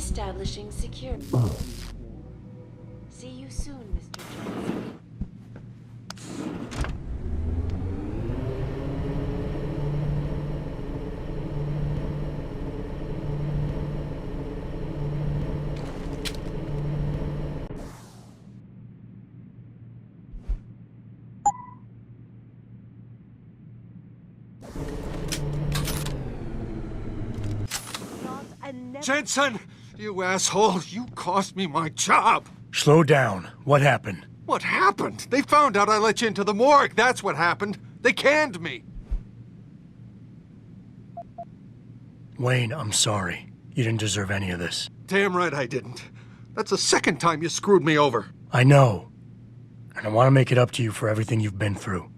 Establishing security. See you soon, Mr. Johnson. Jensen! You asshole! You cost me my job! Slow down. What happened? What happened? They found out I let you into the morgue. That's what happened. They canned me. Wayne, I'm sorry. You didn't deserve any of this. Damn right I didn't. That's the second time you screwed me over. I know. And I want to make it up to you for everything you've been through.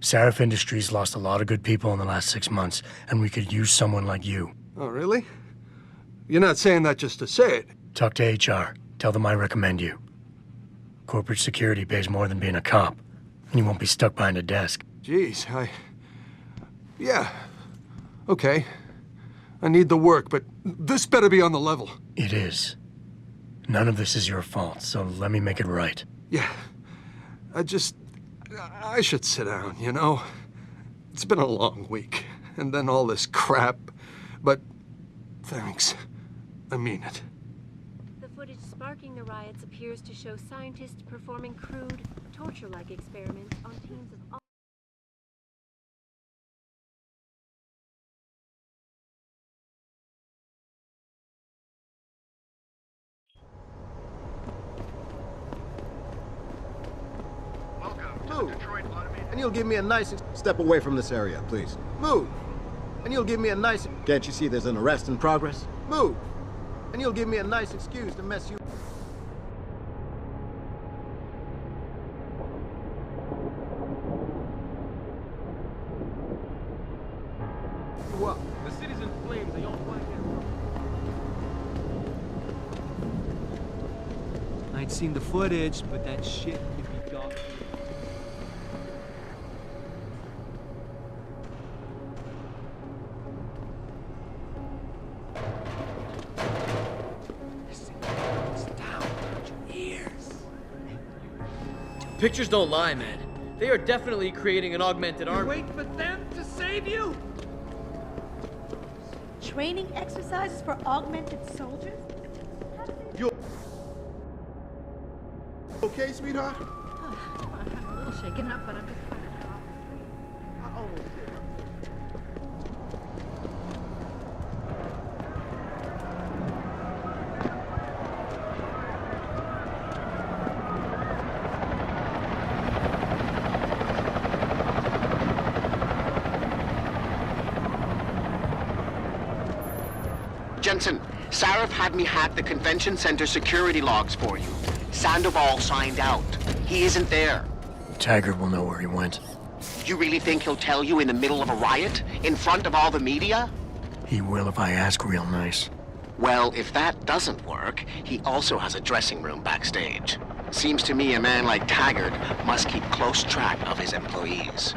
Sarif Industries lost a lot of good people in the last 6 months, and we could use someone like you. Oh, really? You're not saying that just to say it. Talk to HR. Tell them I recommend you. Corporate security pays more than being a cop, and you won't be stuck behind a desk. Jeez, Yeah. Okay. I need the work, but this better be on the level. It is. None of this is your fault, so let me make it right. Yeah. I should sit down, you know? It's been a long week, and then all this crap. But thanks. I mean it. The footage sparking the riots appears to show scientists performing crude, torture-like experiments on teams of all... Move. And you'll give me a nice... Step away from this area, please. Move. And you'll give me a nice... Can't you see there's an arrest in progress? Move. And you'll give me a nice excuse to mess you... What? The city's in flames. They all find out. I ain't seen the footage, but that shit could be dog. Pictures don't lie, man. They are definitely creating an augmented army. Wait for them to save you? Training exercises for augmented soldiers? You okay, sweetheart? I'm a little shaken up, but I'm just fine. Oh, Jensen, Sarif had me hack the convention center security logs for you. Sandoval signed out. He isn't there. Taggart will know where he went. You really think he'll tell you in the middle of a riot? In front of all the media? He will if I ask real nice. Well, if that doesn't work, he also has a dressing room backstage. Seems to me a man like Taggart must keep close track of his employees.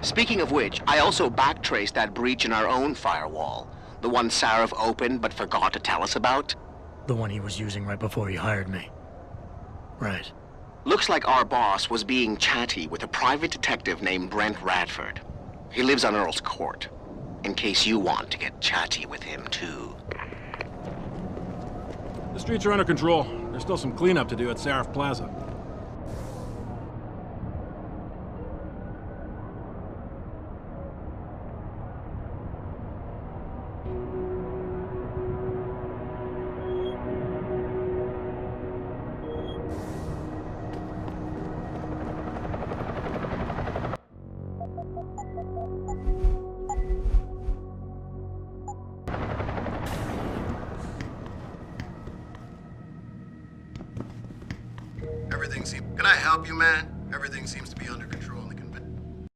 Speaking of which, I also backtraced that breach in our own firewall. The one Sarif opened but forgot to tell us about? The one he was using right before he hired me. Right. Looks like our boss was being chatty with a private detective named Brent Radford. He lives on Earl's Court, in case you want to get chatty with him too. The streets are under control. There's still some cleanup to do at Sarif Plaza. Can I help you, man? Everything seems to be under control in the convention.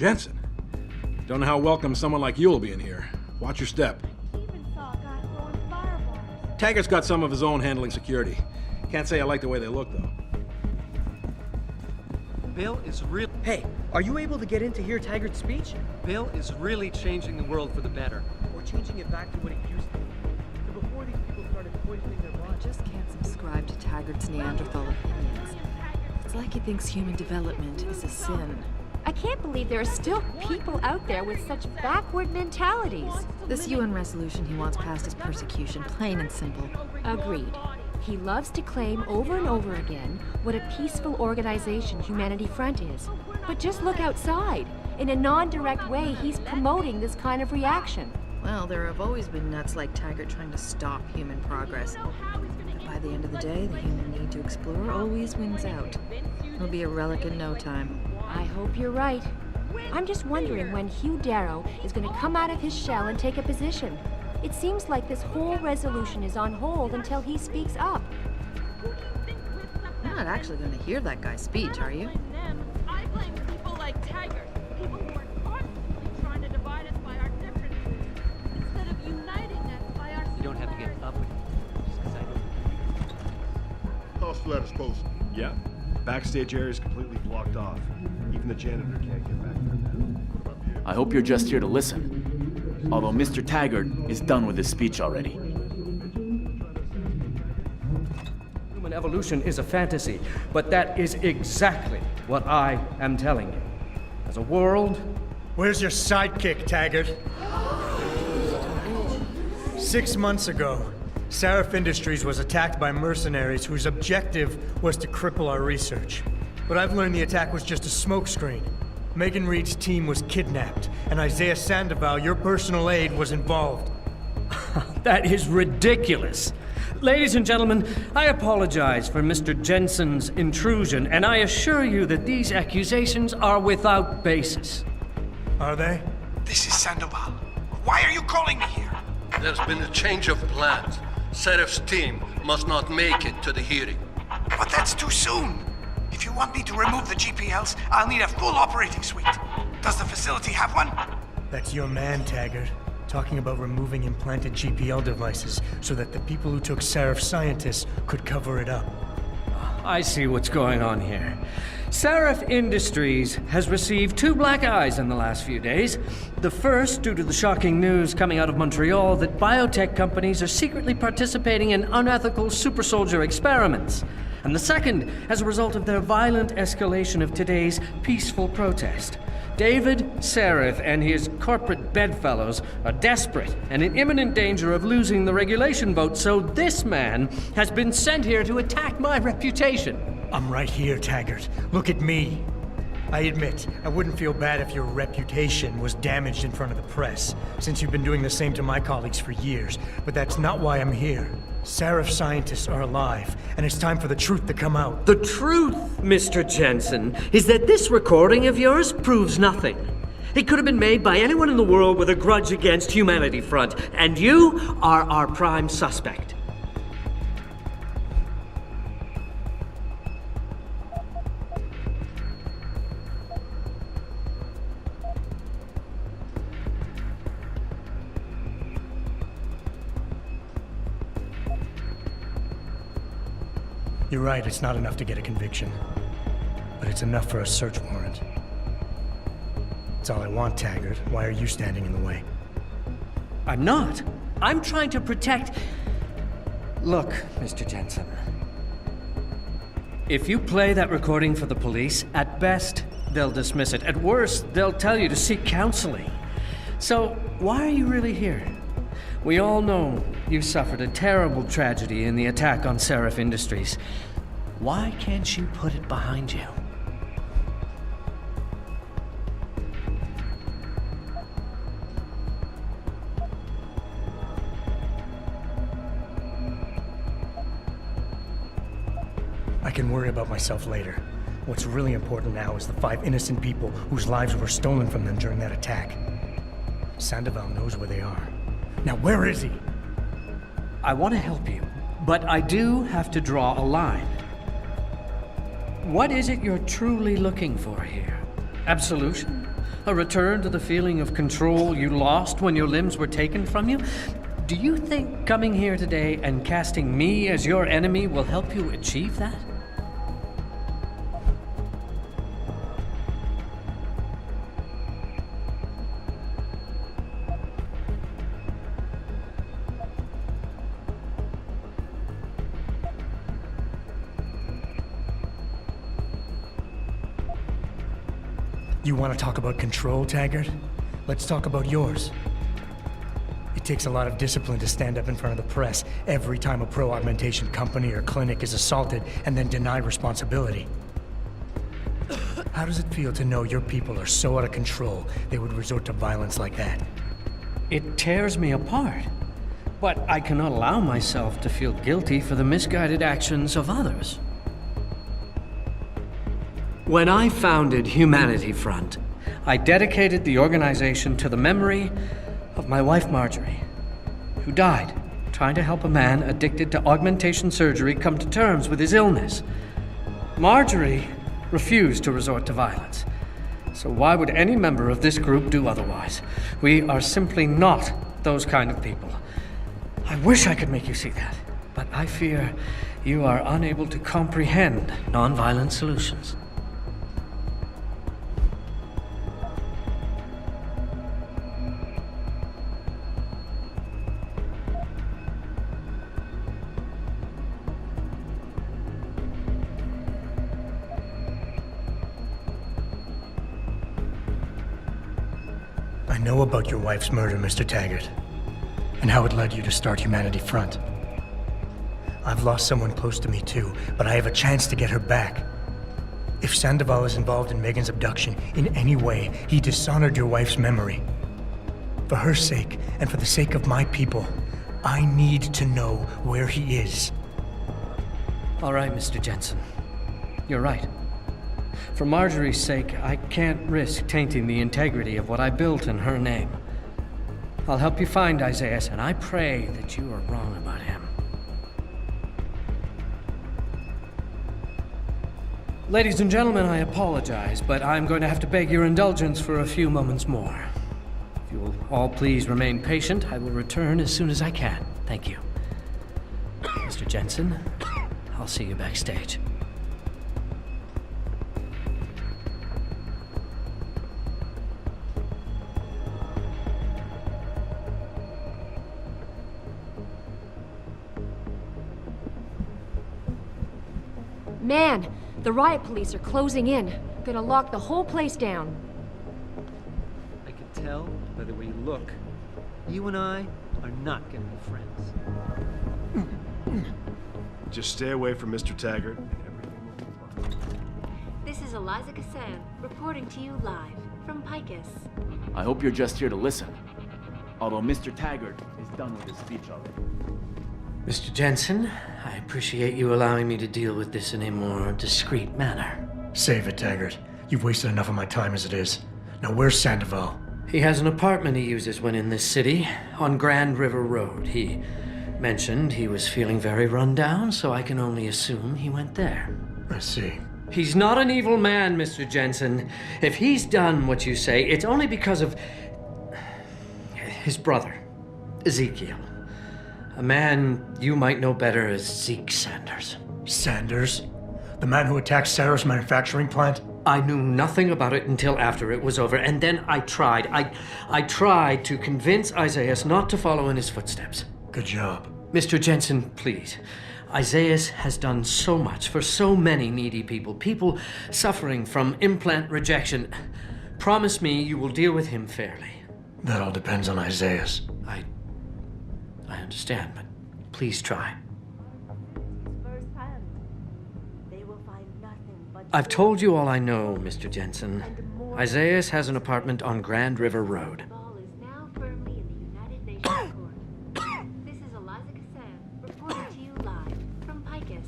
Jensen. Don't know how welcome someone like you'll be in here. Watch your step. Even saw a guy throwing fireballs. Taggart's got some of his own handling security. Can't say I like the way they look, though. Bill is real. Hey, are you able to get in to hear Taggart's speech? Bill is really changing the world for the better. Or changing it back to what it used to be? To before these people started poisoning their I bodies? just can't subscribe to Taggart's Neanderthal opinions. It's like he thinks human development is a sin. I can't believe there are still people out there with such backward mentalities. This UN resolution he wants passed is persecution, plain and simple. Agreed. He loves to claim over and over again what a peaceful organization Humanity Front is. But just look outside. In a non-direct way, he's promoting this kind of reaction. Well, there have always been nuts like Taggart trying to stop human progress. But by the end of the day, the human need to explore always wins out. He'll be a relic in no time. I hope you're right. I'm just wondering when Hugh Darrow is going to come out of his shell and take a position. It seems like this whole resolution is on hold until he speaks up. You're not actually going to hear that guy's speech, are you? I blame people like Taggart, people who are constantly trying to divide us by our differences, instead of uniting us by our You don't have to get up with me, just 'cause I don't. House flat post. Yeah. Backstage area is completely blocked off. Even the janitor can't get back there now. I hope you're just here to listen. Although Mr. Taggart is done with his speech already. Human evolution is a fantasy, but that is exactly what I am telling you. As a world... Where's your sidekick, Taggart? 6 months ago, Seraph Industries was attacked by mercenaries whose objective was to cripple our research. But I've learned the attack was just a smokescreen. Megan Reed's team was kidnapped, and Isaiah Sandoval, your personal aide, was involved. That is ridiculous. Ladies and gentlemen, I apologize for Mr. Jensen's intrusion, and I assure you that these accusations are without basis. Are they? This is Sandoval. Why are you calling me here? There's been a change of plans. Seraph's team must not make it to the hearing. But that's too soon. If you want me to remove the GPLs, I'll need a full operating suite. Does the facility have one? That's your man, Taggart. Talking about removing implanted GPL devices so that the people who took Seraph scientists could cover it up. I see what's going on here. Seraph Industries has received 2 black eyes in the last few days. The first, due to the shocking news coming out of Montreal that biotech companies are secretly participating in unethical super soldier experiments. And the second, as a result of their violent escalation of today's peaceful protest. David Seraph and his corporate bedfellows are desperate and in imminent danger of losing the regulation vote, so this man has been sent here to attack my reputation. I'm right here, Taggart. Look at me. I admit, I wouldn't feel bad if your reputation was damaged in front of the press, since you've been doing the same to my colleagues for years, but that's not why I'm here. Seraph scientists are alive, and it's time for the truth to come out. The truth, Mr. Jensen, is that this recording of yours proves nothing. It could have been made by anyone in the world with a grudge against Humanity Front, and you are our prime suspect. You're right, it's not enough to get a conviction. But it's enough for a search warrant. That's all I want, Taggart. Why are you standing in the way? I'm not. I'm trying to protect... Look, Mr. Jensen. If you play that recording for the police, at best, they'll dismiss it. At worst, they'll tell you to seek counseling. So, why are you really here? We all know you suffered a terrible tragedy in the attack on Seraph Industries. Why can't you put it behind you? I can worry about myself later. What's really important now is the 5 innocent people whose lives were stolen from them during that attack. Sandoval knows where they are. Now, where is he? I want to help you, but I do have to draw a line. What is it you're truly looking for here? Absolution? A return to the feeling of control you lost when your limbs were taken from you? Do you think coming here today and casting me as your enemy will help you achieve that? You want to talk about control, Taggart? Let's talk about yours. It takes a lot of discipline to stand up in front of the press every time a pro-augmentation company or clinic is assaulted and then deny responsibility. How does it feel to know your people are so out of control they would resort to violence like that? It tears me apart. But I cannot allow myself to feel guilty for the misguided actions of others. When I founded Humanity Front, I dedicated the organization to the memory of my wife Marjorie, who died trying to help a man addicted to augmentation surgery come to terms with his illness. Marjorie refused to resort to violence. So why would any member of this group do otherwise? We are simply not those kind of people. I wish I could make you see that, but I fear you are unable to comprehend nonviolent solutions. I know about your wife's murder, Mr. Taggart, and how it led you to start Humanity Front. I've lost someone close to me too, but I have a chance to get her back. If Sandoval is involved in Megan's abduction in any way, he dishonored your wife's memory. For her sake, and for the sake of my people, I need to know where he is. All right, Mr. Jensen. You're right. For Marjorie's sake, I can't risk tainting the integrity of what I built in her name. I'll help you find Isaiah, and I pray that you are wrong about him. Ladies and gentlemen, I apologize, but I'm going to have to beg your indulgence for a few moments more. If you will all please remain patient, I will return as soon as I can. Thank you. Mr. Jensen, I'll see you backstage. Man, the riot police are closing in. Gonna lock the whole place down. I can tell by the way you look. You and I are not gonna be friends. Just stay away from Mr. Taggart, and everything will be fine. This is Eliza Cassan, reporting to you live from Picus. I hope you're just here to listen. Although Mr. Taggart is done with his speech already. Mr. Jensen, I appreciate you allowing me to deal with this in a more discreet manner. Save it, Taggart. You've wasted enough of my time as it is. Now where's Sandoval? He has an apartment he uses when in this city, on Grand River Road. He mentioned he was feeling very run down, so I can only assume he went there. I see. He's not an evil man, Mr. Jensen. If he's done what you say, it's only because of his brother, Ezekiel. A man you might know better as Zeke Sanders. Sanders? The man who attacked Sarah's manufacturing plant? I knew nothing about it until after it was over, and then I tried. I tried to convince Isaiah not to follow in his footsteps. Good job. Mr. Jensen, please. Isaiah has done so much for so many needy people. People suffering from implant rejection. Promise me you will deal with him fairly. That all depends on Isaiah's. I understand, but please try. I've told you all I know, Mr. Jensen. Isaiah has an apartment on Grand River Road. This is Eliza Cassan, reporting to you live from Picus.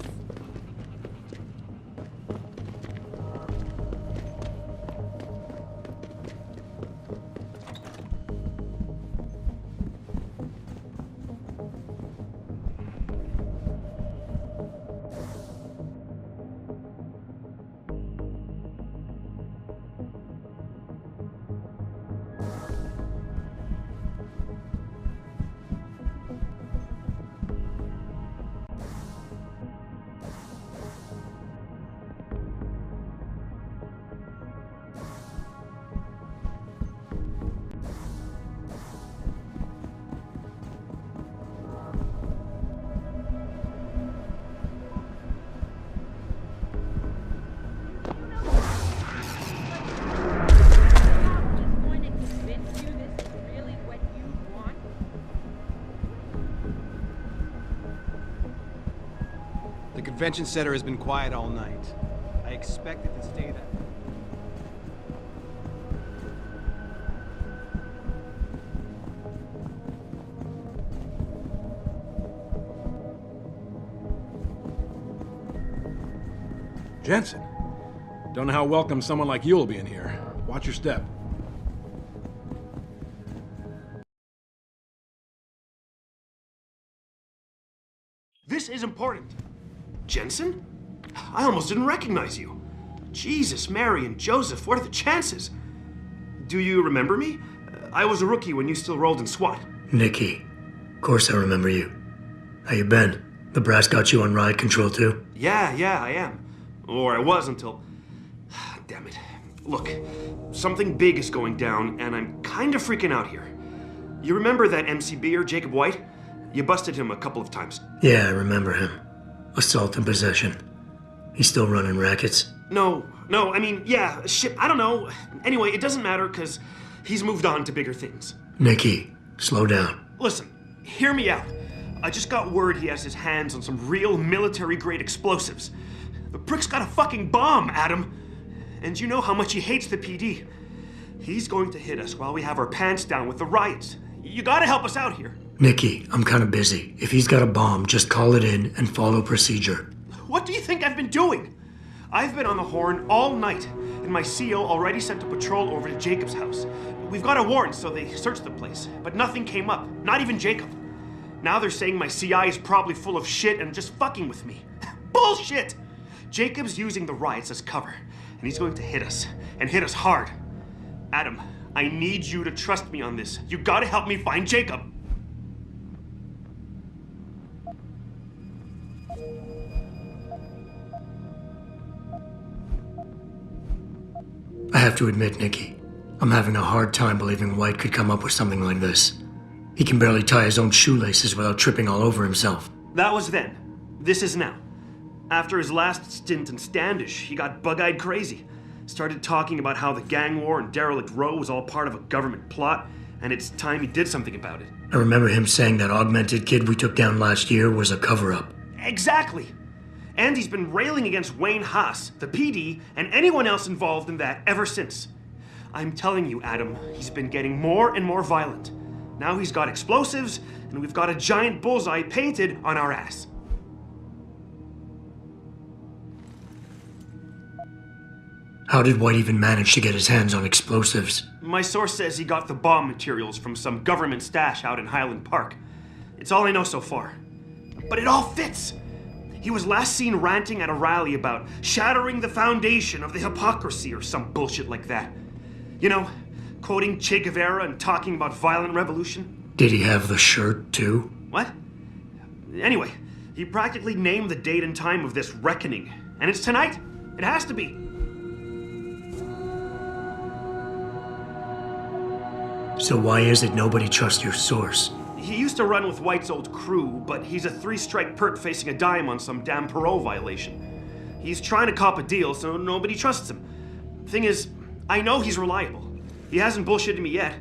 The convention center has been quiet all night. I expect it to stay that way. Jensen. Don't know how welcome someone like you will be in here. Watch your step. This is important. Jensen? I almost didn't recognize you. Jesus, Mary, and Joseph, what are the chances? Do you remember me? I was a rookie when you still rolled in SWAT. Nikki. Of course I remember you. How you been? The brass got you on ride control too? Yeah, I am. Or I was until... Damn it. Look, something big is going down, and I'm kind of freaking out here. You remember that MCBer, Jacob White? You busted him a couple of times. Yeah, I remember him. Assault and possession. He's still running rackets? No, I mean, yeah, shit, I don't know. Anyway, it doesn't matter, because he's moved on to bigger things. Nikki, slow down. Listen, hear me out. I just got word he has his hands on some real military-grade explosives. The prick's got a fucking bomb, Adam. And you know how much he hates the PD. He's going to hit us while we have our pants down with the riots. You gotta help us out here. Nikki, I'm kinda busy. If he's got a bomb, just call it in and follow procedure. What do you think I've been doing? I've been on the horn all night, and my CO already sent a patrol over to Jacob's house. We've got a warrant, so they searched the place, but nothing came up, not even Jacob. Now they're saying my CI is probably full of shit and just fucking with me. Bullshit! Jacob's using the riots as cover, and he's going to hit us, and hit us hard. Adam, I need you to trust me on this. You gotta help me find Jacob. I have to admit, Nikki, I'm having a hard time believing White could come up with something like this. He can barely tie his own shoelaces without tripping all over himself. That was then. This is now. After his last stint in Standish, he got bug-eyed crazy. Started talking about how the gang war in Derelict Row was all part of a government plot, and it's time he did something about it. I remember him saying that augmented kid we took down last year was a cover-up. Exactly! And he's been railing against Wayne Haas, the PD, and anyone else involved in that ever since. I'm telling you, Adam, he's been getting more and more violent. Now he's got explosives, and we've got a giant bullseye painted on our ass. How did White even manage to get his hands on explosives? My source says he got the bomb materials from some government stash out in Highland Park. It's all I know so far. But it all fits! He was last seen ranting at a rally about shattering the foundation of the hypocrisy or some bullshit like that. You know, quoting Che Guevara and talking about violent revolution. Did he have the shirt, too? What? Anyway, he practically named the date and time of this reckoning. And it's tonight. It has to be. So why is it nobody trusts your source? He used to run with White's old crew, but he's a 3-strike pert facing a dime on some damn parole violation. He's trying to cop a deal, so nobody trusts him. Thing is, I know he's reliable. He hasn't bullshitted me yet,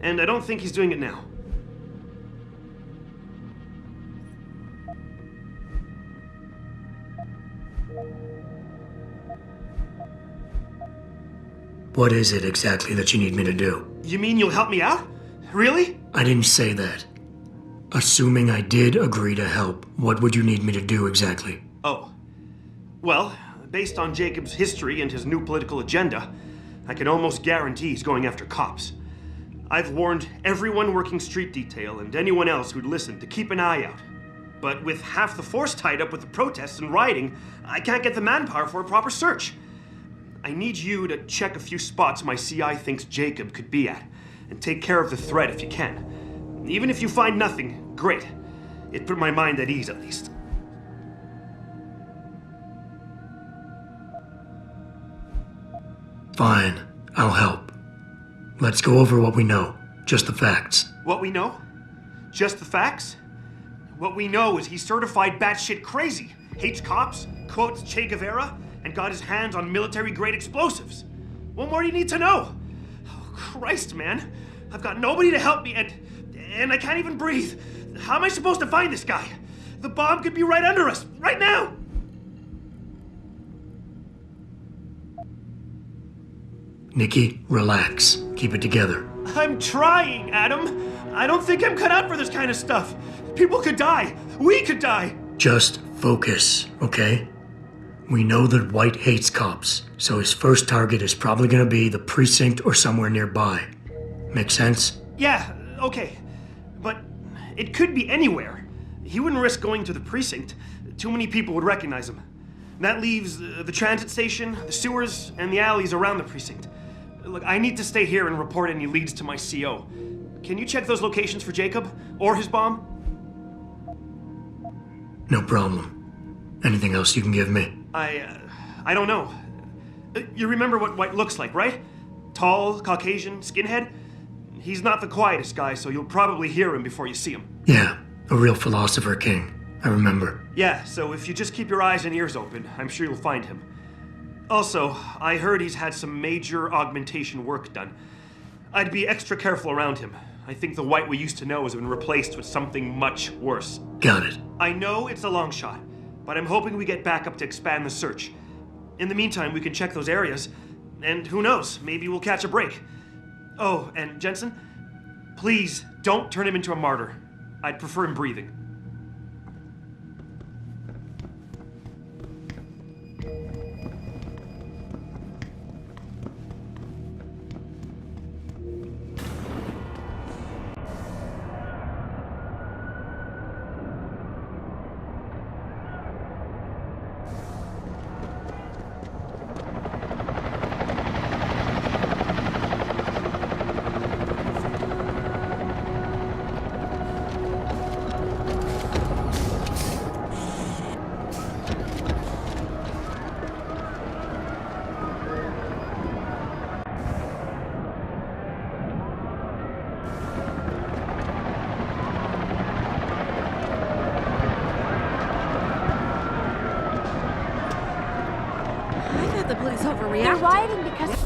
and I don't think he's doing it now. What is it exactly that you need me to do? You mean you'll help me out? Really? I didn't say that. Assuming I did agree to help, what would you need me to do exactly? Oh. Well, based on Jacob's history and his new political agenda, I can almost guarantee he's going after cops. I've warned everyone working street detail and anyone else who'd listen to keep an eye out. But with half the force tied up with the protests and rioting, I can't get the manpower for a proper search. I need you to check a few spots my CI thinks Jacob could be at, and take care of the threat if you can. Even if you find nothing, great. It put my mind at ease, at least. Fine, I'll help. Let's go over what we know. Just the facts. What we know? Just the facts? What we know is he's certified batshit crazy, hates cops, quotes Che Guevara, and got his hands on military-grade explosives. What more do you need to know? Oh, Christ, man. I've got nobody to help me, and I can't even breathe. How am I supposed to find this guy? The bomb could be right under us, right now! Nikki, relax. Keep it together. I'm trying, Adam. I don't think I'm cut out for this kind of stuff. People could die. We could die. Just focus, okay? We know that White hates cops, so his first target is probably gonna be the precinct or somewhere nearby. Make sense? Yeah, okay. But it could be anywhere. He wouldn't risk going to the precinct. Too many people would recognize him. That leaves the transit station, the sewers, and the alleys around the precinct. Look, I need to stay here and report any leads to my CO. Can you check those locations for Jacob? Or his bomb? No problem. Anything else you can give me? I don't know. You remember what White looks like, right? Tall, Caucasian, skinhead? He's not the quietest guy, so you'll probably hear him before you see him. Yeah, a real philosopher king. I remember. Yeah, so if you just keep your eyes and ears open, I'm sure you'll find him. Also, I heard he's had some major augmentation work done. I'd be extra careful around him. I think the White we used to know has been replaced with something much worse. Got it. I know it's a long shot, but I'm hoping we get backup to expand the search. In the meantime, we can check those areas, and who knows, maybe we'll catch a break. Oh, and Jensen, please don't turn him into a martyr. I'd prefer him breathing. The police They're overreacted. rioting because...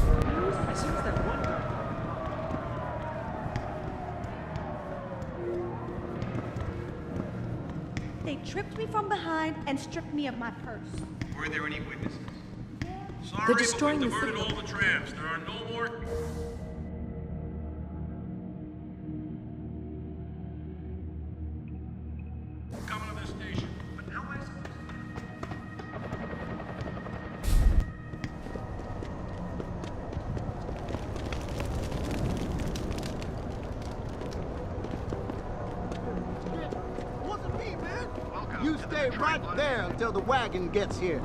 They tripped me from behind and stripped me of my purse. Were there any witnesses? They're destroying the diverted city. all the trams. There are no more... Coming to this station. But how am I supposed Wasn't me, man. You stay right there until the wagon gets here.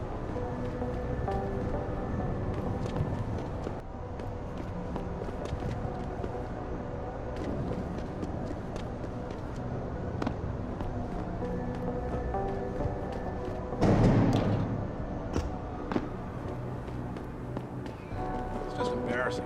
It's just embarrassing.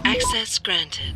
Access granted.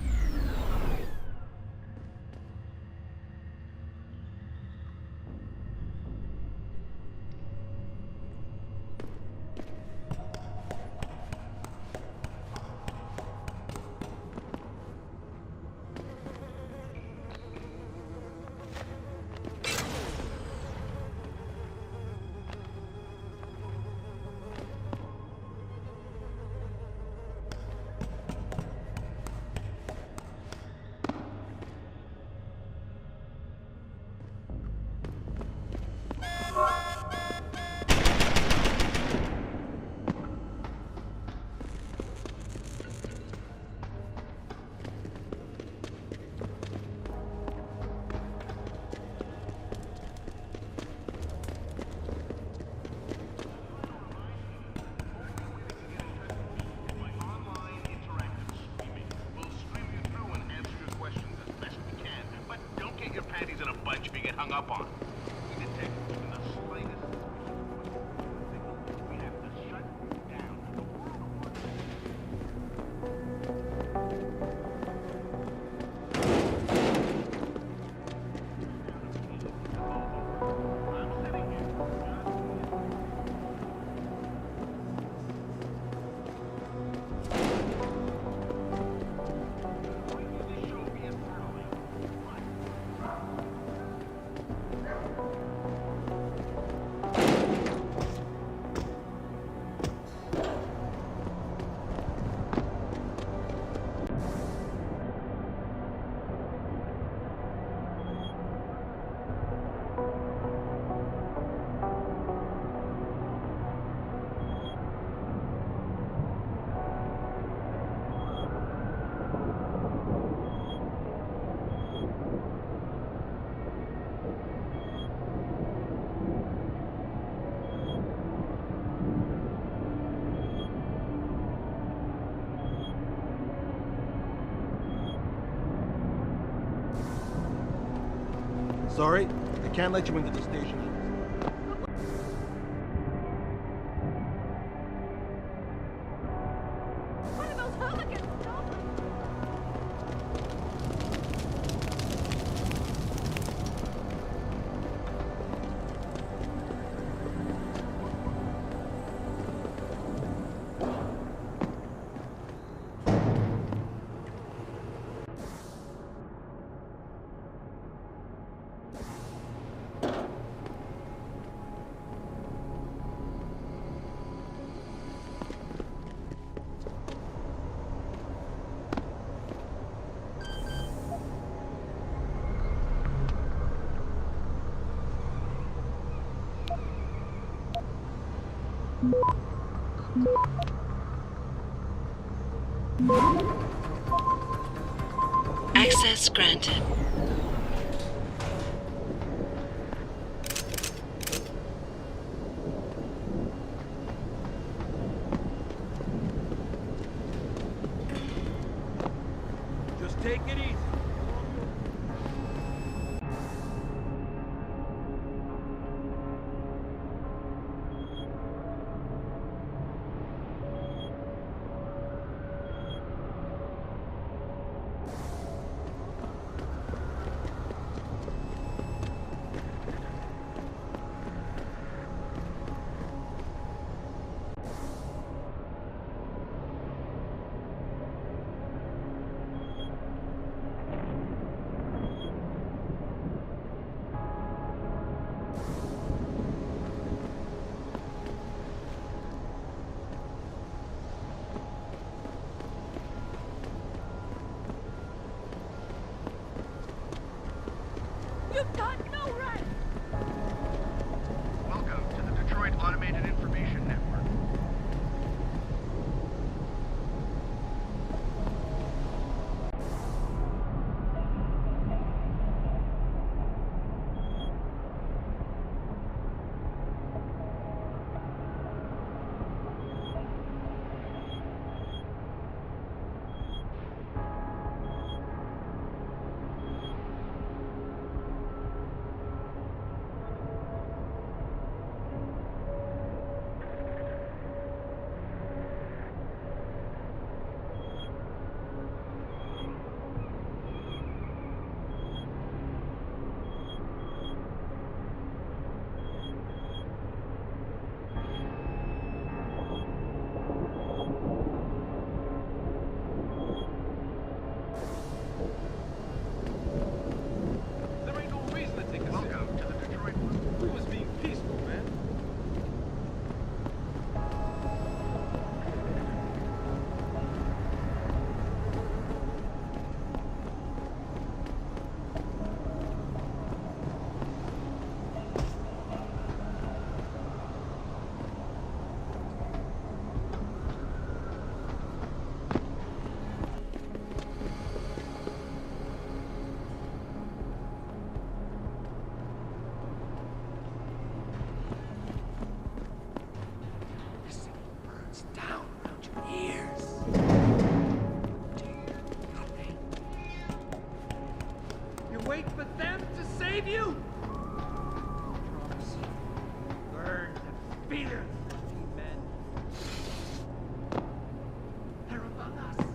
Sorry, I can't let you into the station. One of those hooligans stole Access granted. Just take it easy. You've got no right! Welcome to the Detroit Automated Information Network. wait for them to save you? I promise you, learn to fear these men. They're among us.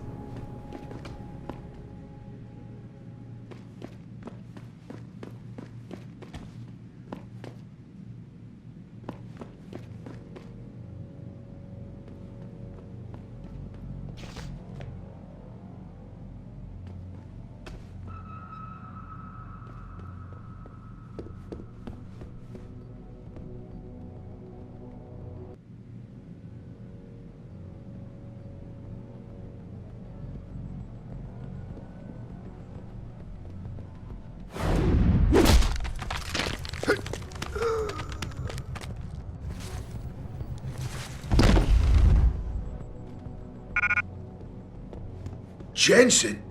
Jensen?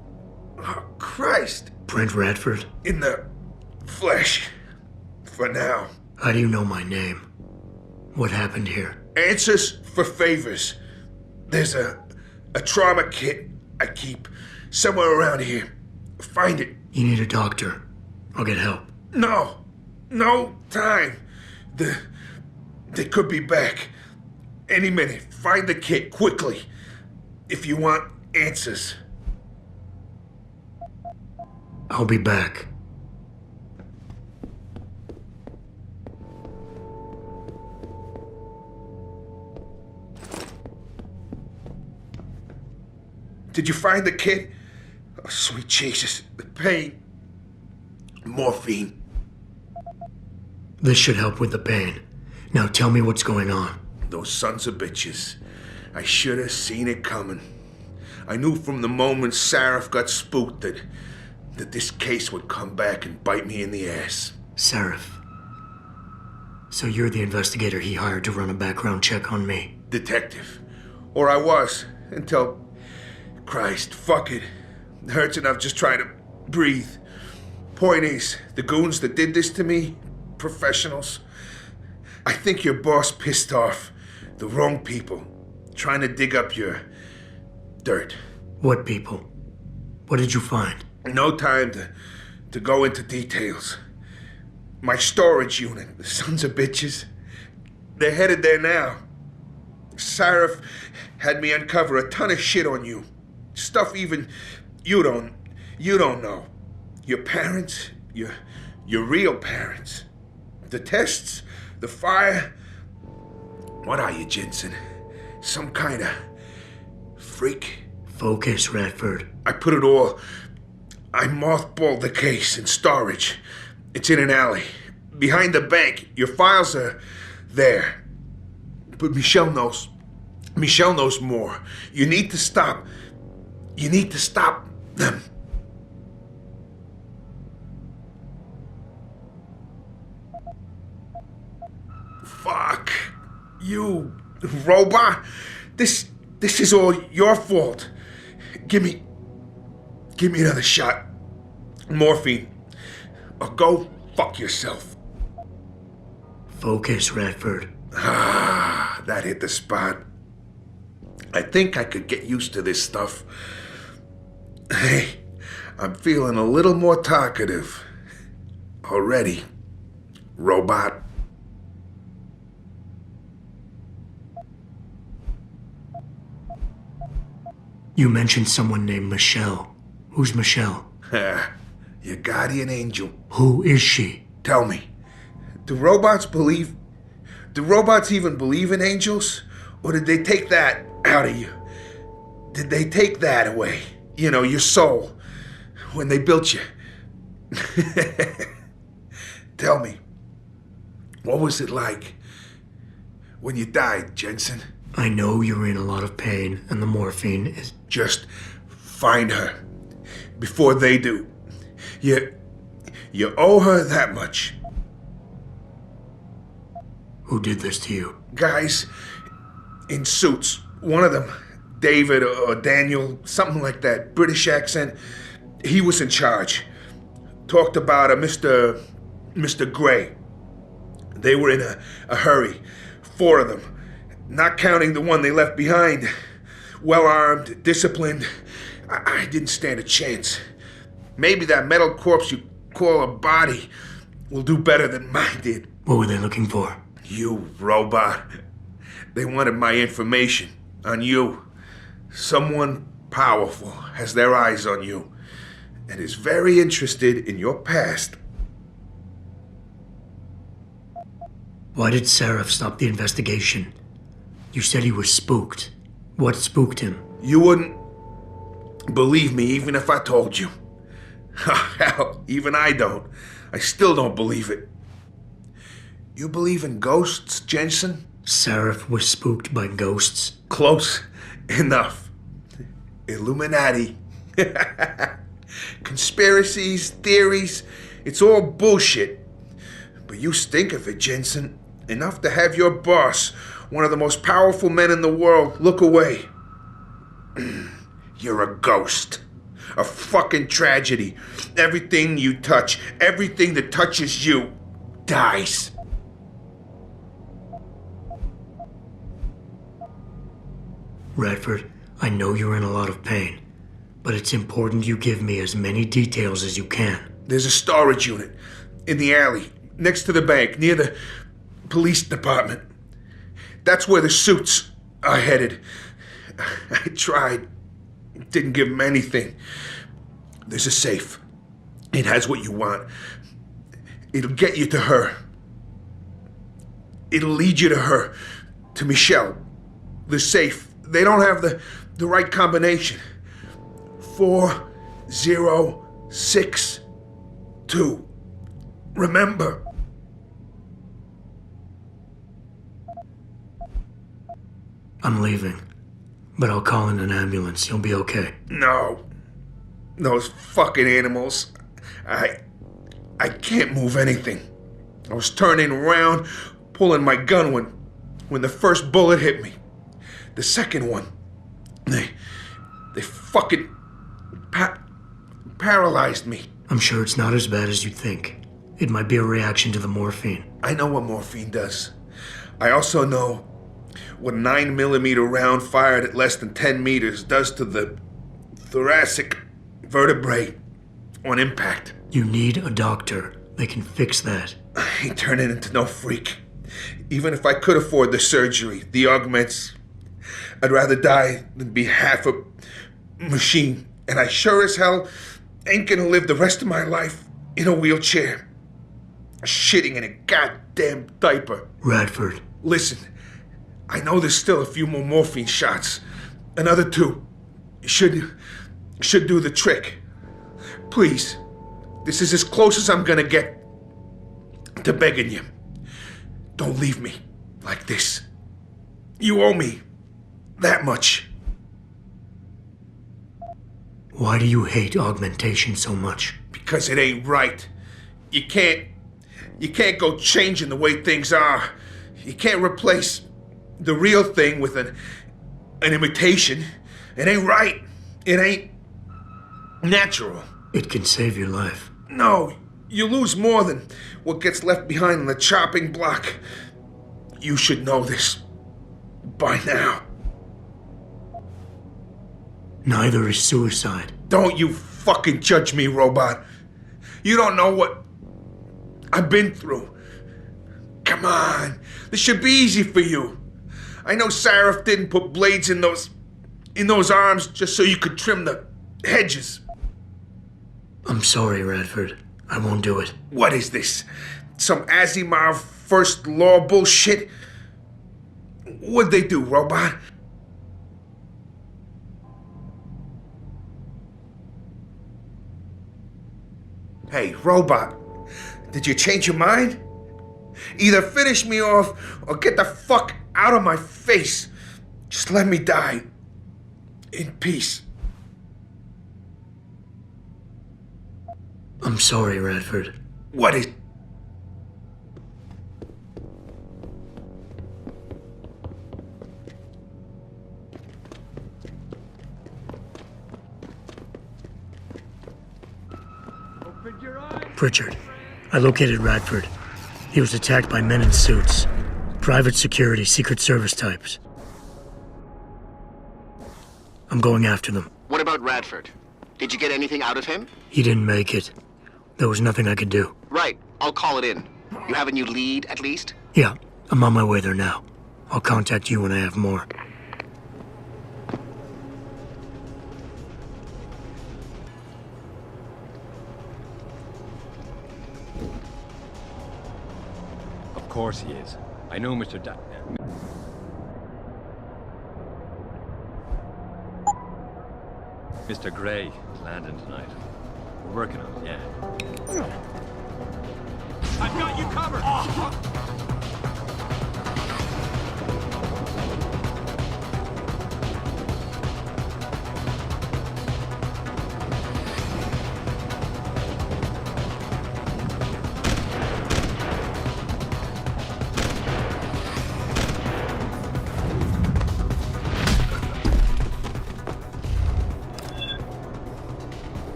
Oh, Christ. Brent Radford? In the flesh. For now. How do you know my name? What happened here? Answers for favors. There's a trauma kit I keep somewhere around here. Find it. You need a doctor. I'll get help. No time. They could be back. Any minute. Find the kit quickly. If you want answers. I'll be back. Did you find the kit? Oh, sweet Jesus. The pain. Morphine. This should help with the pain. Now tell me what's going on. Those sons of bitches. I should have seen it coming. I knew from the moment Sarif got spooked that this case would come back and bite me in the ass. Sarif. So you're the investigator he hired to run a background check on me? Detective. Or I was, until... Christ, fuck it. It hurts enough just trying to breathe. Point is, the goons that did this to me, professionals. I think your boss pissed off the wrong people, trying to dig up your dirt. What people? What did you find? No time to go into details. My storage unit, the sons of bitches, they're headed there now. Sarif had me uncover a ton of shit on you. Stuff even you don't know. Your parents, your real parents. The tests, the fire. What are you, Jensen? Some kind of freak? Focus, Radford. I mothballed the case in storage. It's in an alley. Behind the bank. Your files are there. But Michelle knows. Michelle knows more. You need to stop them. Fuck. You robot. This is all your fault. Give me another shot. Morphine. Or go fuck yourself. Focus, Radford. Ah, that hit the spot. I think I could get used to this stuff. Hey, I'm feeling a little more talkative. Already. Robot. You mentioned someone named Michelle. Who's Michelle? Your guardian angel. Who is she? Tell me, do robots even believe in angels? Or did they take that out of you? Did they take that away? You know, your soul, when they built you. Tell me, what was it like when you died, Jensen? I know you're in a lot of pain, and the morphine is... Just find her before they do. You owe her that much. Who did this to you? Guys in suits. One of them, David or Daniel, something like that, British accent. He was in charge. Talked about a Mr. Gray. They were in a hurry. 4 of them. Not counting the one they left behind. Well-armed, disciplined. I didn't stand a chance. Maybe that metal corpse you call a body will do better than mine did. What were they looking for? You robot. They wanted my information on you. Someone powerful has their eyes on you and is very interested in your past. Why did Seraph stop the investigation? You said he was spooked. What spooked him? You wouldn't believe me even if I told you. Hell, even I don't. I still don't believe it. You believe in ghosts, Jensen? Seraph was spooked by ghosts? Close enough. Illuminati. Conspiracies, theories, it's all bullshit. But you stink of it, Jensen. Enough to have your boss, one of the most powerful men in the world, look away. You're a ghost. A fucking tragedy. Everything you touch, everything that touches you, dies. Radford, I know you're in a lot of pain, but it's important you give me as many details as you can. There's a storage unit in the alley, next to the bank, near the police department. That's where the suits are headed. I tried. Didn't give them anything. There's a safe. It has what you want. It'll get you to her. It'll lead you to her. To Michelle. The safe. They don't have the right combination. 4062. Remember. I'm leaving, but I'll call in an ambulance. You'll be okay. No. Those fucking animals. I can't move anything. I was turning around, pulling my gun when the first bullet hit me. The second one, they fucking paralyzed me. I'm sure it's not as bad as you think. It might be a reaction to the morphine. I know what morphine does. I also know what a 9mm round fired at less than 10 meters does to the thoracic vertebrae on impact. You need a doctor. They can fix that. I ain't turning into no freak. Even if I could afford the surgery, the augments, I'd rather die than be half a machine. And I sure as hell ain't gonna live the rest of my life in a wheelchair, shitting in a goddamn diaper. Radford. Listen, I know there's still a few more morphine shots. Another 2 should do the trick. Please, this is as close as I'm gonna get to begging you. Don't leave me like this. You owe me that much. Why do you hate augmentation so much? Because it ain't right. You can't go changing the way things are. You can't replace the real thing with an imitation. It ain't right. It ain't natural. It can save your life. No, you lose more than what gets left behind on the chopping block. You should know this by now. Neither is suicide. Don't you fucking judge me, robot. You don't know what I've been through. Come on, this should be easy for you. I know Sarah didn't put blades in those arms just so you could trim the hedges. I'm sorry, Radford. I won't do it. What is this? Some Asimov first law bullshit? What'd they do, robot? Hey, robot, did you change your mind? Either finish me off or get the fuck out of my face. Just let me die in peace. I'm sorry, Radford. What is... Pritchard, I located Radford. He was attacked by men in suits. Private security, Secret Service types. I'm going after them. What about Radford? Did you get anything out of him? He didn't make it. There was nothing I could do. Right. I'll call it in. You have a new lead, at least? Yeah, I'm on my way there now. I'll contact you when I have more. Of course he is. I know Mr. Mr. Gray landing tonight. We're working on it, yeah. I've got you covered!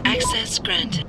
Access granted.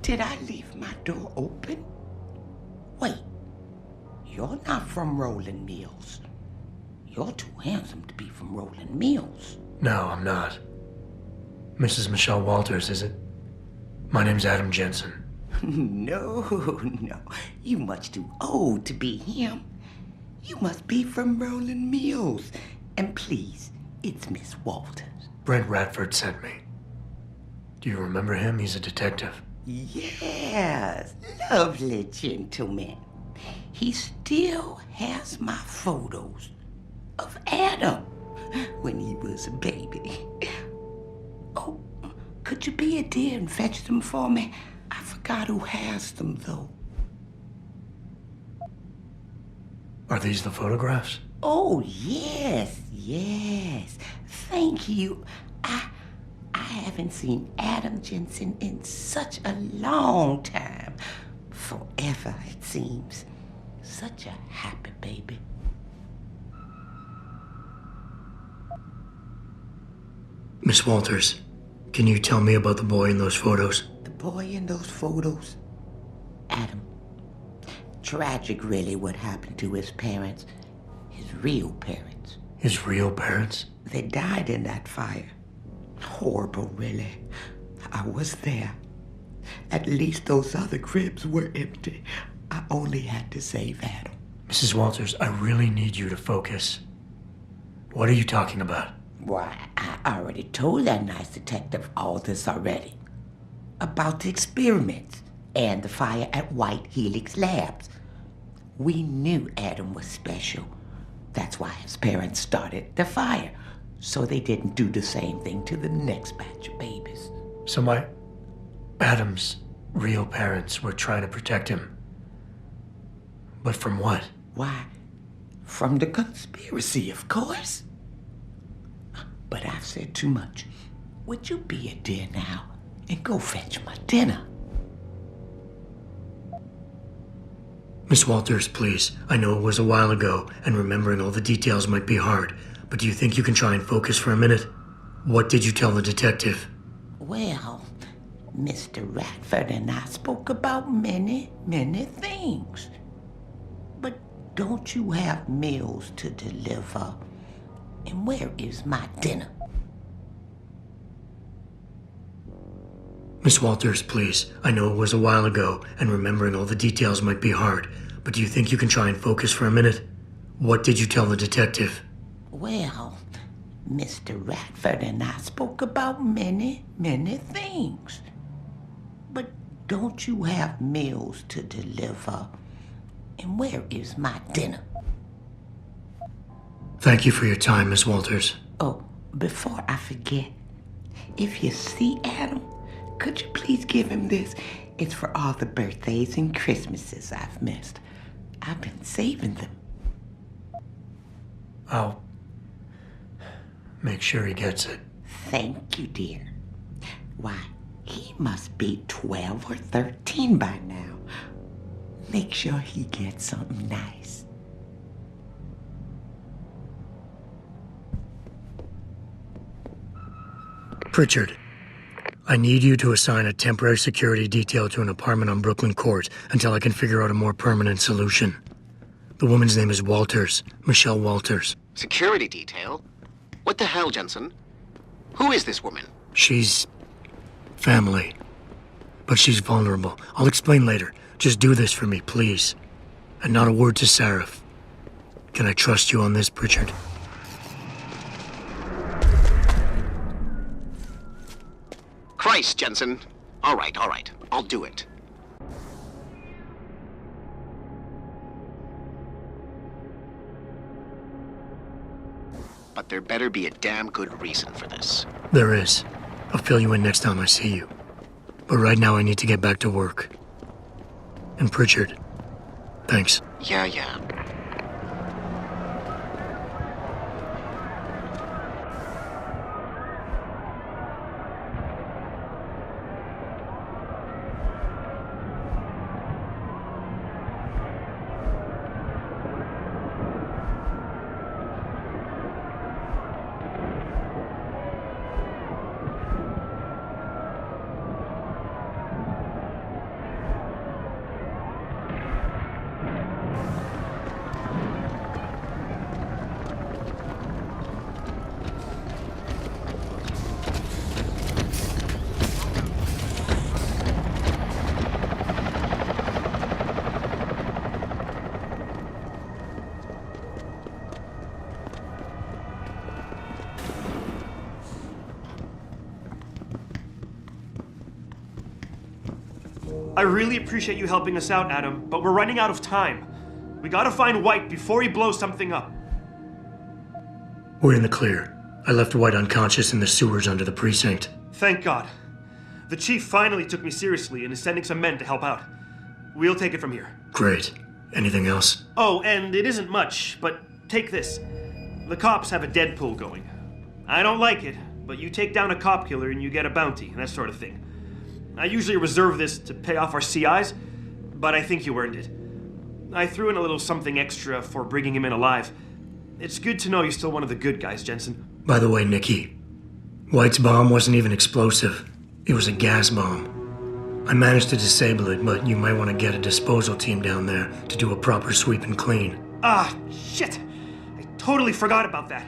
Did I leave my door open? Wait, you're not from Rolling Mills. You're too handsome to be from Rolling Mills. No, I'm not. Mrs. Michelle Walters, is it? My name's Adam Jensen. No. You much too old to be him. You must be from Rolling Mills. And please, it's Miss Walters. Brent Radford sent me. Do you remember him? He's a detective. Yes, lovely gentleman. He still has my photos of Adam when he was a baby. Oh, could you be a dear and fetch them for me? I forgot who has them, though. Are these the photographs? Oh, yes. Thank you. I haven't seen Adam Jensen in such a long time. Forever, it seems. Such a happy baby. Miss Walters, can you tell me about the boy in those photos? The boy in those photos? Adam. Tragic, really, what happened to his parents. His real parents. His real parents? They died in that fire. Horrible, really. I was there. At least those other cribs were empty. I only had to save Adam. Mrs. Walters, I really need you to focus. What are you talking about? Why, I already told that nice detective all this already. About the experiments and the fire at White Helix Labs. We knew Adam was special. That's why his parents started the fire, so they didn't do the same thing to the next batch of babies. So Adam's real parents were trying to protect him. But from what? Why, from the conspiracy, of course. But I've said too much. Would you be a dear now and go fetch my dinner? Miss Walters, please. I know it was a while ago, and remembering all the details might be hard, but do you think you can try and focus for a minute? What did you tell the detective? Well, Mr. Radford and I spoke about many, many things. But don't you have meals to deliver? And where is my dinner? Miss Walters, please. I know it was a while ago, and remembering all the details might be hard, but do you think you can try and focus for a minute? What did you tell the detective? Well, Mr. Radford and I spoke about many, many things. But don't you have meals to deliver? And where is my dinner? Thank you for your time, Miss Walters. Oh, before I forget, if you see Adam, could you please give him this? It's for all the birthdays and Christmases I've missed. I've been saving them. I'll make sure he gets it. Thank you, dear. Why, he must be 12 or 13 by now. Make sure he gets something nice. Pritchard, I need you to assign a temporary security detail to an apartment on Brooklyn Court until I can figure out a more permanent solution. The woman's name is Walters, Michelle Walters. Security detail? What the hell, Jensen? Who is this woman? She's family, but she's vulnerable. I'll explain later. Just do this for me, please. And not a word to Sarif. Can I trust you on this, Pritchard? Christ, Jensen. All right. I'll do it. But there better be a damn good reason for this. There is. I'll fill you in next time I see you. But right now I need to get back to work. And Pritchard, thanks. Yeah. I really appreciate you helping us out, Adam, but we're running out of time. We gotta find White before he blows something up. We're in the clear. I left White unconscious in the sewers under the precinct. Thank God. The chief finally took me seriously and is sending some men to help out. We'll take it from here. Great. Anything else? Oh, and it isn't much, but take this. The cops have a Deadpool going. I don't like it, but you take down a cop killer and you get a bounty, that sort of thing. I usually reserve this to pay off our CIs, but I think you earned it. I threw in a little something extra for bringing him in alive. It's good to know you're still one of the good guys, Jensen. By the way, Nikki, White's bomb wasn't even explosive. It was a gas bomb. I managed to disable it, but you might want to get a disposal team down there to do a proper sweep and clean. Ah, shit! I totally forgot about that.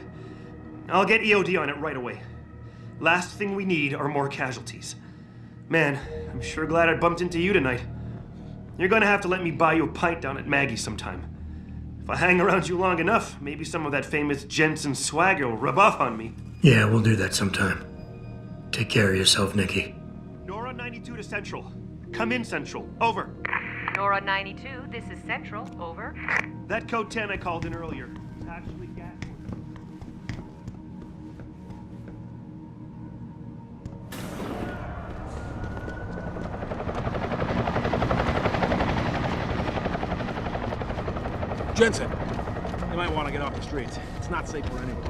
I'll get EOD on it right away. Last thing we need are more casualties. Man, I'm sure glad I bumped into you tonight. You're gonna have to let me buy you a pint down at Maggie's sometime. If I hang around you long enough, maybe some of that famous Jensen swagger will rub off on me. Yeah, we'll do that sometime. Take care of yourself, Nikki. Nora 92 to Central. Come in, Central. Over. Nora 92, this is Central. Over. That code 10 I called in earlier. It's actually gas. Jensen, you might want to get off the streets. It's not safe for anyone.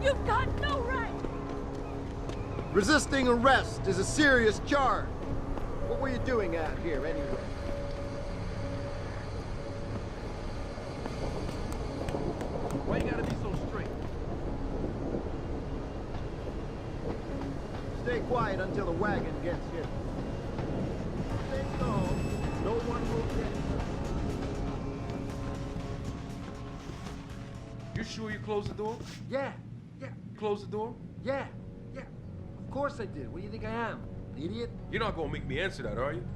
You've got no right! Resisting arrest is a serious charge. What were you doing out here anyway? Why you gotta be so strict? Stay quiet until the wagon gets here. Stay calm. No one will get hurt. You sure you closed the door? Yeah. Close the door? Yeah. Of course I did. What do you think I am? An idiot? You're not gonna make me answer that, are you?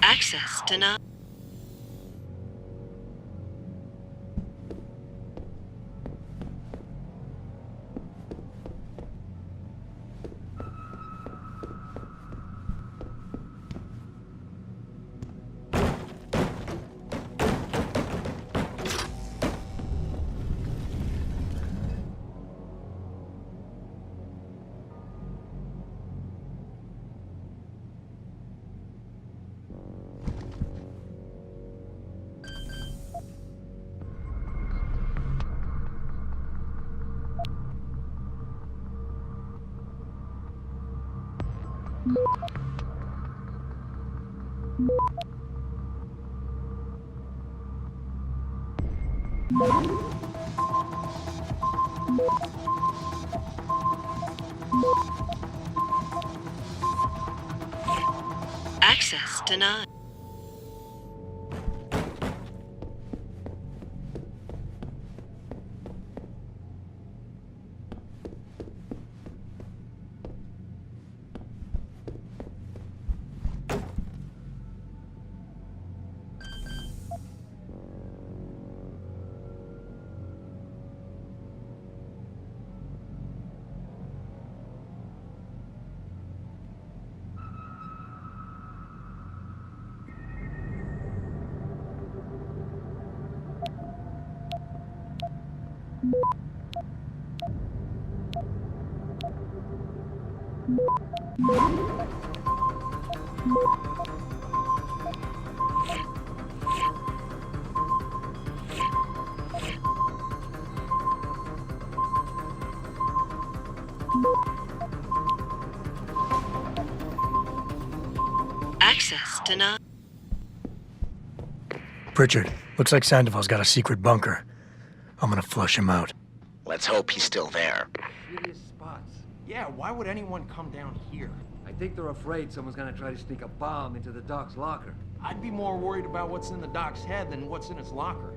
Access denied. Access denied. denied. Pritchard, looks like Sandoval's got a secret bunker. I'm gonna flush him out. Let's hope he's still there. Shittiest spots. Yeah, why would anyone come down here? I think they're afraid someone's gonna try to sneak a bomb into the Doc's locker. I'd be more worried about what's in the Doc's head than what's in his locker.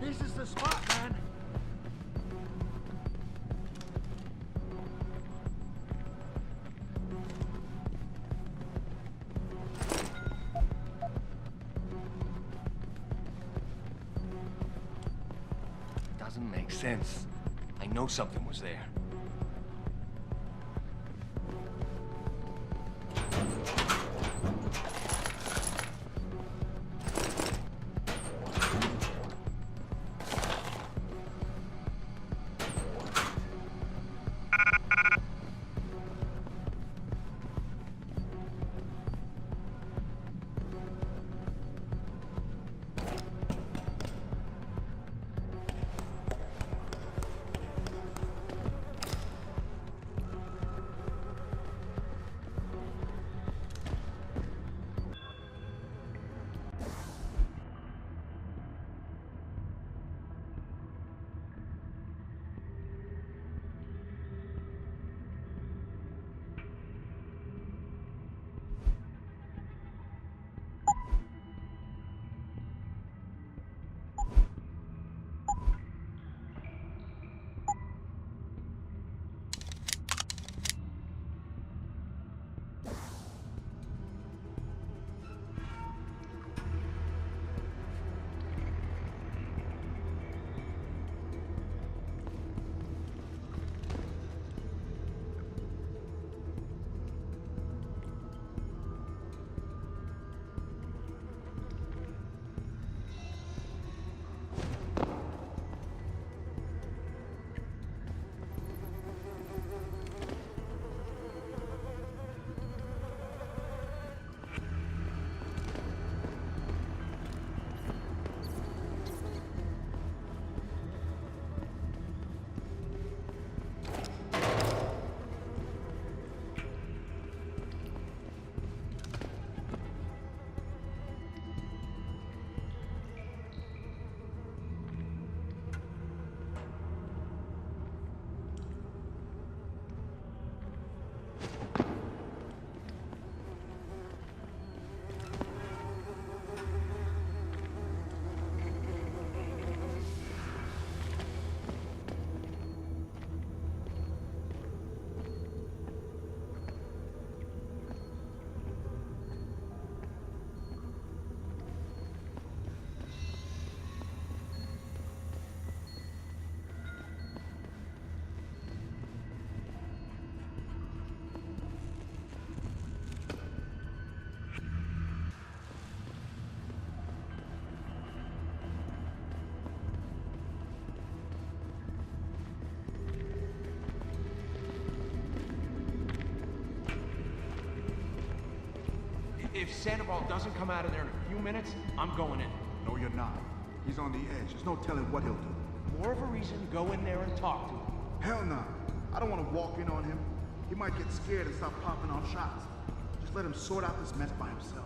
This is the spot, man. Doesn't make sense. I know something was there. If Sandoval doesn't come out of there in a few minutes, I'm going in. No, you're not. He's on the edge. There's no telling what he'll do. More of a reason to go in there and talk to him. Hell no. I don't want to walk in on him. He might get scared and start popping off shots. Just let him sort out this mess by himself.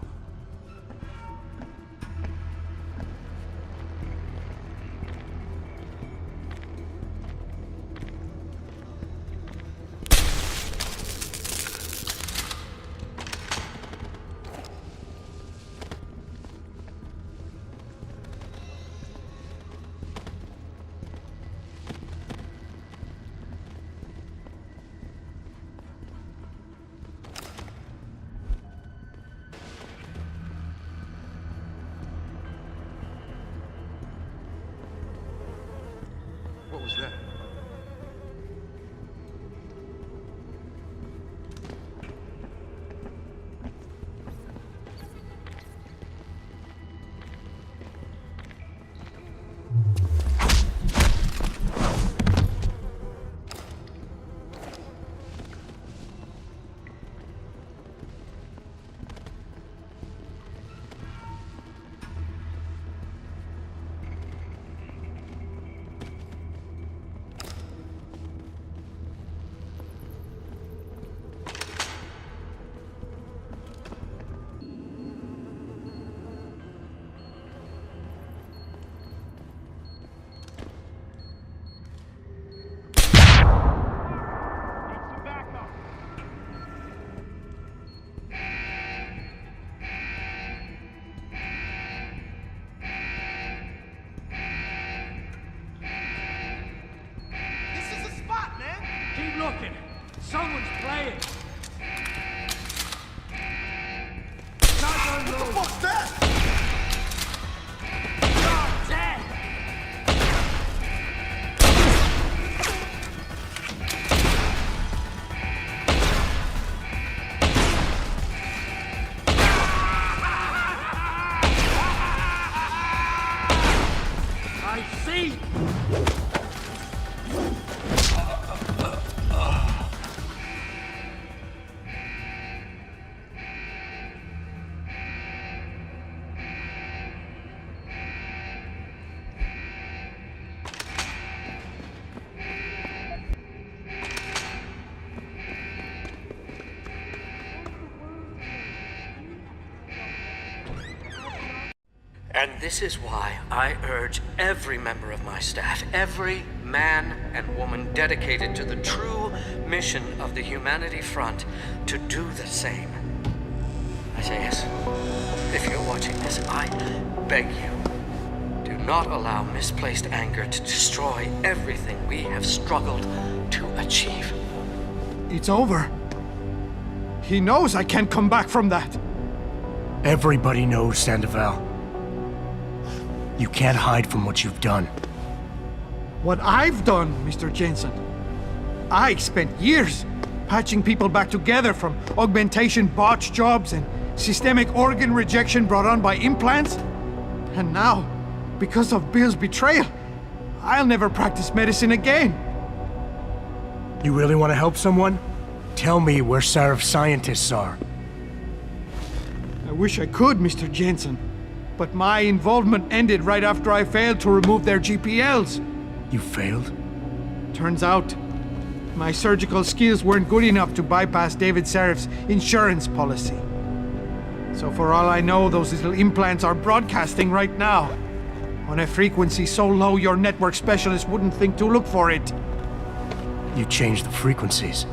Keep looking. Someone's playing. What the fuck's that? You're dead. I see. And this is why I urge every member of my staff, every man and woman dedicated to the true mission of the Humanity Front, to do the same. Isaias, if you're watching this, I beg you, do not allow misplaced anger to destroy everything we have struggled to achieve. It's over. He knows I can't come back from that. Everybody knows, Sandoval. You can't hide from what you've done. What I've done, Mr. Jensen. I spent years patching people back together from augmentation botch jobs and systemic organ rejection brought on by implants. And now, because of Bill's betrayal, I'll never practice medicine again. You really want to help someone? Tell me where Sarif's scientists are. I wish I could, Mr. Jensen. But my involvement ended right after I failed to remove their GPLs. You failed? Turns out, my surgical skills weren't good enough to bypass David Sarif's insurance policy. So for all I know, those little implants are broadcasting right now, on a frequency so low your network specialist wouldn't think to look for it. You changed the frequencies.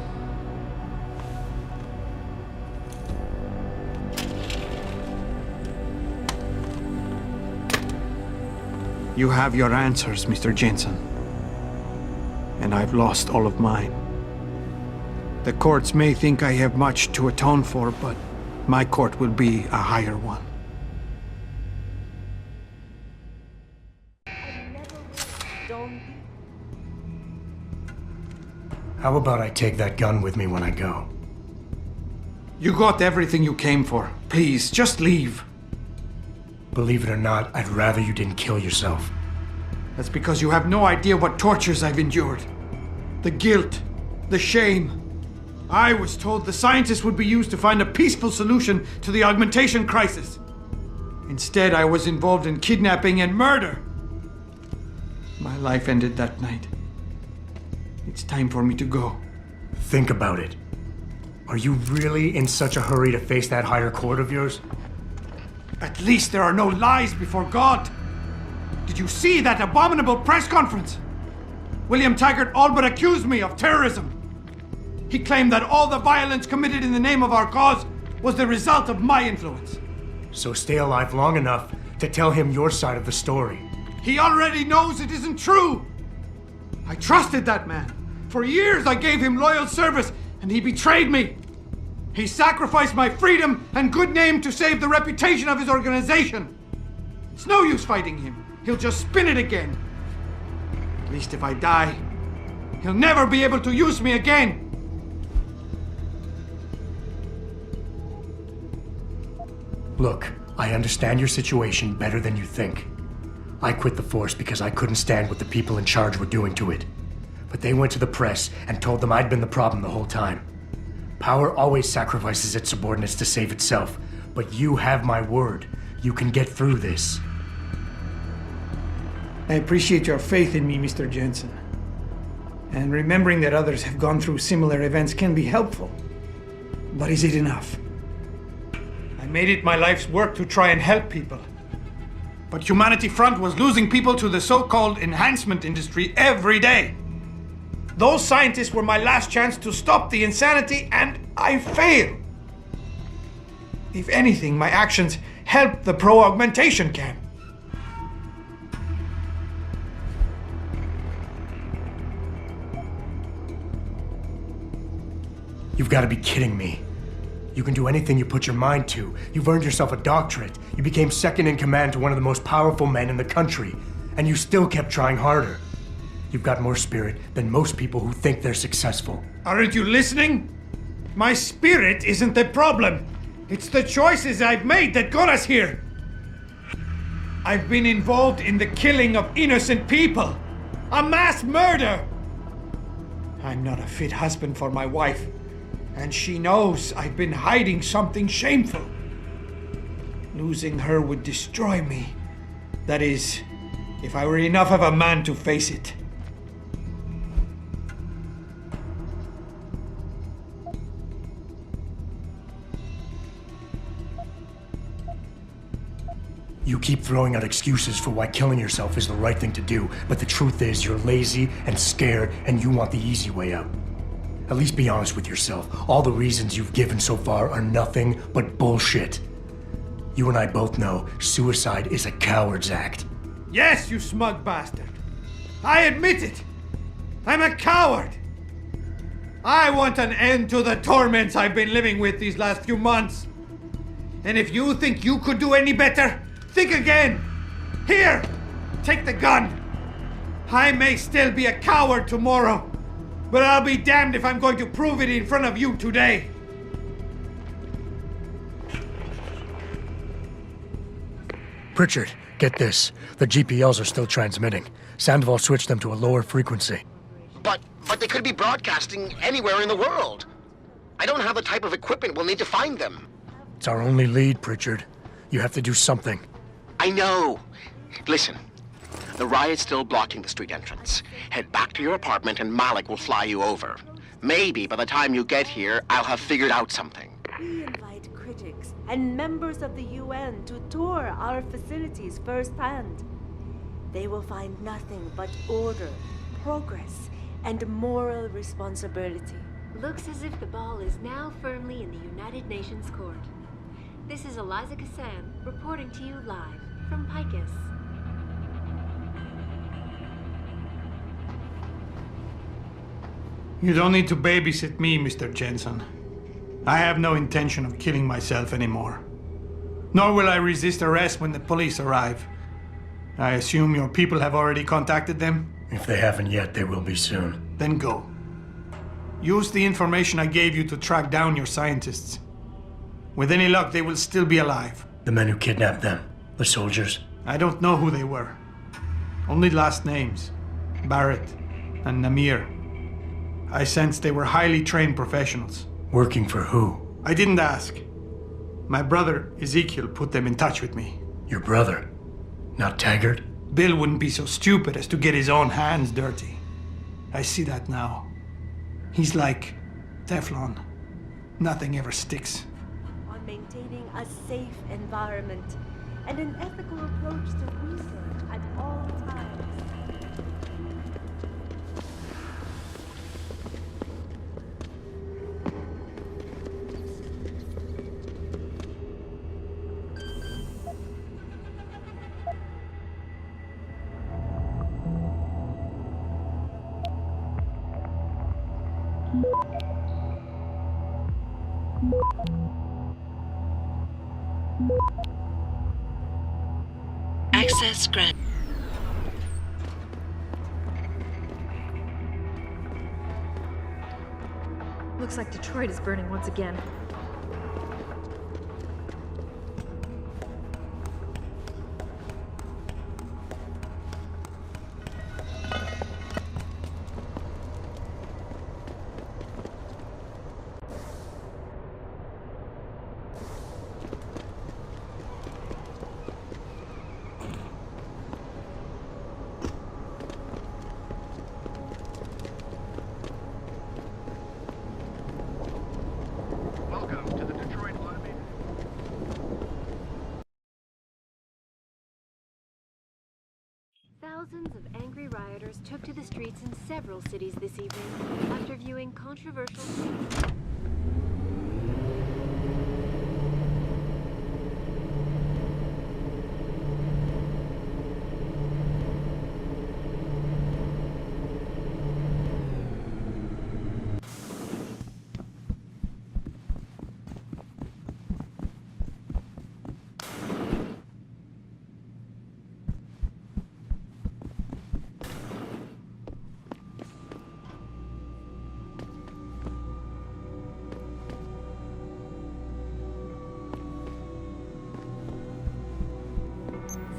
You have your answers, Mr. Jensen. And I've lost all of mine. The courts may think I have much to atone for, but my court will be a higher one. How about I take that gun with me when I go? You got everything you came for. Please, just leave. Believe it or not, I'd rather you didn't kill yourself. That's because you have no idea what tortures I've endured. The guilt, the shame. I was told the scientists would be used to find a peaceful solution to the augmentation crisis. Instead, I was involved in kidnapping and murder. My life ended that night. It's time for me to go. Think about it. Are you really in such a hurry to face that higher court of yours? At least there are no lies before God. Did you see that abominable press conference? William Taggart all but accused me of terrorism. He claimed that all the violence committed in the name of our cause was the result of my influence. So stay alive long enough to tell him your side of the story. He already knows it isn't true. I trusted that man. For years I gave him loyal service, and he betrayed me. He sacrificed my freedom and good name to save the reputation of his organization. It's no use fighting him. He'll just spin it again. At least if I die, he'll never be able to use me again. Look, I understand your situation better than you think. I quit the force because I couldn't stand what the people in charge were doing to it. But they went to the press and told them I'd been the problem the whole time. Power always sacrifices its subordinates to save itself, but you have my word. You can get through this. I appreciate your faith in me, Mr. Jensen. And remembering that others have gone through similar events can be helpful. But is it enough? I made it my life's work to try and help people. But Humanity Front was losing people to the so-called enhancement industry every day. Those scientists were my last chance to stop the insanity, and I failed. If anything, my actions helped the pro-augmentation camp. You've got to be kidding me. You can do anything you put your mind to. You've earned yourself a doctorate. You became second in command to one of the most powerful men in the country. And you still kept trying harder. You've got more spirit than most people who think they're successful. Aren't you listening? My spirit isn't the problem. It's the choices I've made that got us here. I've been involved in the killing of innocent people. A mass murder. I'm not a fit husband for my wife. And she knows I've been hiding something shameful. Losing her would destroy me. That is, if I were enough of a man to face it. You keep throwing out excuses for why killing yourself is the right thing to do, but the truth is you're lazy and scared and you want the easy way out. At least be honest with yourself. All the reasons you've given so far are nothing but bullshit. You and I both know suicide is a coward's act. Yes, you smug bastard. I admit it. I'm a coward. I want an end to the torments I've been living with these last few months. And if you think you could do any better, think again. Here, take the gun. I may still be a coward tomorrow, but I'll be damned if I'm going to prove it in front of you today. Pritchard, get this. The GPLs are still transmitting. Sandoval switched them to a lower frequency. But they could be broadcasting anywhere in the world. I don't have the type of equipment we'll need to find them. It's our only lead, Pritchard. You have to do something. I know. Listen, the riot's still blocking the street entrance. Head back to your apartment and Malik will fly you over. Maybe by the time you get here, I'll have figured out something. We invite critics and members of the UN to tour our facilities firsthand. They will find nothing but order, progress, and moral responsibility. Looks as if the ball is now firmly in the United Nations court. This is Eliza Kassan reporting to you live from Picus. You don't need to babysit me, Mr. Jensen. I have no intention of killing myself anymore. Nor will I resist arrest when the police arrive. I assume your people have already contacted them? If they haven't yet, they will be soon. Then go. Use the information I gave you to track down your scientists. With any luck, they will still be alive. The men who kidnapped them, the soldiers? I don't know who they were. Only last names. Barrett and Namir. I sensed they were highly trained professionals. Working for who? I didn't ask. My brother, Ezekiel, put them in touch with me. Your brother? Not Taggart? Bill wouldn't be so stupid as to get his own hands dirty. I see that now. He's like Teflon. Nothing ever sticks. On maintaining a safe environment and an ethical approach to research at all times. Access granted. Looks like Detroit is burning once again. Thousands of angry rioters took to the streets in several cities this evening after viewing controversial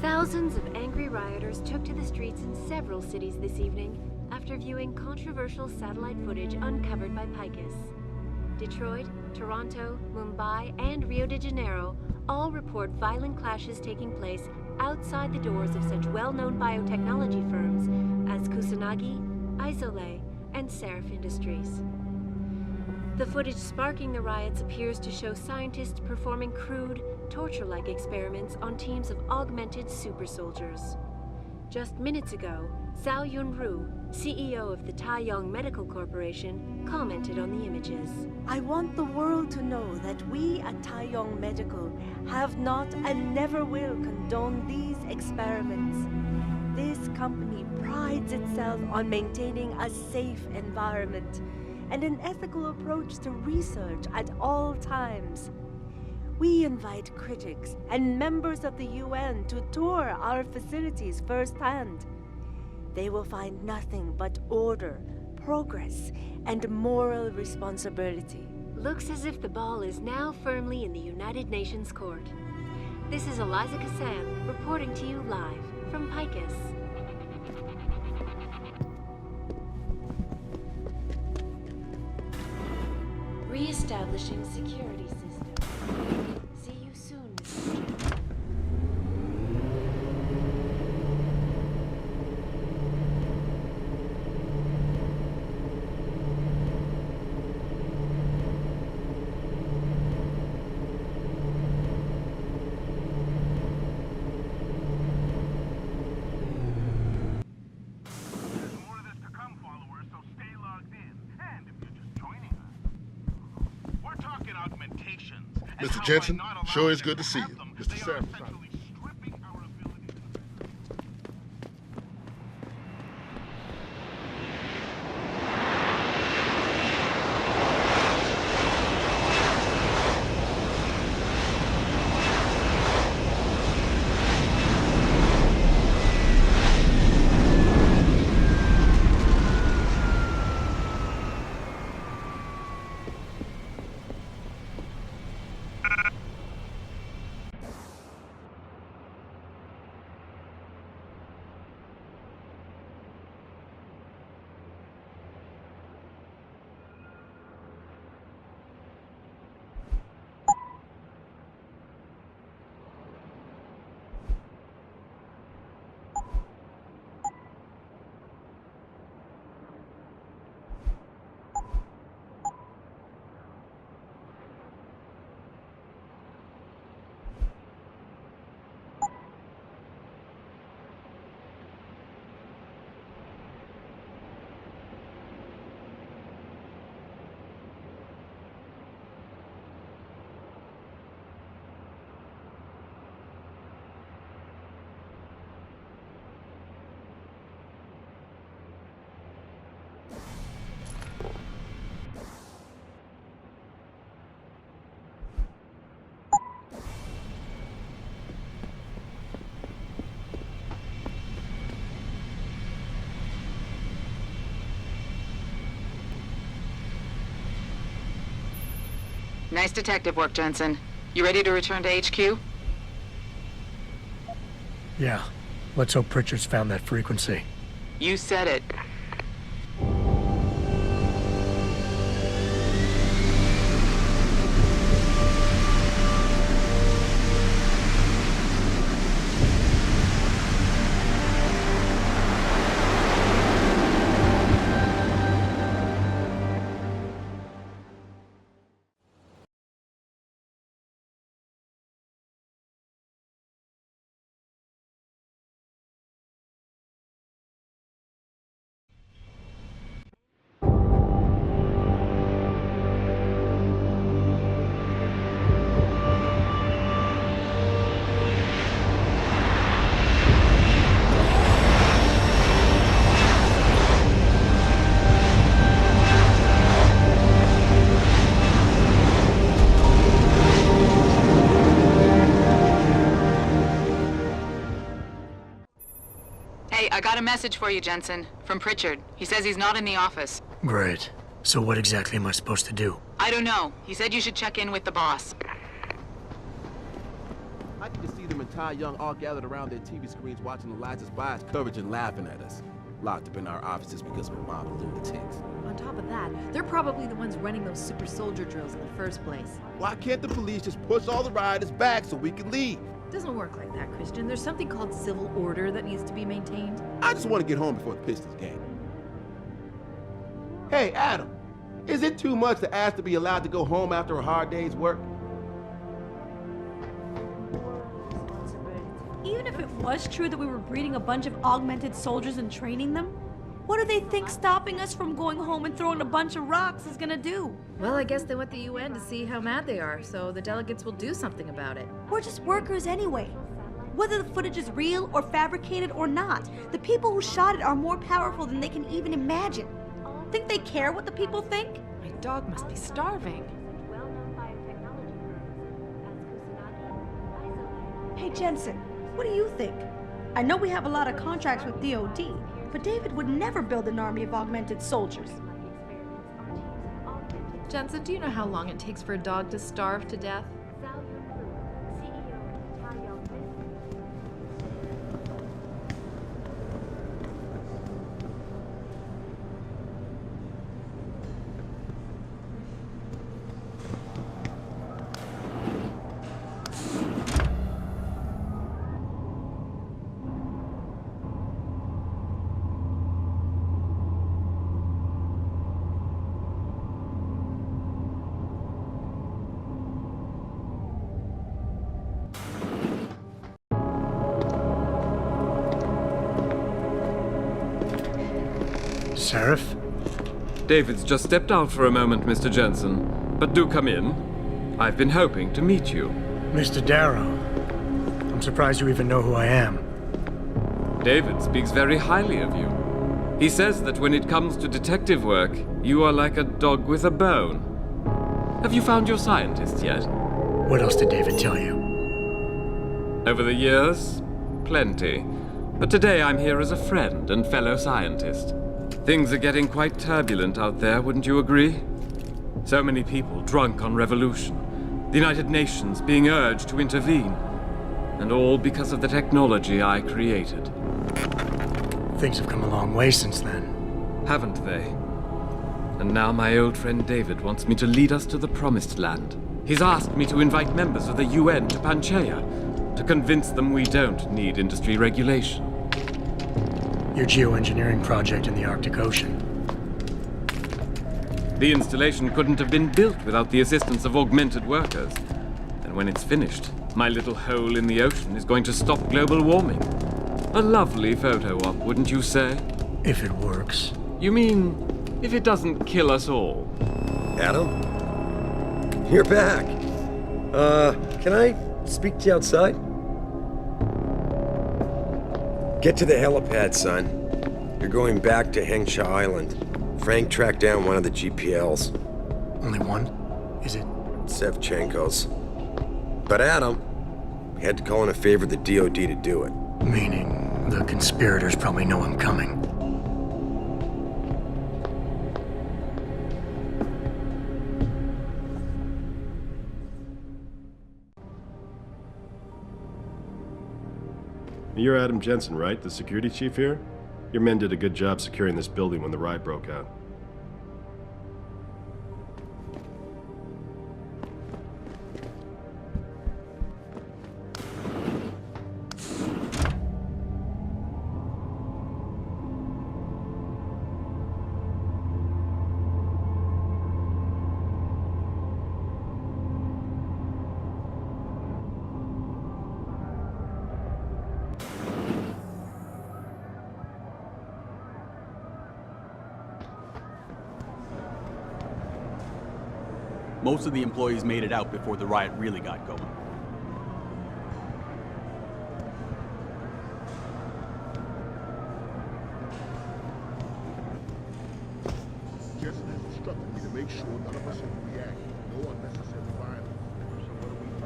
Thousands of angry rioters took to the streets in several cities this evening after viewing controversial satellite footage uncovered by Picus. Detroit, Toronto, Mumbai, and Rio de Janeiro all report violent clashes taking place outside the doors of such well-known biotechnology firms as Kusanagi, Isole, and Seraph Industries. The footage sparking the riots appears to show scientists performing crude, torture-like experiments on teams of augmented super soldiers. Just minutes ago, Zhao Yunru, CEO of the Taiyong Medical Corporation, commented on the images. I want the world to know that we at Taiyong Medical have not and never will condone these experiments. This company prides itself on maintaining a safe environment and an ethical approach to research at all times. We invite critics and members of the UN to tour our facilities firsthand. They will find nothing but order, progress, and moral responsibility. Looks as if the ball is now firmly in the United Nations court. This is Eliza Kassan reporting to you live from Picus. Re-establishing security system. See you soon, Mr. Chen. Mr. Jensen, sure is good to see you. Mr. Seraph. Nice detective work, Jensen. You ready to return to HQ? Yeah. Let's hope Pritchard's found that frequency. You said it. I got a message for you, Jensen, from Pritchard. He says he's not in the office. Great. So what exactly am I supposed to do? I don't know. He said you should check in with the boss. Happy to see Jacob and Ty Young all gathered around their TV screens watching Elijah Spy's coverage and laughing at us. Locked up in our offices because of a mob of lunatics. On top of that, they're probably the ones running those super soldier drills in the first place. Why can't the police just push all the rioters back so we can leave? Doesn't work like that, Christian. There's something called civil order that needs to be maintained. I just want to get home before the Pistons game. Hey, Adam, is it too much to ask to be allowed to go home after a hard day's work? Even if it was true that we were breeding a bunch of augmented soldiers and training them, what do they think stopping us from going home and throwing a bunch of rocks is gonna do? Well, I guess they want the UN to see how mad they are, so the delegates will do something about it. We're just workers anyway. Whether the footage is real or fabricated or not, the people who shot it are more powerful than they can even imagine. Think they care what the people think? My dog must be starving. Hey, Jensen, what do you think? I know we have a lot of contracts with DOD, but David would never build an army of augmented soldiers. Jensen, do you know how long it takes for a dog to starve to death? Seraph? David's just stepped out for a moment, Mr. Jensen. But do come in. I've been hoping to meet you. Mr. Darrow. I'm surprised you even know who I am. David speaks very highly of you. He says that when it comes to detective work, you are like a dog with a bone. Have you found your scientist yet? What else did David tell you? Over the years, plenty. But today I'm here as a friend and fellow scientist. Things are getting quite turbulent out there, wouldn't you agree? So many people drunk on revolution. The United Nations being urged to intervene. And all because of the technology I created. Things have come a long way since then. Haven't they? And now my old friend David wants me to lead us to the Promised Land. He's asked me to invite members of the UN to Panchaea, to convince them we don't need industry regulation. Your geoengineering project in the Arctic Ocean. The installation couldn't have been built without the assistance of augmented workers. And when it's finished, my little hole in the ocean is going to stop global warming. A lovely photo op, wouldn't you say? If it works. You mean, if it doesn't kill us all? Adam? You're back. Can I speak to you outside? Get to the helipad, son. You're going back to Hengsha Island. Frank tracked down one of the GPLs. Only one? Is it? Sevchenko's. But Adam, we had to call in a favor of the DOD to do it. Meaning, the conspirators probably know I'm coming. You're Adam Jensen, right? The security chief here? Your men did a good job securing this building when the riot broke out. Most of the employees made it out before the riot really got going. Jensen has instructed me to make sure none of us react. No unnecessary violence. So what do we do?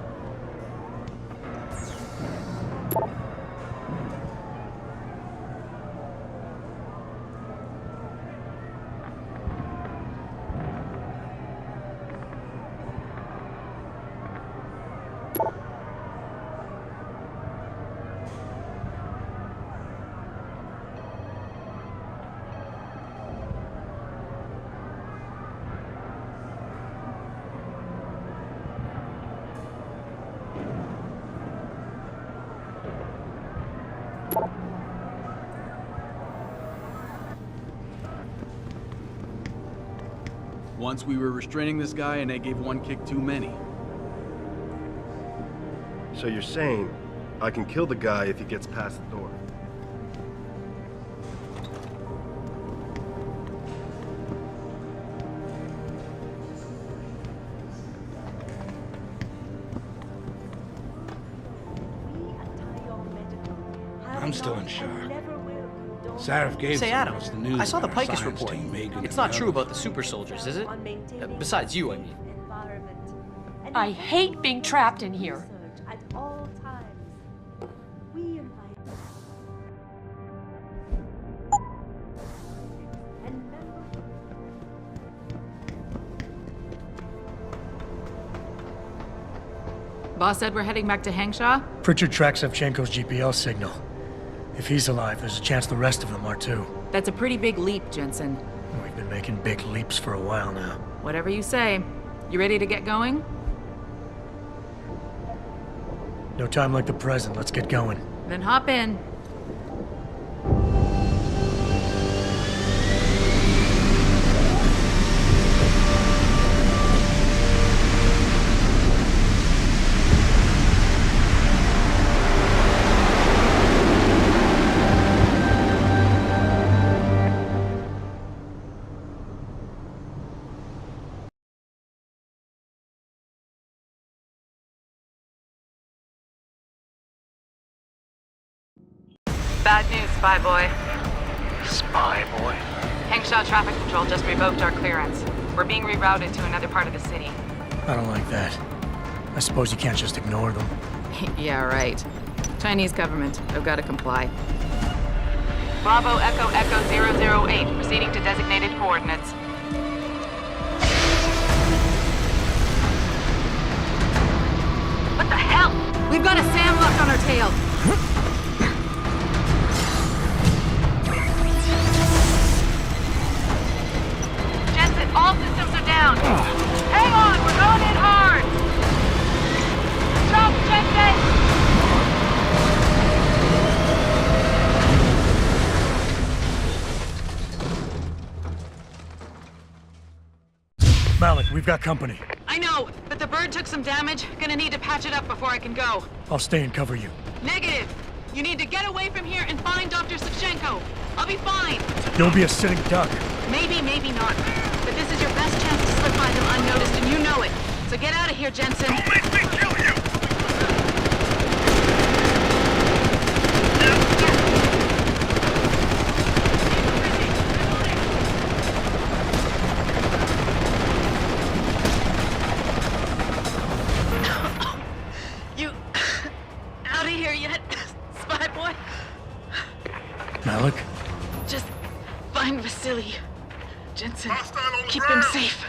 Once we were restraining this guy and they gave one kick too many. So you're saying I can kill the guy if he gets past the door? I'm still in shock. Sarif gave Say, Adam, us the news I saw the that our Picus science report. team made It's not true about the super soldiers, is it? Besides you, I mean. I hate being trapped in here. At all times, we invite and members. Boss said we're heading back to Hangshaw? Pritchard tracks Shevchenko's GPL signal. If he's alive, there's a chance the rest of them are too. That's a pretty big leap, Jensen. We've been making big leaps for a while now. Whatever you say. You ready to get going? No time like the present. Let's get going. Then hop in. Bad news, Spy Boy. Spy Boy? Hangshaw Traffic Control just revoked our clearance. We're being rerouted to another part of the city. I don't like that. I suppose you can't just ignore them. Yeah, right. Chinese government. I've got to comply. Bravo Echo Echo 008, proceeding to designated coordinates. What the hell? We've got a SAM lock on our tail. Jensen, all systems are down. Hang on, we're going in hard. Jump, Jensen! Malik, we've got company. I know, but the bird took some damage. Gonna need to patch it up before I can go. I'll stay and cover you. Negative. You need to get away from here and find Dr. Shevchenko. I'll be fine. You'll be a sitting duck. Maybe, maybe not. But this is your best chance to slip by them unnoticed, and you know it. So get out of here, Jensen. Don't make me kill you! You out of here yet, Spy Boy? Malik? Just find Vasily. Jensen, keep him safe.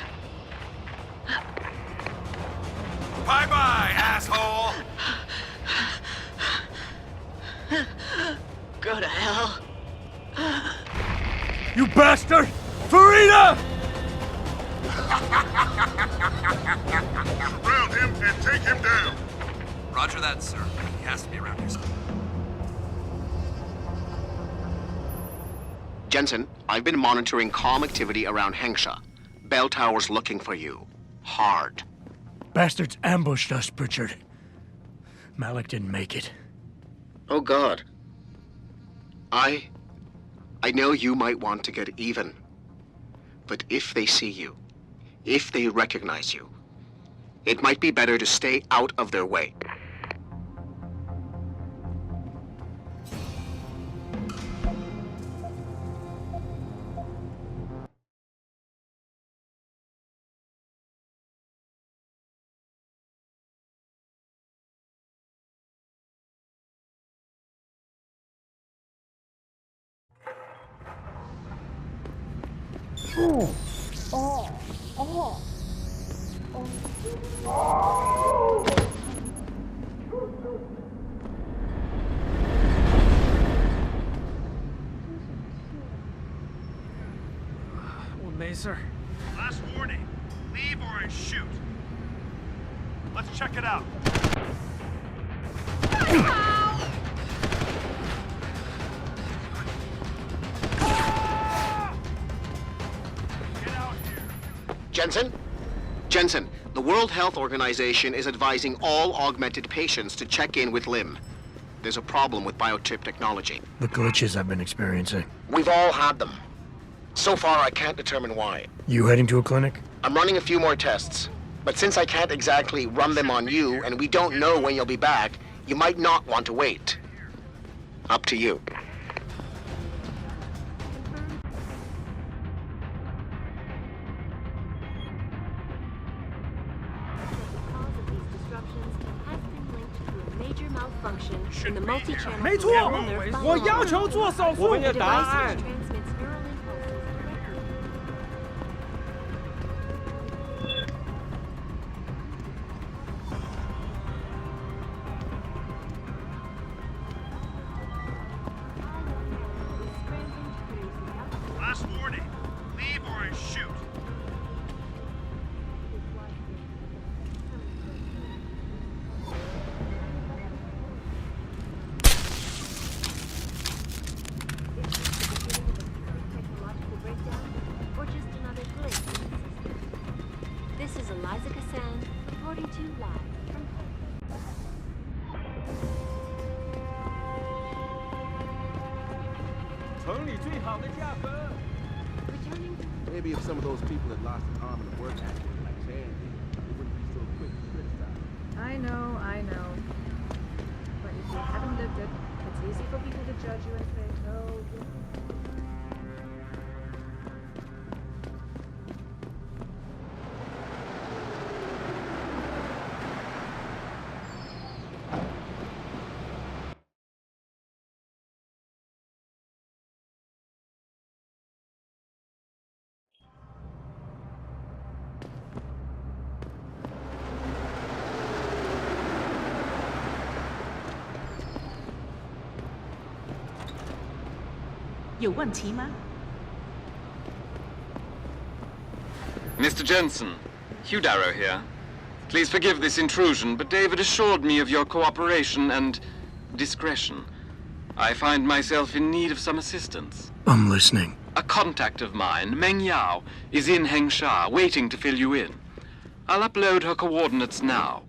Bye-bye, asshole! Go to hell. You bastard! Farida! Surround him and take him down! Roger that, sir. He has to be around here somewhere. Jensen, I've been monitoring comm activity around Hangshaw. Bell Tower's looking for you. Hard. Bastards ambushed us, Pritchard. Malik didn't make it. Oh, God. I know you might want to get even. But if they see you, if they recognize you, it might be better to stay out of their way. Mazer. Last warning. Leave or I shoot. Let's check it out. Jensen? Jensen, the World Health Organization is advising all augmented patients to check in with Lim. There's a problem with biochip technology. The glitches I've been experiencing. We've all had them. So far, I can't determine why. You heading to a clinic? I'm running a few more tests. But since I can't exactly run them on you, and we don't know when you'll be back, you might not want to wait. Up to you. In the multi-channel 没错，我要求做手术。我们有答案。 Last warning. Leave or I shoot. This is Eliza Kassan, reporting to you live from Maybe if some of those people had lost an arm in a work accident like Chan did, they wouldn't be so quick to criticize. I know. But if you haven't lived it, it's easy for people to judge you and say, oh, yeah. Mr. Jensen, Hugh Darrow here. Please forgive this intrusion, but David assured me of your cooperation and discretion. I find myself in need of some assistance. I'm listening. A contact of mine, Meng Yao, is in Hengsha, waiting to fill you in. I'll upload her coordinates now.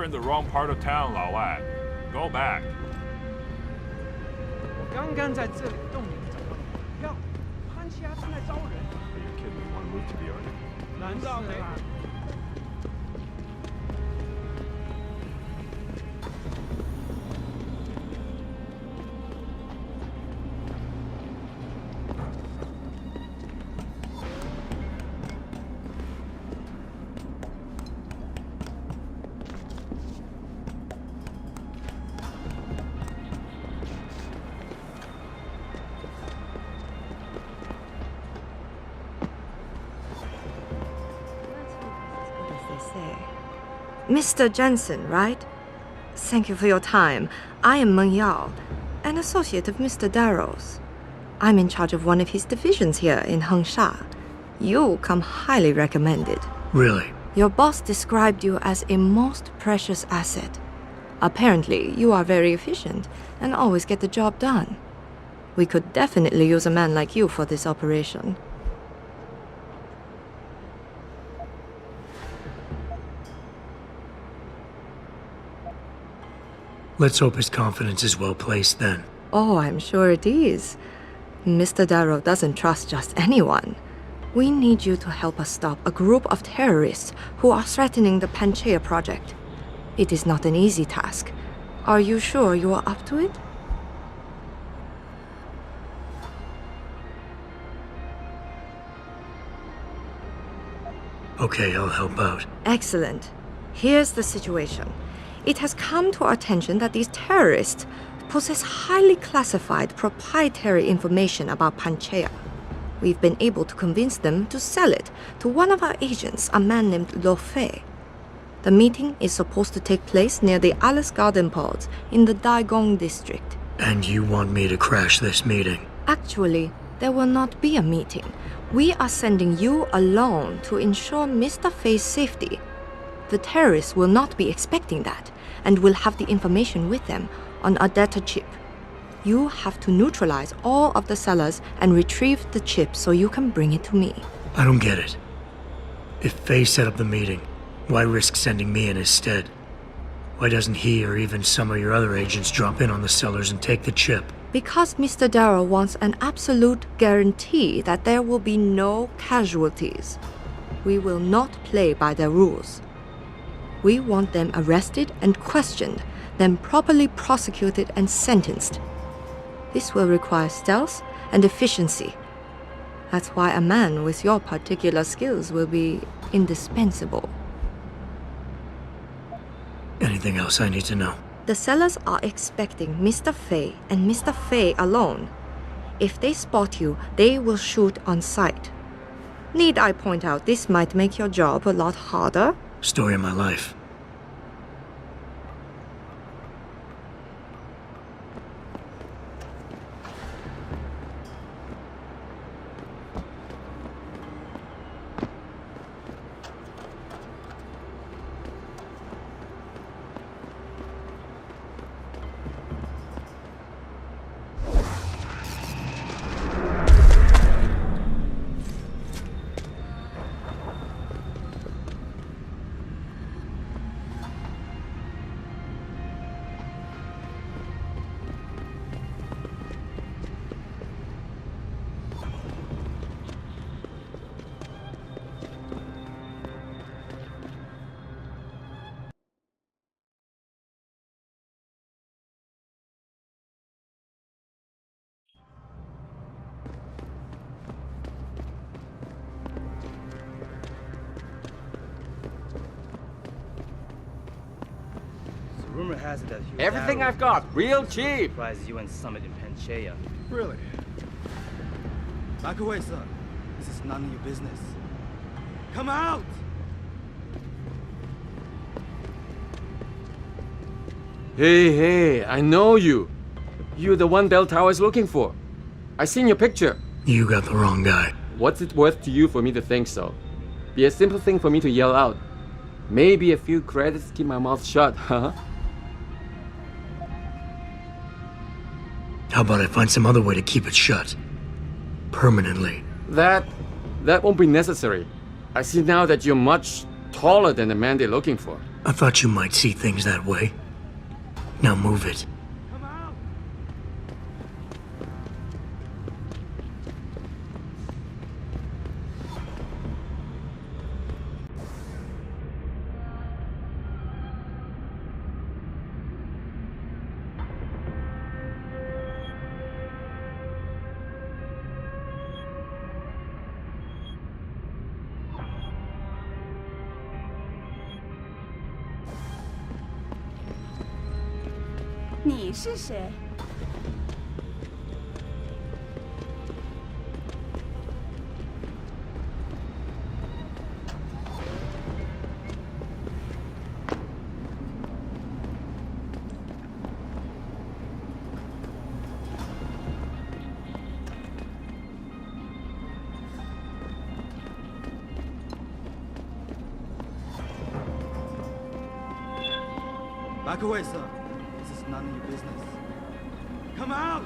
You're in the wrong part of town, 老外. Go back. 我刚刚在这里动你找到你，要潘奇亚正在招人。 Are you kidding me? Want to move to the Arctic? 难道没？ Mr. Jensen, right? Thank you for your time. I am Meng Yao, an associate of Mr. Darrow's. I'm in charge of one of his divisions here in Hengsha. You come highly recommended. Really? Your boss described you as a most precious asset. Apparently, you are very efficient and always get the job done. We could definitely use a man like you for this operation. Let's hope his confidence is well placed then. Oh, I'm sure it is. Mr. Darrow doesn't trust just anyone. We need you to help us stop a group of terrorists who are threatening the Panchaea project. It is not an easy task. Are you sure you are up to it? Okay, I'll help out. Excellent. Here's the situation. It has come to our attention that these terrorists possess highly classified proprietary information about Panchaea. We've been able to convince them to sell it to one of our agents, a man named Lo Fei. The meeting is supposed to take place near the Alice Garden pods in the Daigong district. And you want me to crash this meeting? Actually, there will not be a meeting. We are sending you alone to ensure Mr. Fei's safety. The terrorists will not be expecting that, and will have the information with them on a data chip. You have to neutralize all of the sellers and retrieve the chip so you can bring it to me. I don't get it. If Fei set up the meeting, why risk sending me in his stead? Why doesn't he or even some of your other agents drop in on the sellers and take the chip? Because Mr. Darrow wants an absolute guarantee that there will be no casualties. We will not play by their rules. We want them arrested and questioned, then properly prosecuted and sentenced. This will require stealth and efficiency. That's why a man with your particular skills will be indispensable. Anything else I need to know? The sellers are expecting Mr. Fei and Mr. Fei alone. If they spot you, they will shoot on sight. Need I point out this might make your job a lot harder? Story of my life. Rumor has it that Everything I've got, real cheap. Surprise UN summit in Panchaea. Really? Back away, sir. This is none of your business. Come out! Hey, I know you. You're the one Bell Tower is looking for. I seen your picture. You got the wrong guy. What's it worth to you for me to think so? Be a simple thing for me to yell out. Maybe a few credits keep my mouth shut, huh? How about I find some other way to keep it shut? Permanently. That won't be necessary. I see now that you're much taller than the man they're looking for. I thought you might see things that way. Now move it.你是谁？Back away, sir. This is none of your business. Come out!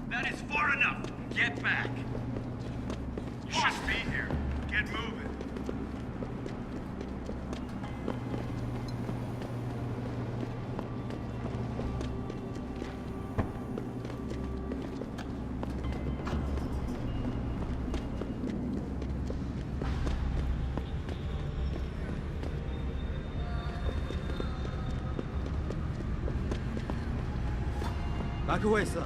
That is far enough. Get back. You shouldn't be here. Get moving. Back away, sir.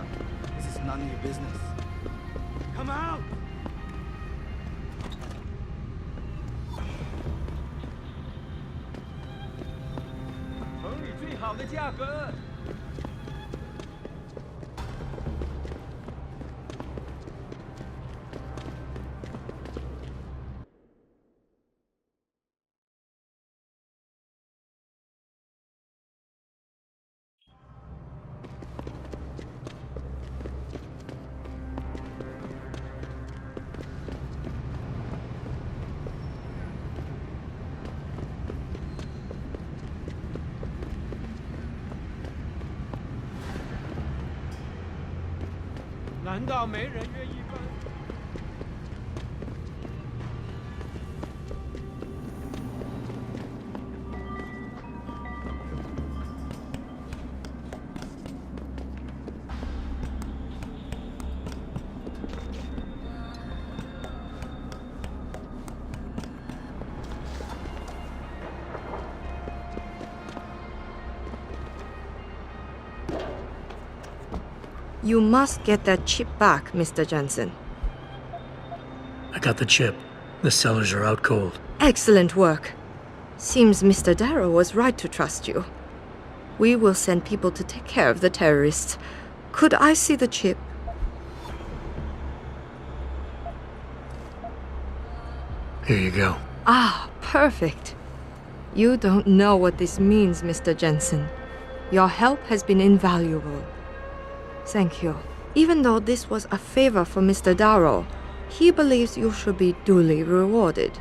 This is none of your business. Come out! 城里最好的价格。难道没人愿意分？ You must get that chip back, Mr. Jensen. I got the chip. The sellers are out cold. Excellent work. Seems Mr. Darrow was right to trust you. We will send people to take care of the terrorists. Could I see the chip? Here you go. Ah, perfect. You don't know what this means, Mr. Jensen. Your help has been invaluable. Thank you. Even though this was a favor for Mr. Darrow, he believes you should be duly rewarded.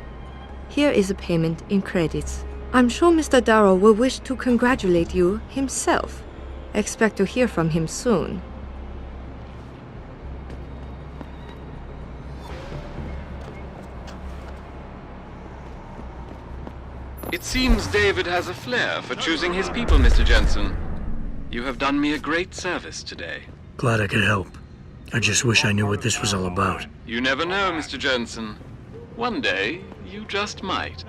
Here is a payment in credits. I'm sure Mr. Darrow will wish to congratulate you himself. Expect to hear from him soon. It seems David has a flair for choosing his people, Mr. Jensen. You have done me a great service today. Glad I could help. I just wish I knew what this was all about. You never know, Mr. Jensen. One day, you just might.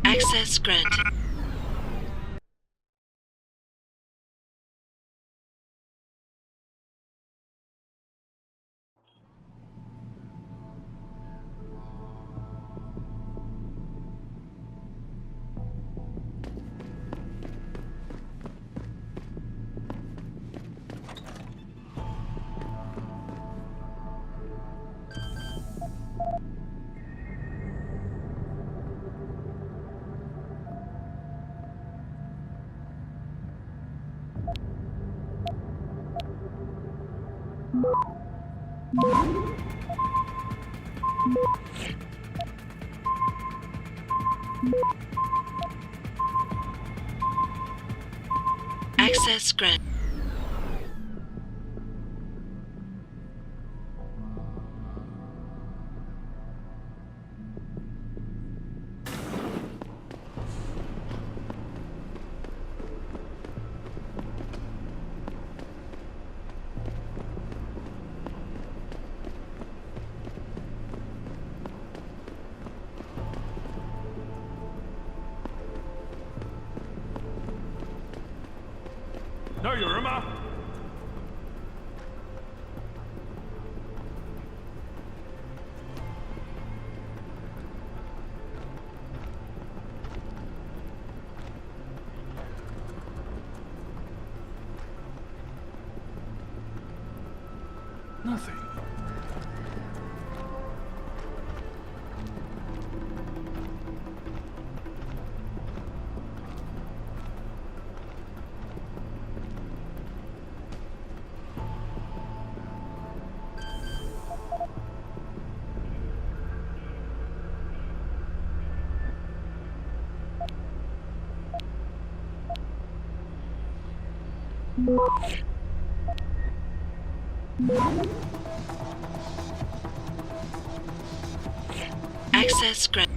Access granted. Access granted.那儿有人吗？ Nothing. Access granted.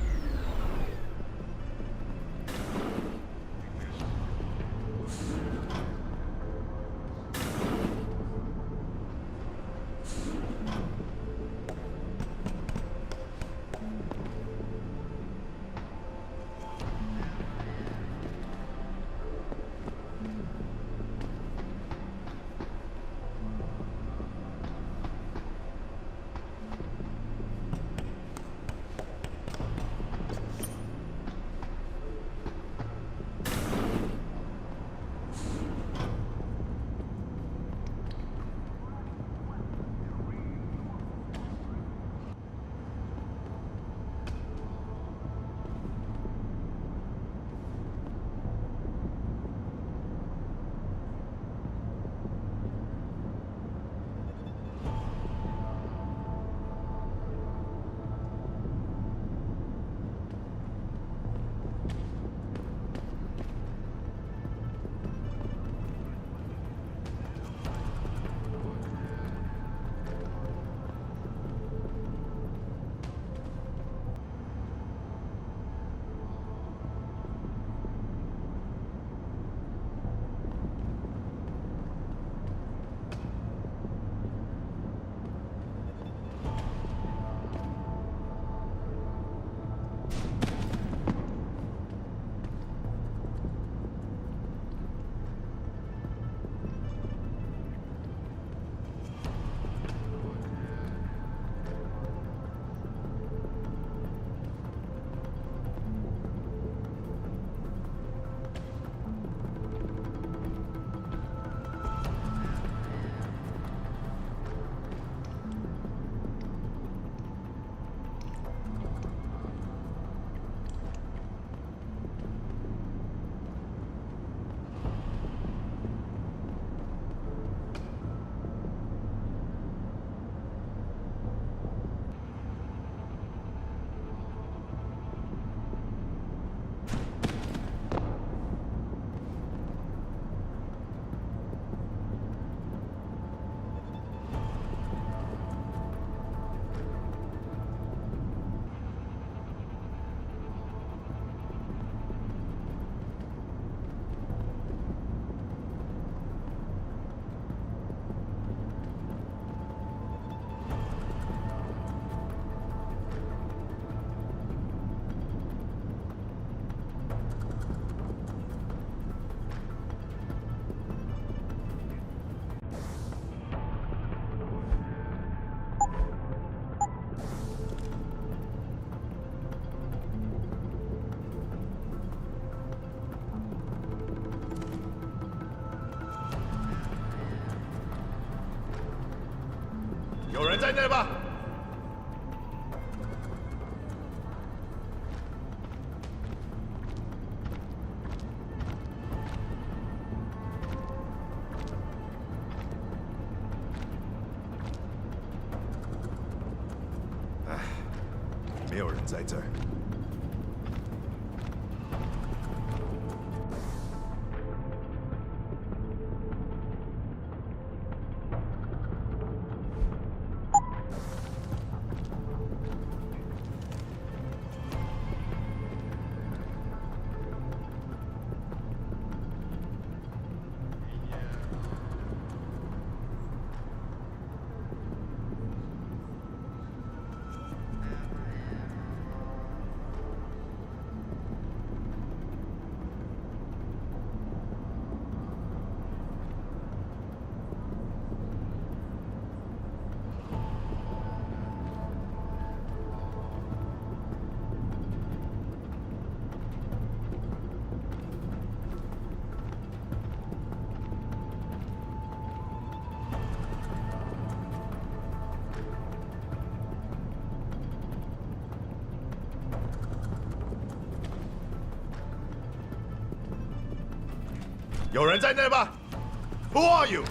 在内吧？ 没有人在这儿。有人在内吧 ？Who are you？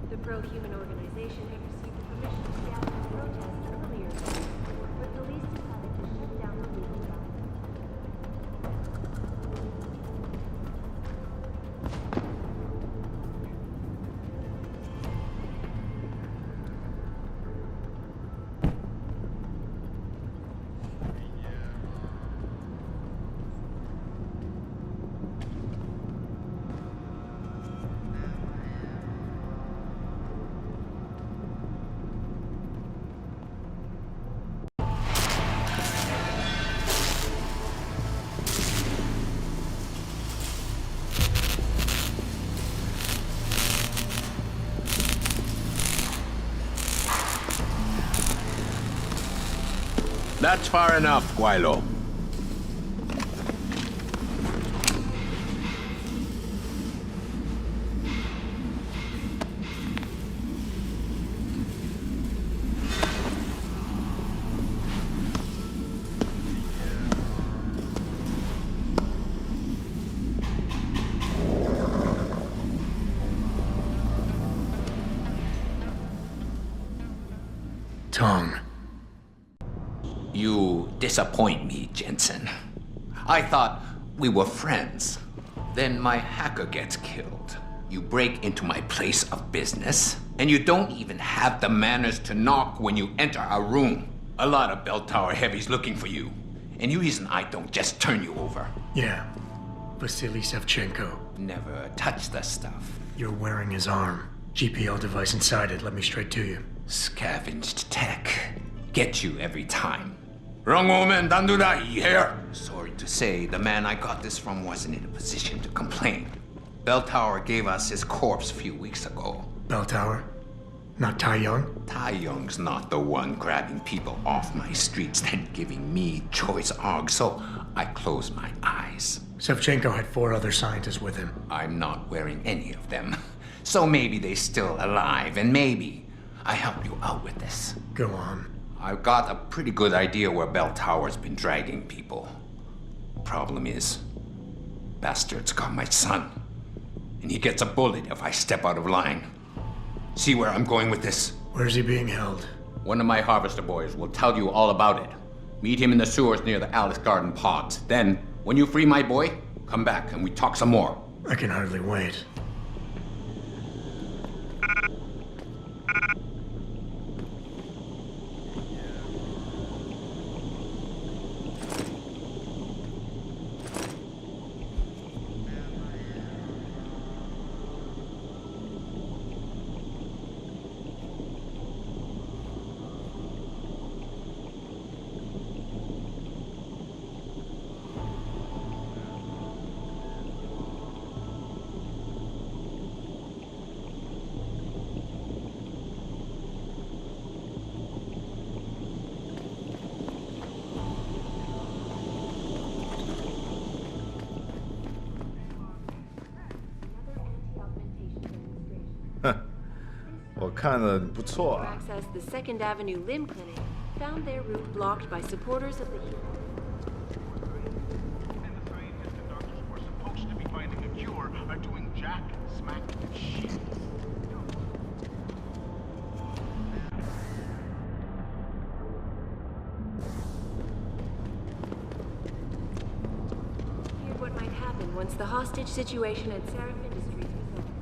The pro-human organization had received permission to gather and protest earlier this year, but police decided to shut down the legal document. That's far enough, Guaylo. Tong. You disappoint me, Jensen. I thought we were friends. Then my hacker gets killed. You break into my place of business, and you don't even have the manners to knock when you enter our room. A lot of bell tower heavies looking for you. Any reason I don't just turn you over? Yeah. Vasily Sevchenko. Never touch the stuff. You're wearing his arm. GPL device inside it. Let me straight to you. Scavenged tech. Get you every time. Wrong woman, don't do that here. Sorry to say, the man I got this from wasn't in a position to complain. Bell Tower gave us his corpse a few weeks ago. Bell Tower? Not Tai Young? Tai Young's not the one grabbing people off my streets then giving me choice arg, so I close my eyes. Shevchenko had 4 other scientists with him. I'm not wearing any of them. So maybe they're still alive, and maybe I help you out with this. Go on. I've got a pretty good idea where Bell Tower's been dragging people. Problem is, bastard's got my son. And he gets a bullet if I step out of line. See where I'm going with this? Where's he being held? One of my harvester boys will tell you all about it. Meet him in the sewers near the Alice Garden pods. Then, when you free my boy, come back and we talk some more. I can hardly wait. Access the 2nd Avenue Limb Clinic found their route blocked by supporters of the Supposed to be finding a cure are doing jack, smack, and shit. Feared what might happen once the hostage situation at Seraph Industries was over.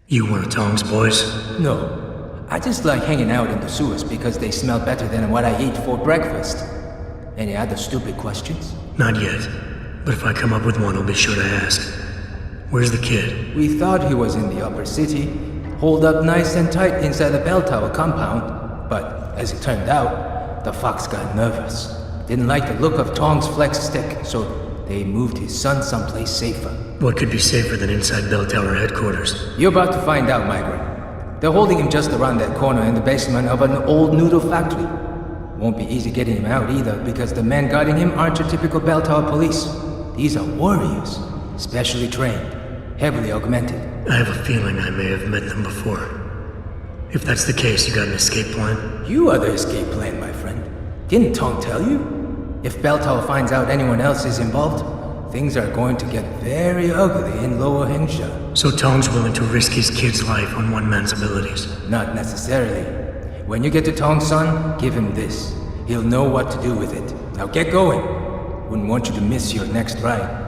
You want tongs, boys? No. I just like hanging out in the sewers because they smell better than what I eat for breakfast. Any other stupid questions? Not yet. But if I come up with one, I'll be sure to ask. Where's the kid? We thought he was in the upper city, holed up nice and tight inside the bell tower compound. But as it turned out, The fox got nervous. Didn't like the look of Tong's flex stick, so they moved his son someplace safer. What could be safer than inside Bell Tower headquarters? You're about to find out, Migrant. They're holding him just around that corner in the basement of an old noodle factory. Won't be easy getting him out either, because the men guarding him aren't your typical Bell Tower police. These are warriors, specially trained, heavily augmented. I have a feeling I may have met them before. If that's the case, you got an escape plan? You are the escape plan, my friend. Didn't Tong tell you? If Bell Tower finds out anyone else is involved, things are going to get very ugly in Lower Hengsha. So Tong's willing to risk his kid's life on one man's abilities? Not necessarily. When you get to Tong's son, give him this. He'll know what to do with it. Now get going. Wouldn't want you to miss your next ride.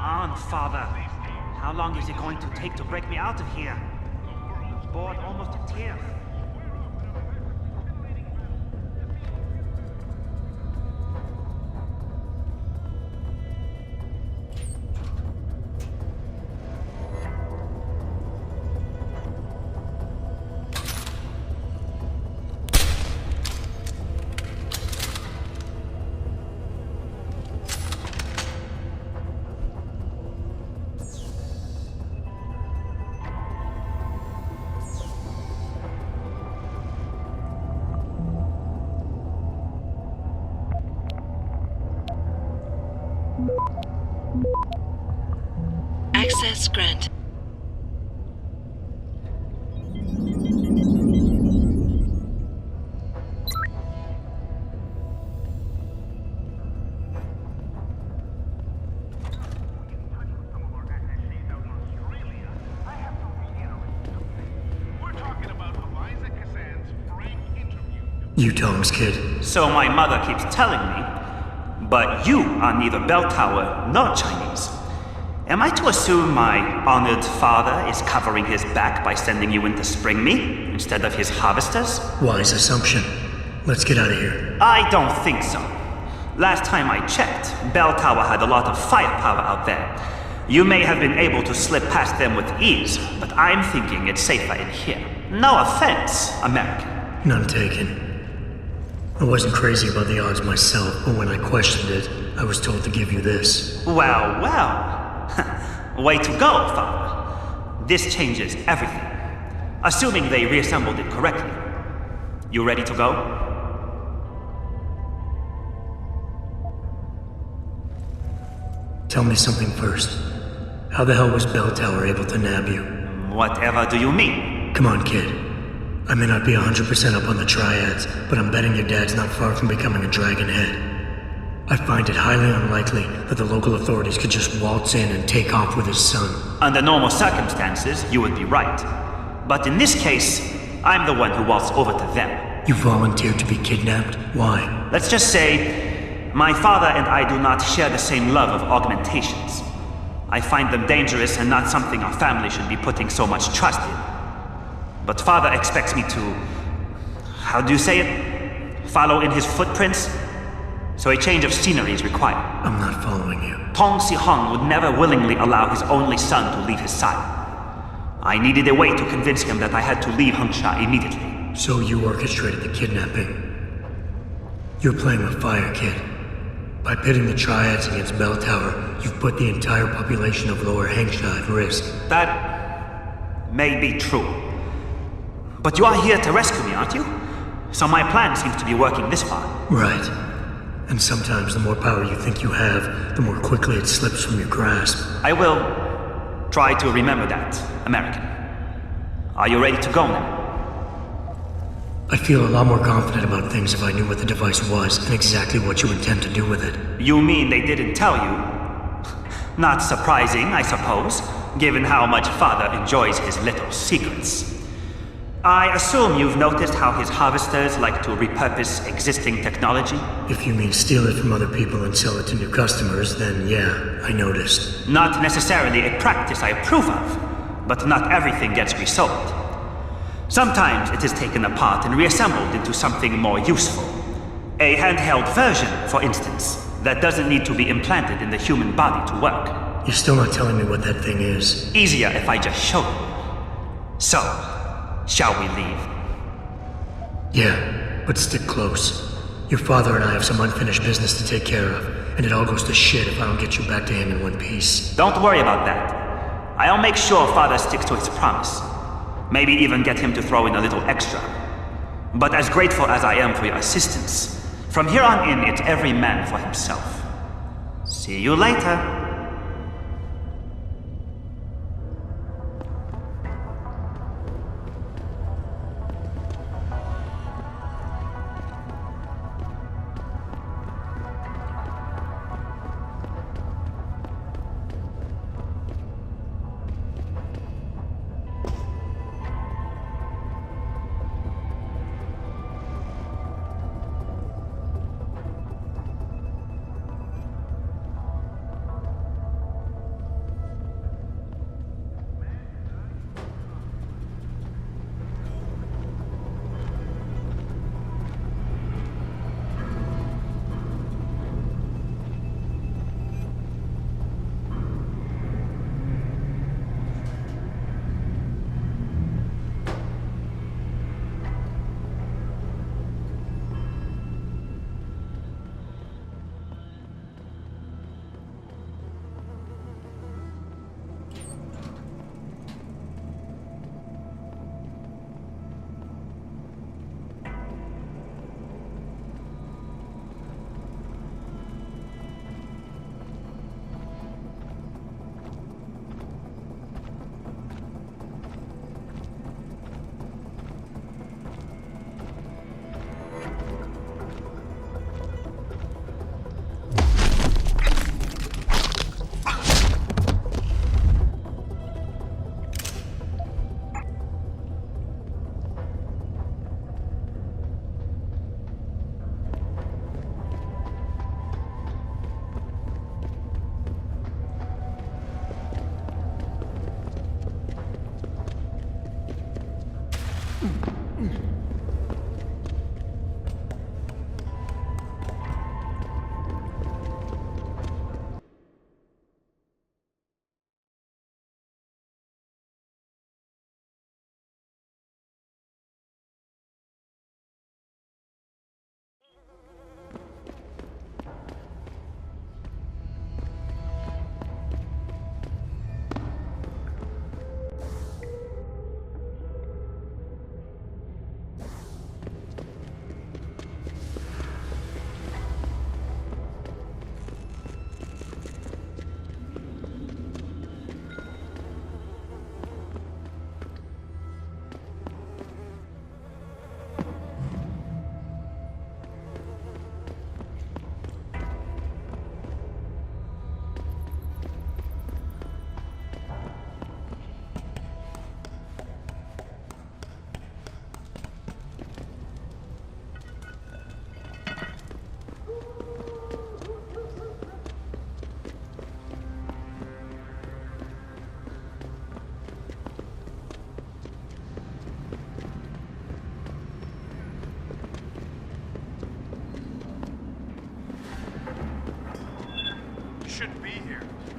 on, Father. How long is it going to take to break me out of here? I'm bored almost to tears. Access granted. You Tom's kid. So my mother keeps telling me, but you are neither bell tower nor Chinese. Am I to assume my honored father is covering his back by sending you in to spring me instead of his harvesters? Wise assumption. Let's get out of here. I don't think so. Last time I checked, Bell Tower had a lot of firepower out there. You may have been able to slip past them with ease, but I'm thinking it's safer in here. No offense, American. None taken. I wasn't crazy about the odds myself, but when I questioned it, I was told to give you this. Well, well. Way to go, Father. This changes everything. Assuming they reassembled it correctly. You ready to go? Tell me something first. How the hell was Bell Tower able to nab you? Whatever do you mean? Come on, kid. I may not be 100% up on the triads, but I'm betting your dad's not far from becoming a dragon head. I find it highly unlikely that the local authorities could just waltz in and take off with his son. Under normal circumstances, you would be right. But in this case, I'm the one who waltzed over to them. You volunteered to be kidnapped? Why? Let's just say, my father and I do not share the same love of augmentations. I find them dangerous and not something our family should be putting so much trust in. But father expects me to... how do you say it? Follow in his footprints? So a change of scenery is required. I'm not following you. Tong Si-hung would never willingly allow his only son to leave his side. I needed a way to convince him that I had to leave Hengsha immediately. So you orchestrated the kidnapping. You're playing with fire, kid. By pitting the triads against Bell Tower, you've put the entire population of Lower Hengsha at risk. That may be true. But you are here to rescue me, aren't you? So my plan seems to be working this far. Right. And sometimes the more power you think you have, the more quickly it slips from your grasp. I will try to remember that, American. Are you ready to go now? I'd feel a lot more confident about things if I knew what the device was and exactly what you intend to do with it. You mean they didn't tell you? Not surprising, I suppose, given how much Father enjoys his little secrets. I assume you've noticed how his harvesters like to repurpose existing technology? If you mean steal it from other people and sell it to new customers, then yeah, I noticed. Not necessarily a practice I approve of, but not everything gets resold. Sometimes it is taken apart and reassembled into something more useful. A handheld version, for instance, that doesn't need to be implanted in the human body to work. You're still not telling me what that thing is. Easier if I just show you. So, shall we leave? Yeah, but stick close. Your father and I have some unfinished business to take care of, and it all goes to shit if I don't get you back to him in one piece. Don't worry about that. I'll make sure Father sticks to his promise. Maybe even get him to throw in a little extra. But as grateful as I am for your assistance, from here on in, it's every man for himself. See you later.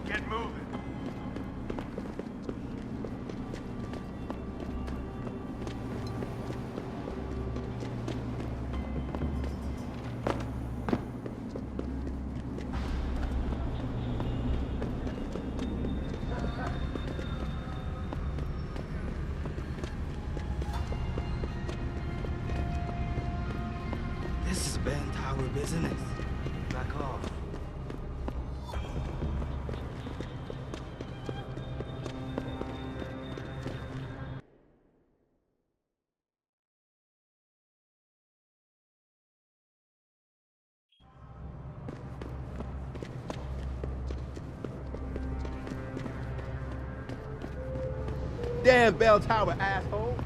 Get moving. This is bell tower business. Back off. Damn bell tower, asshole.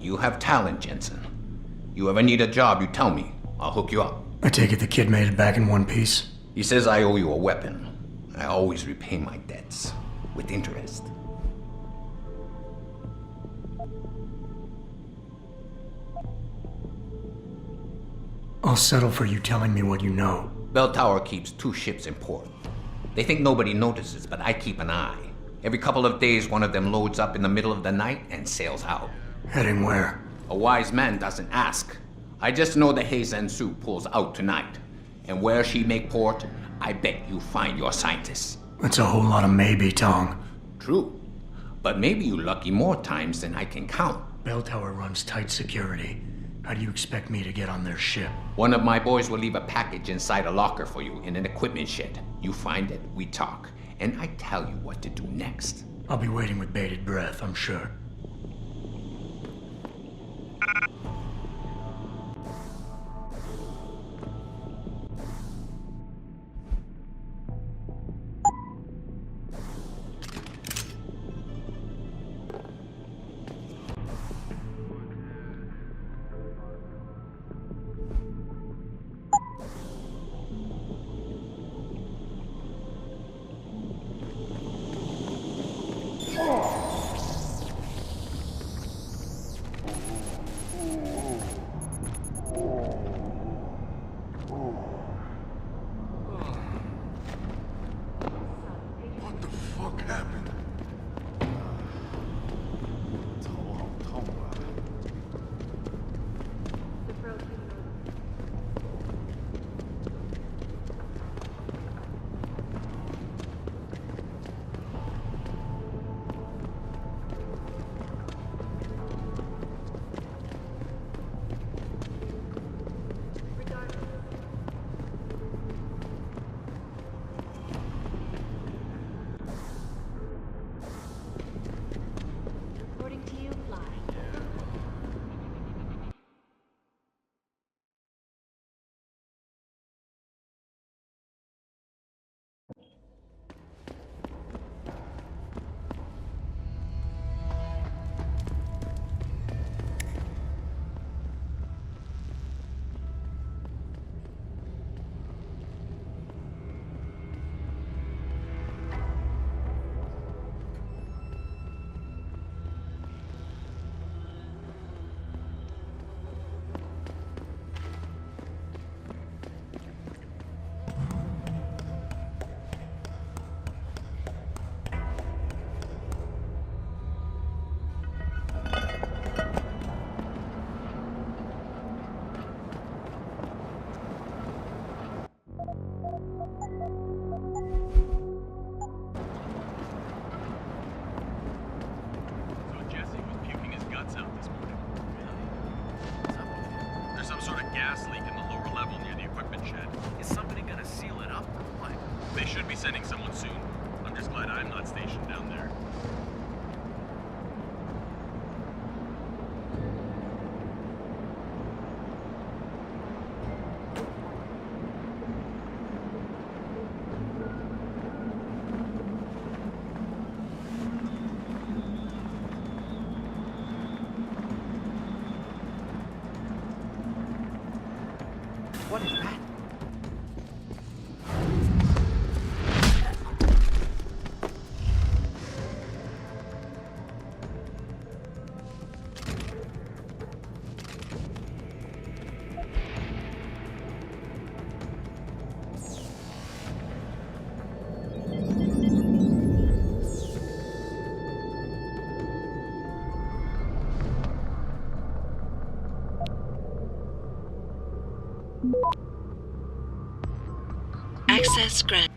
You have talent, Jensen. You ever need a job, you tell me. I'll hook you up. I take it the kid made it back in one piece? He says I owe you a weapon. I always repay my debts. With interest. I'll settle for you telling me what you know. Bell Tower keeps 2 ships in port. They think nobody notices, but I keep an eye. Every couple of days, one of them loads up in the middle of the night and sails out. Heading where? A wise man doesn't ask. I just know the Heizen Su pulls out tonight. And where she make port, I bet you find your scientists. That's a whole lot of maybe, Tong. True. But maybe you lucky more times than I can count. Bell Tower runs tight security. How do you expect me to get on their ship? One of my boys will leave a package inside a locker for you in an equipment shed. You find it, we talk, and I tell you what to do next. I'll be waiting with bated breath, I'm sure. gas leak in the lower level near the equipment shed. Is somebody gonna seal it up or what? They should be sending someone soon. I'm just glad I'm not stationed down there. What is that? Access granted.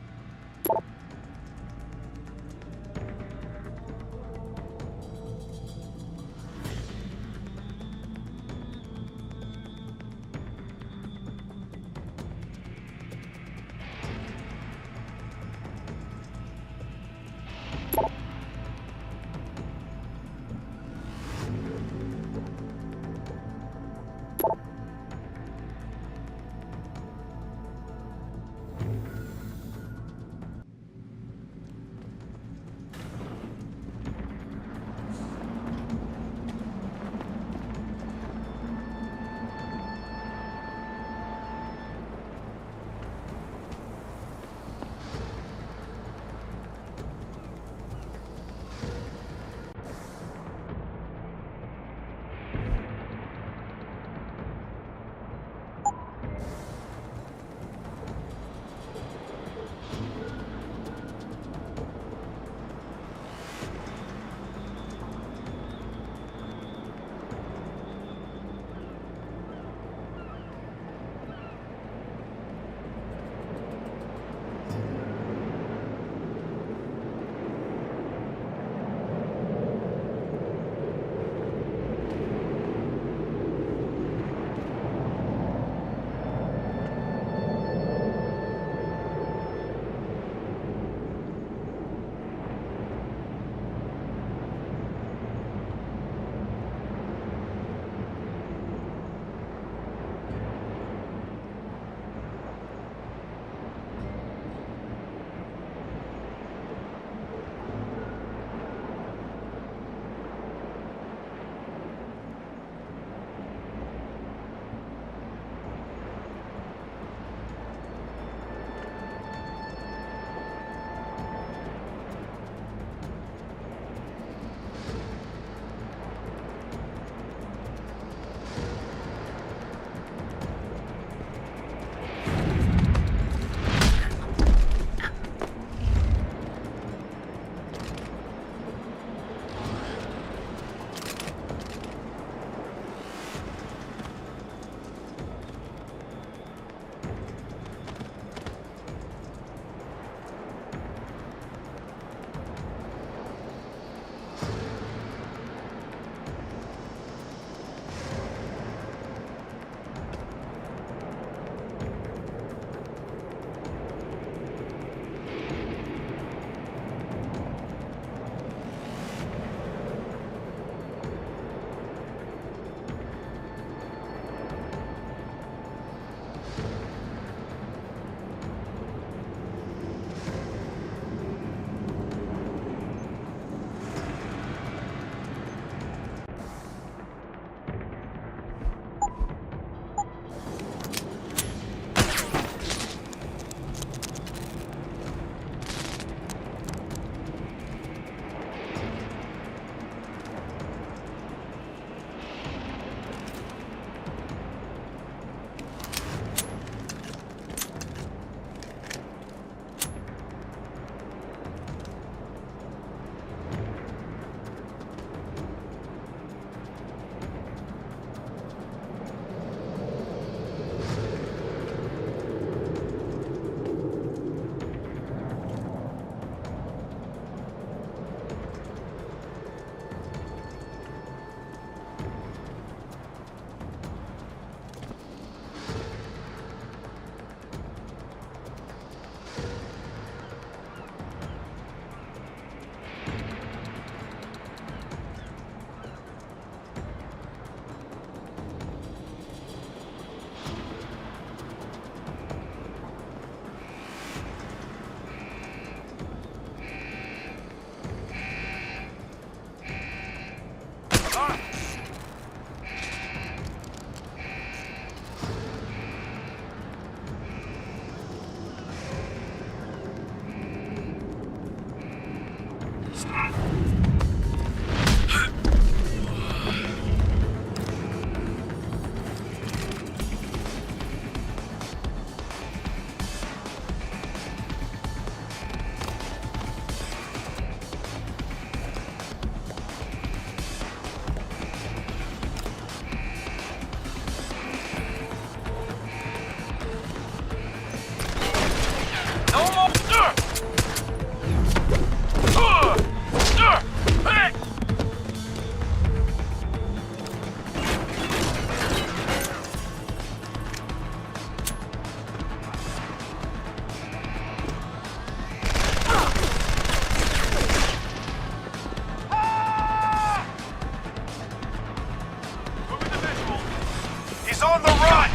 He's on the run!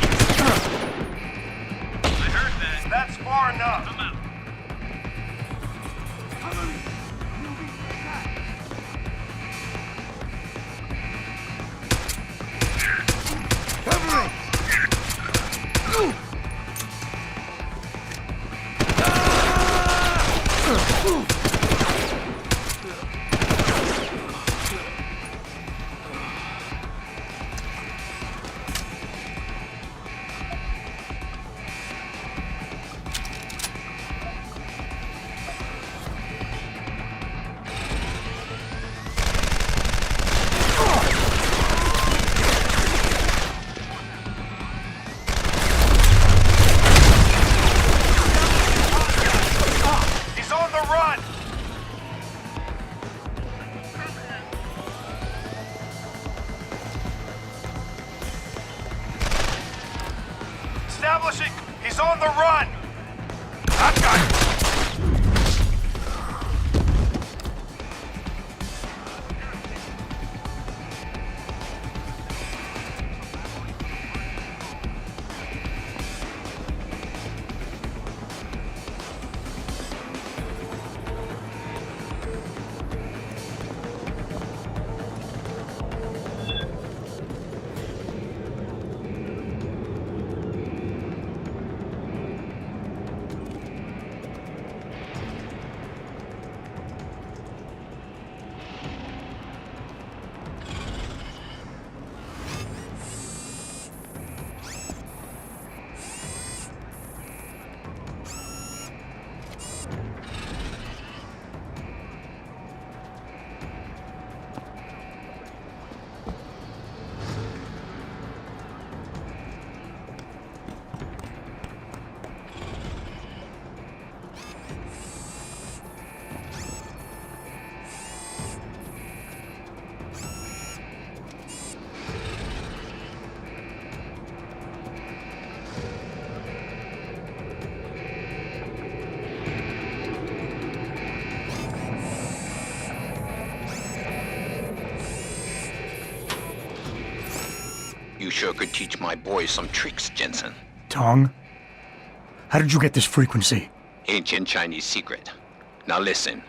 I heard that. That's far enough. I'm out. Establishing. He's on the run. That guy. You sure could teach my boys some tricks, Jensen. Tong? How did you get this frequency? Ancient Chinese secret. Now listen.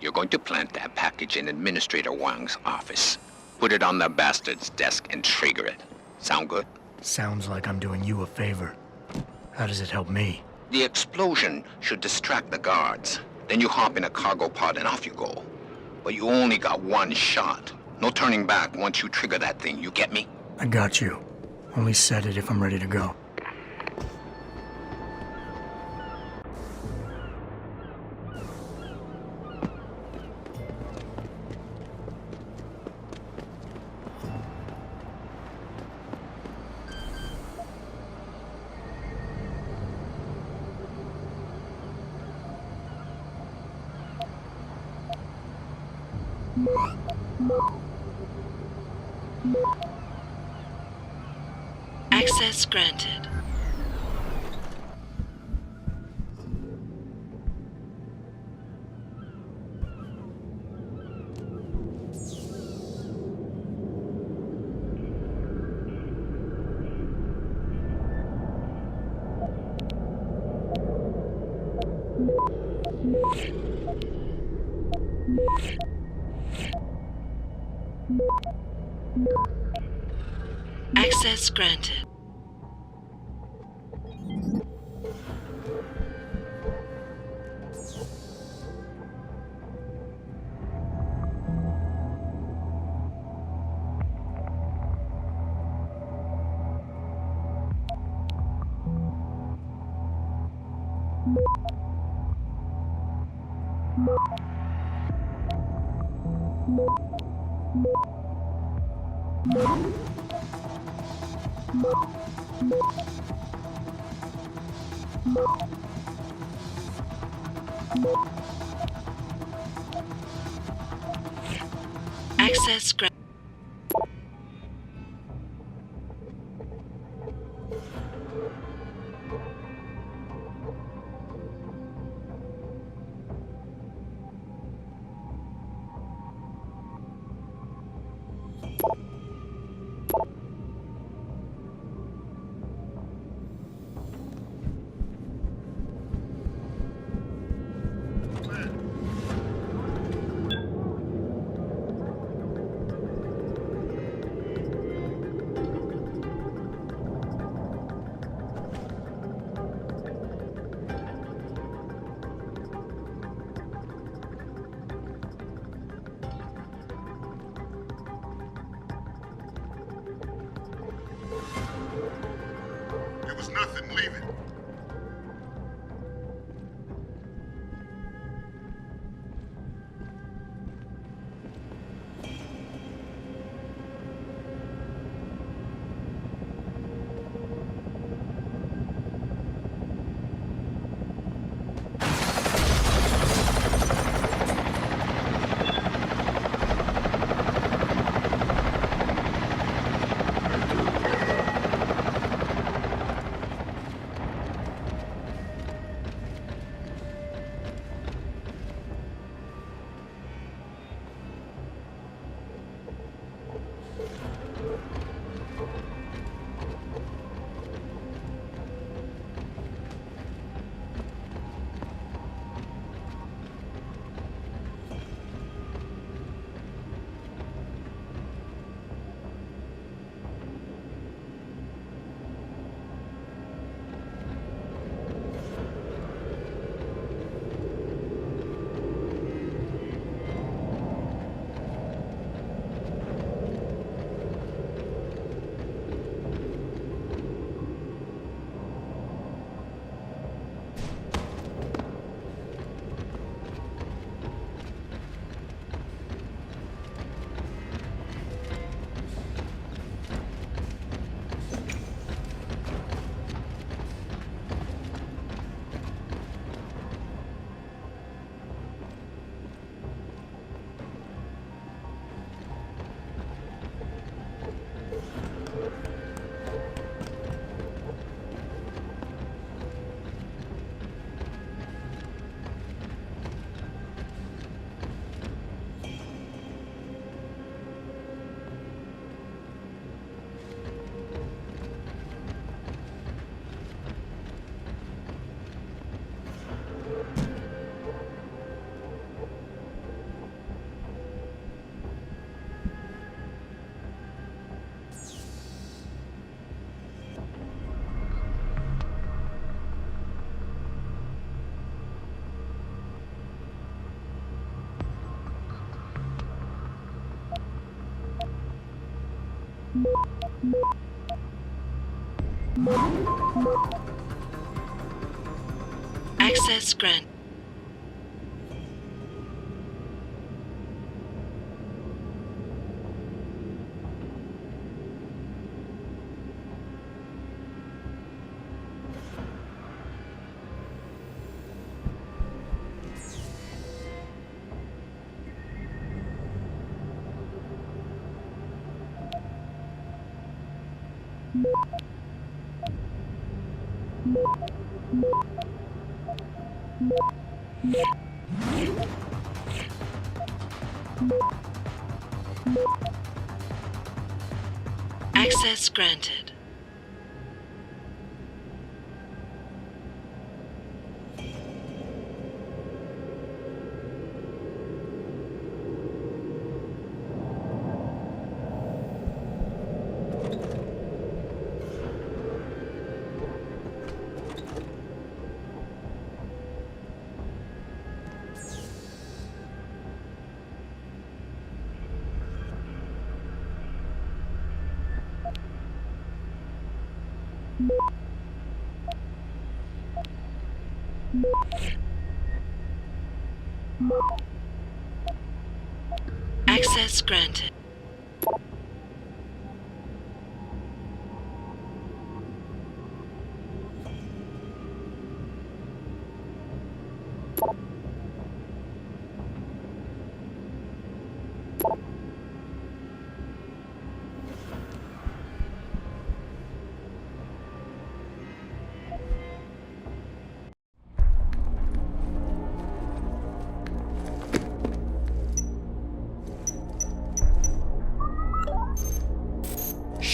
You're going to plant that package in Administrator Wang's office. Put it on the bastard's desk and trigger it. Sound good? Sounds like I'm doing you a favor. How does it help me? The explosion should distract the guards. Then you hop in a cargo pod and off you go. But you only got one shot. No turning back once you trigger that thing, you get me? I got you. Only set it if I'm ready to go. Access granted. Access granted. Access granted. It was nothing. Leave it. Access granted. Access granted. Access granted.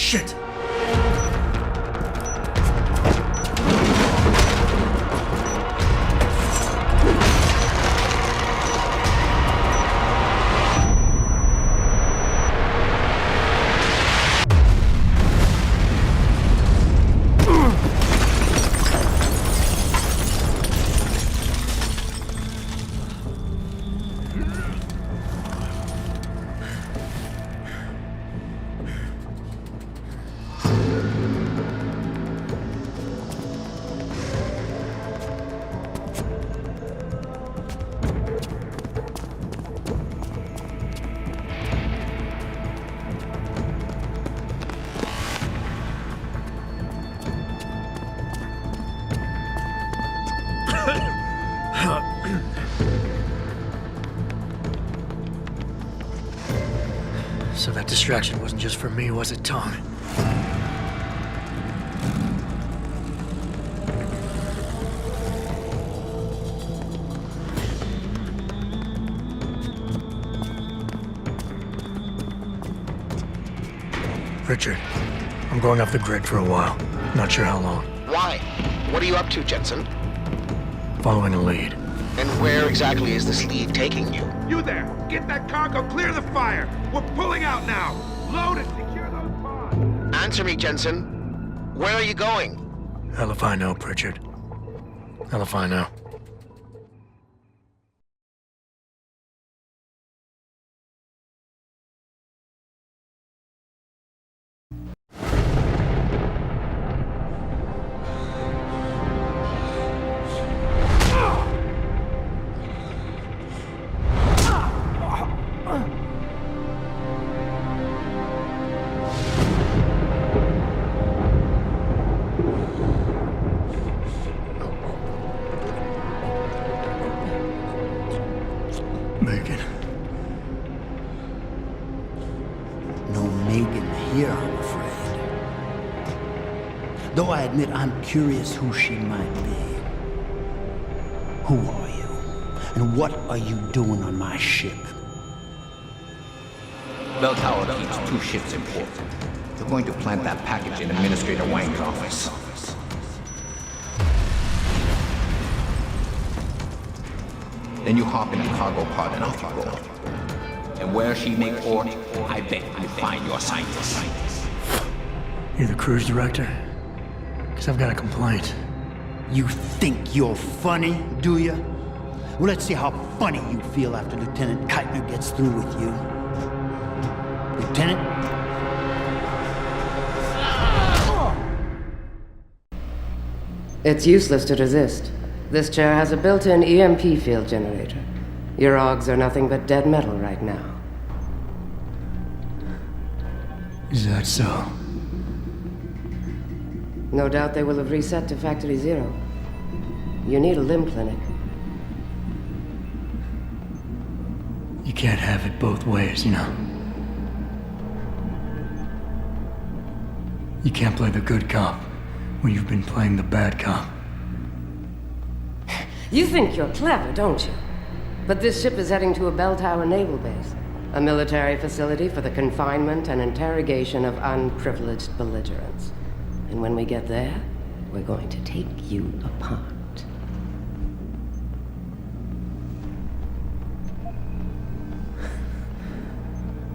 Shit! So that distraction wasn't just for me, was it, Tom? Richard, I'm going off the grid for a while. Not sure how long. Why? What are you up to, Jensen? Following a lead. And where exactly is this lead taking you? You there! Get that cargo, clear the fire! We're pulling out now! Load it, secure those pods! Answer me, Jensen. Where are you going? Hell if I know, Pritchard. Hell if I know. Megan. No Megan here, I'm afraid. Though I admit I'm curious who she might be. Who are you? And what are you doing on my ship? Bell Tower keeps 2 ships in port. They're going to plant that package in Administrator Wang's office. Then you hop in a cargo pod and off you go. And where she make port, I bet you find your scientist. You the cruise director? Because I've got a complaint. You think you're funny, do you? Well, let's see how funny you feel after Lieutenant Keitner gets through with you. Lieutenant? It's useless to resist. This chair has a built-in EMP field generator. Your augs are nothing but dead metal right now. Is that so? No doubt they will have reset to Factory Zero. You need a limb clinic. You can't have it both ways, you know. You can't play the good cop when you've been playing the bad cop. You think you're clever, don't you? But this ship is heading to a bell tower naval base, a military facility for the confinement and interrogation of unprivileged belligerents. And when we get there, we're going to take you apart.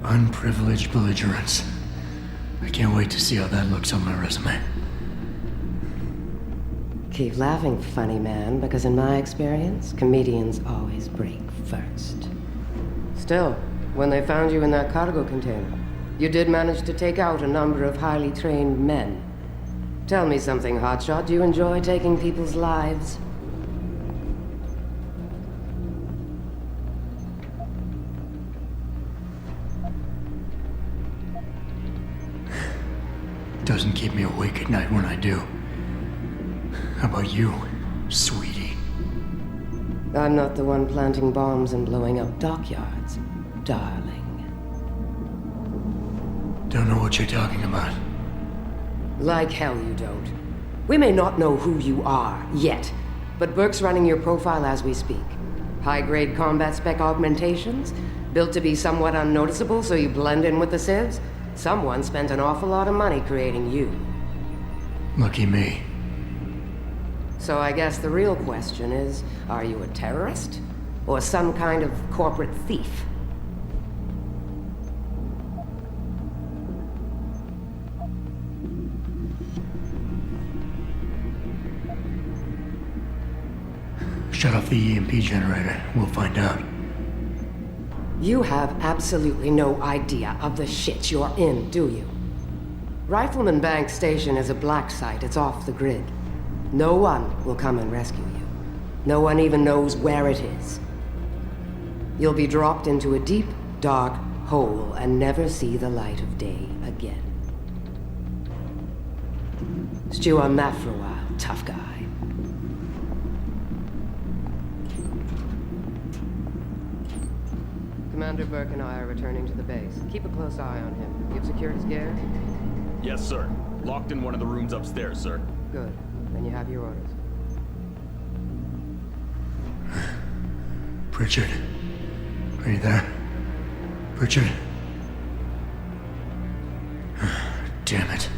Unprivileged belligerents. I can't wait to see how that looks on my resume. Keep laughing, funny man, because in my experience, comedians always break first. Still, when they found you in that cargo container, you did manage to take out a number of highly trained men. Tell me something, Hotshot. Do you enjoy taking people's lives? Doesn't keep me awake at night when I do. How about you, sweetie? I'm not the one planting bombs and blowing up dockyards, darling. Don't know what you're talking about. Like hell you don't. We may not know who you are, yet, but Burke's running your profile as we speak. High-grade combat spec augmentations, built to be somewhat unnoticeable so you blend in with the civs, Someone spent an awful lot of money creating you. Lucky me. So I guess the real question is, are you a terrorist? Or some kind of corporate thief? Shut off the EMP generator. We'll find out. You have absolutely no idea of the shit you're in, do you? Rifleman Bank Station is a black site. It's off the grid. No one will come and rescue you. No one even knows where it is. You'll be dropped into a deep, dark hole and never see the light of day again. Stew on that for a while, tough guy. Commander Burke and I are returning to the base. Keep a close eye on him. You've secured his gear? Yes, sir. Locked in one of the rooms upstairs, sir. Good. Then you have your orders. Pritchard. Are you there? Pritchard? Damn it.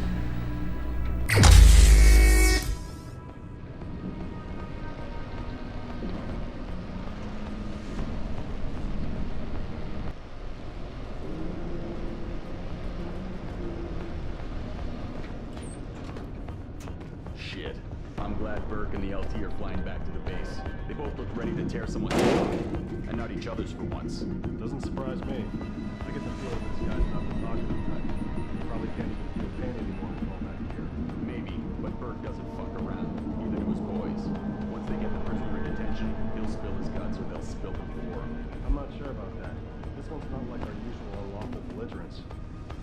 Shit. I'm glad Burke and the LT are flying back to the base. They both look ready to tear someone's head off, and not each other's for once. Doesn't surprise me. I get the feeling this guy's not the talkative type. He probably can't even feel pain anymore with all that gear. Maybe, but Burke doesn't fuck around, either do his boys. Once they get the prisoner in detention, he'll spill his guts or they'll spill them for him. I'm not sure about that. This one's not like our usual unlawful belligerents.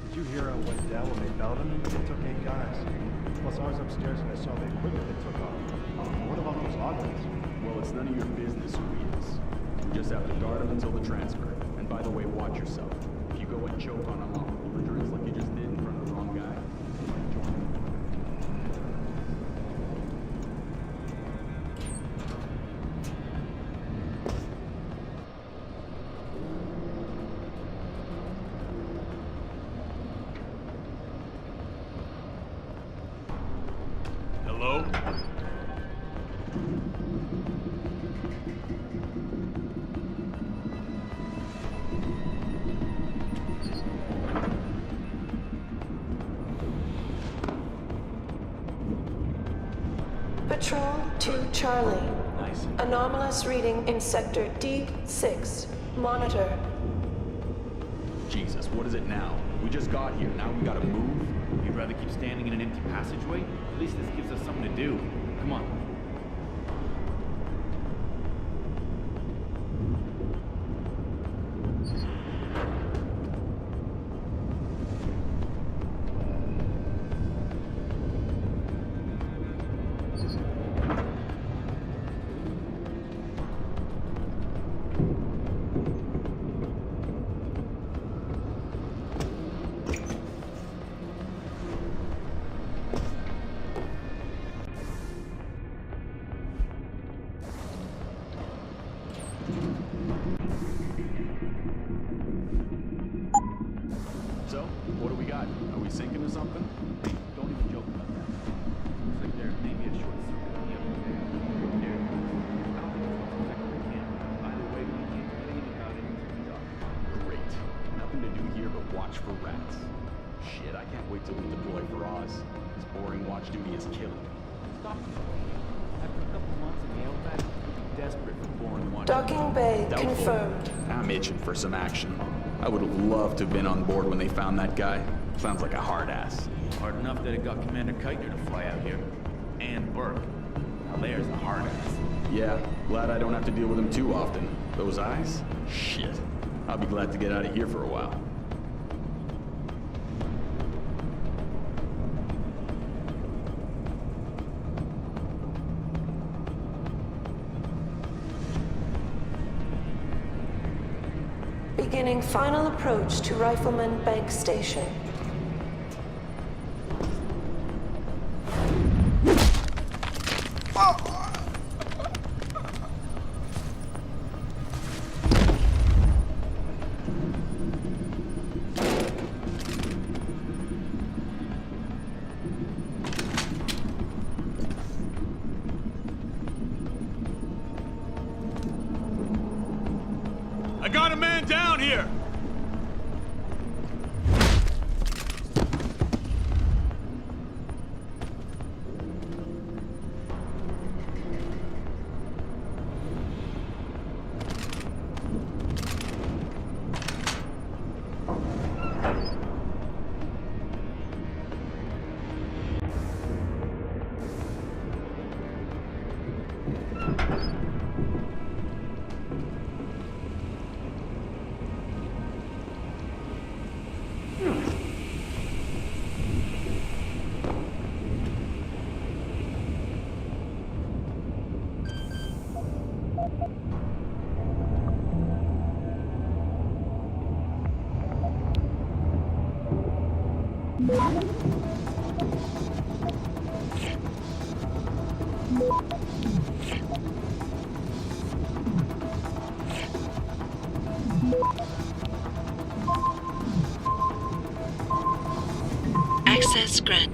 Did you hear how it went down when they found him? They took 8 guys. Plus, I was upstairs and I saw the equipment they took off. What about those oddments? Well, it's none of your business who he is. We just have to guard him until the transfer. And by the way, watch yourself. If you go and choke on unlawful belligerents like you just did in front of the wrong guy, you might join him. Hello? Patrol to Charlie. Nice. Anomalous reading in sector D6. Monitor. Jesus, what is it now? We just got here. Now we gotta move? You'd rather keep standing in an empty passageway? At least this gives us something to do. Come on. So, what do we got? Are we sinking or something? Hey, don't even joke about that. Looks like there may be a short circuit in the upper there. There. I don't think it's what's affecting the camp. Either way, we can't do anything about it until we dock. Great. Nothing to do here but watch for rats. Shit, I can't wait till we deploy for Oz. This boring watch duty is killing me. Stop. After a couple months in the outback, we'll be desperate for boring watch. Docking bay Doubtful. confirmed. I'm itching for some action. I would have loved to have been on board when they found that guy. Sounds like a hard ass. Hard enough that it got Commander Keitner to fly out here. And Burke. Now there's a hard ass. Yeah, glad I don't have to deal with him too often. Those eyes? Shit. I'll be glad to get out of here for a while. Beginning final approach to Rifleman Bank Station. down here! Access granted.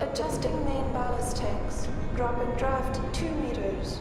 Adjusting main ballast tanks. Dropping draft 2 meters.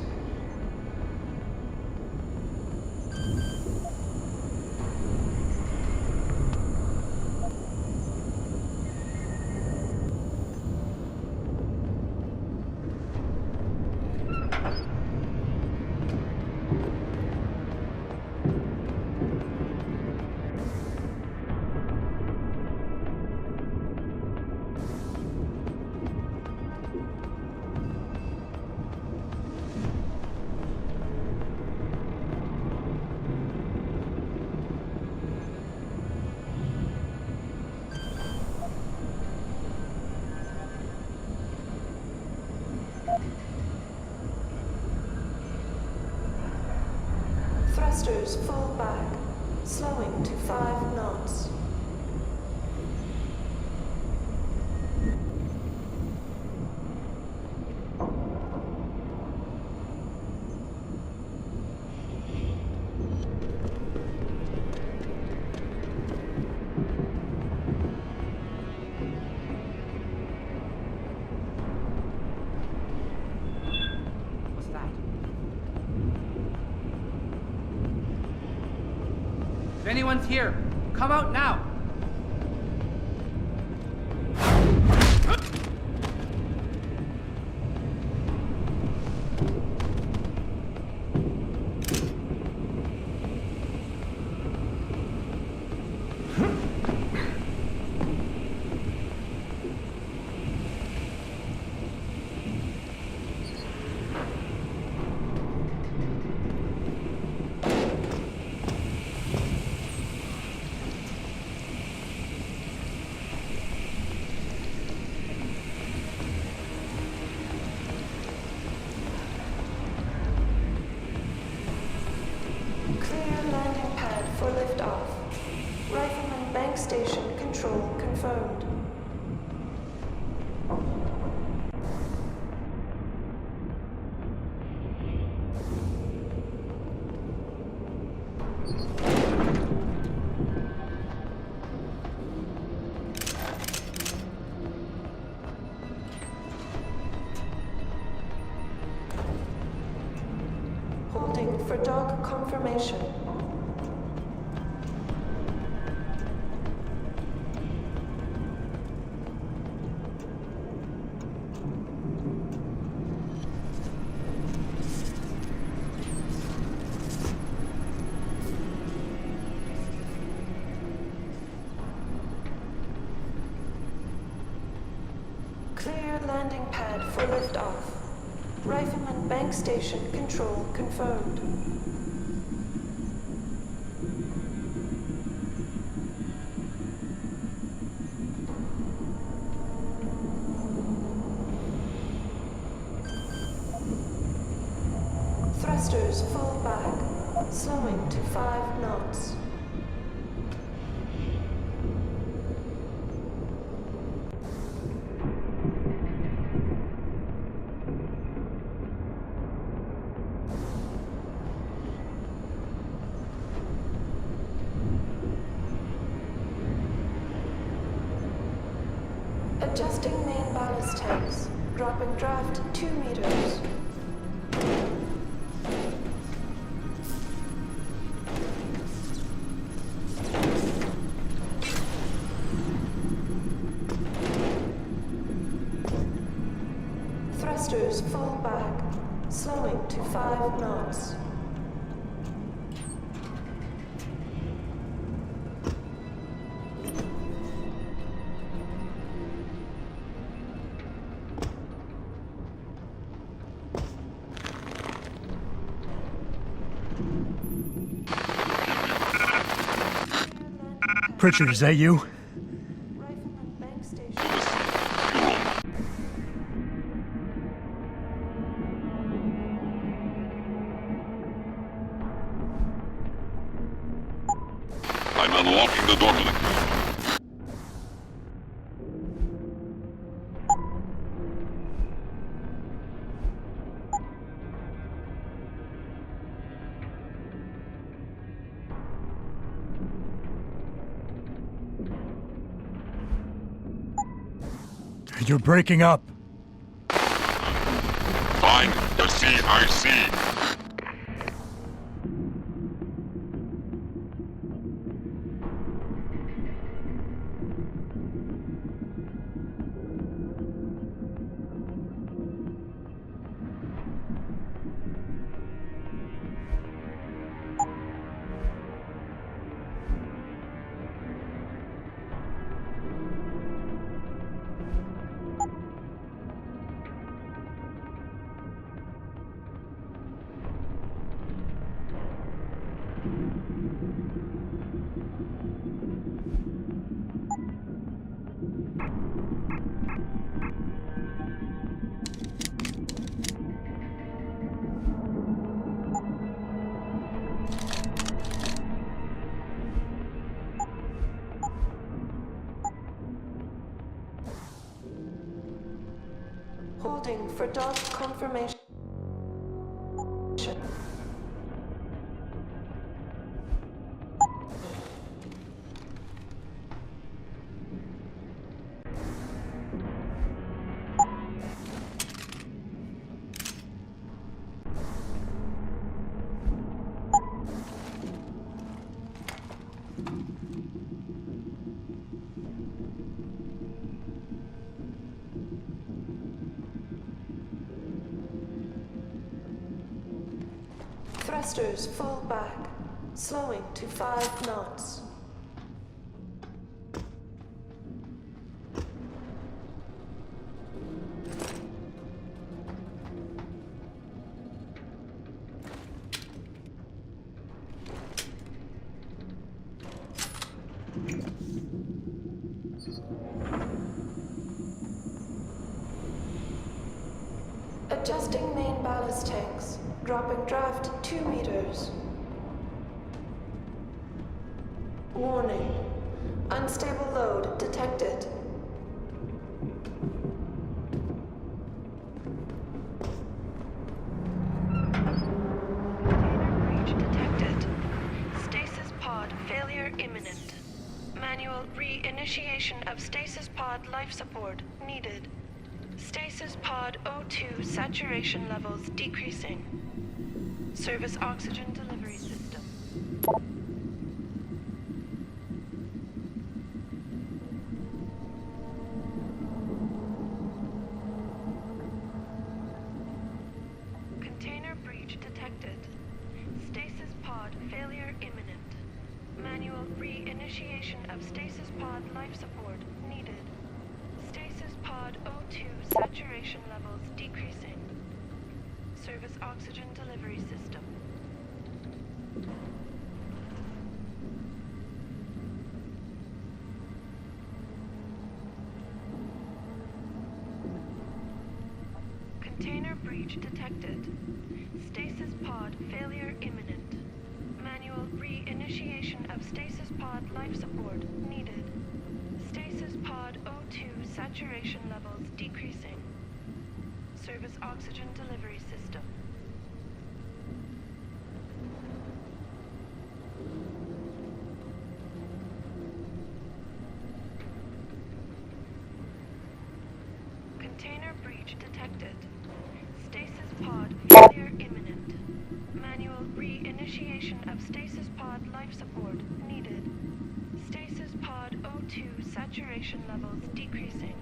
Thrusters full back, slowing to 5 knots. What's that? If anyone's here, come out now! Clear landing pad for liftoff. Rifleman bank station control confirmed. Holding for dog confirmation. Clear landing pad for liftoff. Rifleman bank station control confirmed. Thrusters full back, slowing to 5 knots. Adjusting main ballast tanks, dropping draft 2 meters. Thrusters full back, slowing to 5 knots. Pritchard, is that you? I'm unlocking the door link. You're breaking up. Find the CIC. Holding for dot confirmation. Thrusters full back, slowing to 5 knots. Adjusting main ballast tanks, dropping draft 2 meters. Warning, unstable load detected. Breach detected. Stasis pod failure imminent. Manual re-initiation of stasis pod life support needed. Stasis pod O2 saturation levels decreasing. Service oxygen delivery system. Container breach detected. Stasis pod failure imminent. Manual re-initiation of stasis pod life support needed. Stasis pod O2 saturation levels decreasing. Service oxygen delivery system. Container breach detected. Stasis pod failure imminent. Manual re-initiation of stasis pod life support needed. Stasis pod O2 saturation levels decreasing. Service oxygen delivery system. Container breach detected. Stasis pod failure imminent. Manual re-initiation of stasis pod life support needed. Stasis pod O2 saturation levels decreasing.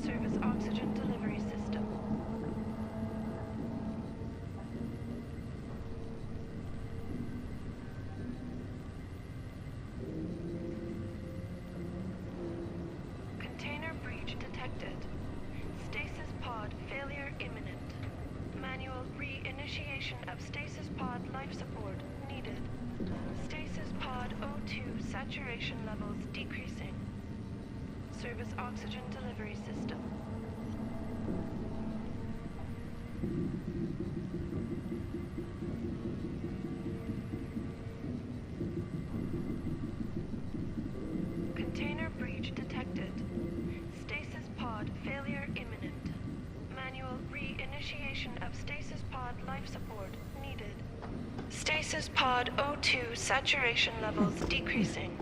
Service oxygen delivery system. Container breach detected. Stasis pod failure imminent. Manual re-initiation of stasis pod life support needed. Stasis pod O2 saturation levels decreasing. Service oxygen delivery system. Container breach detected. Stasis pod failure imminent. Manual re-initiation of stasis pod life support needed. Stasis pod O2 saturation levels decreasing.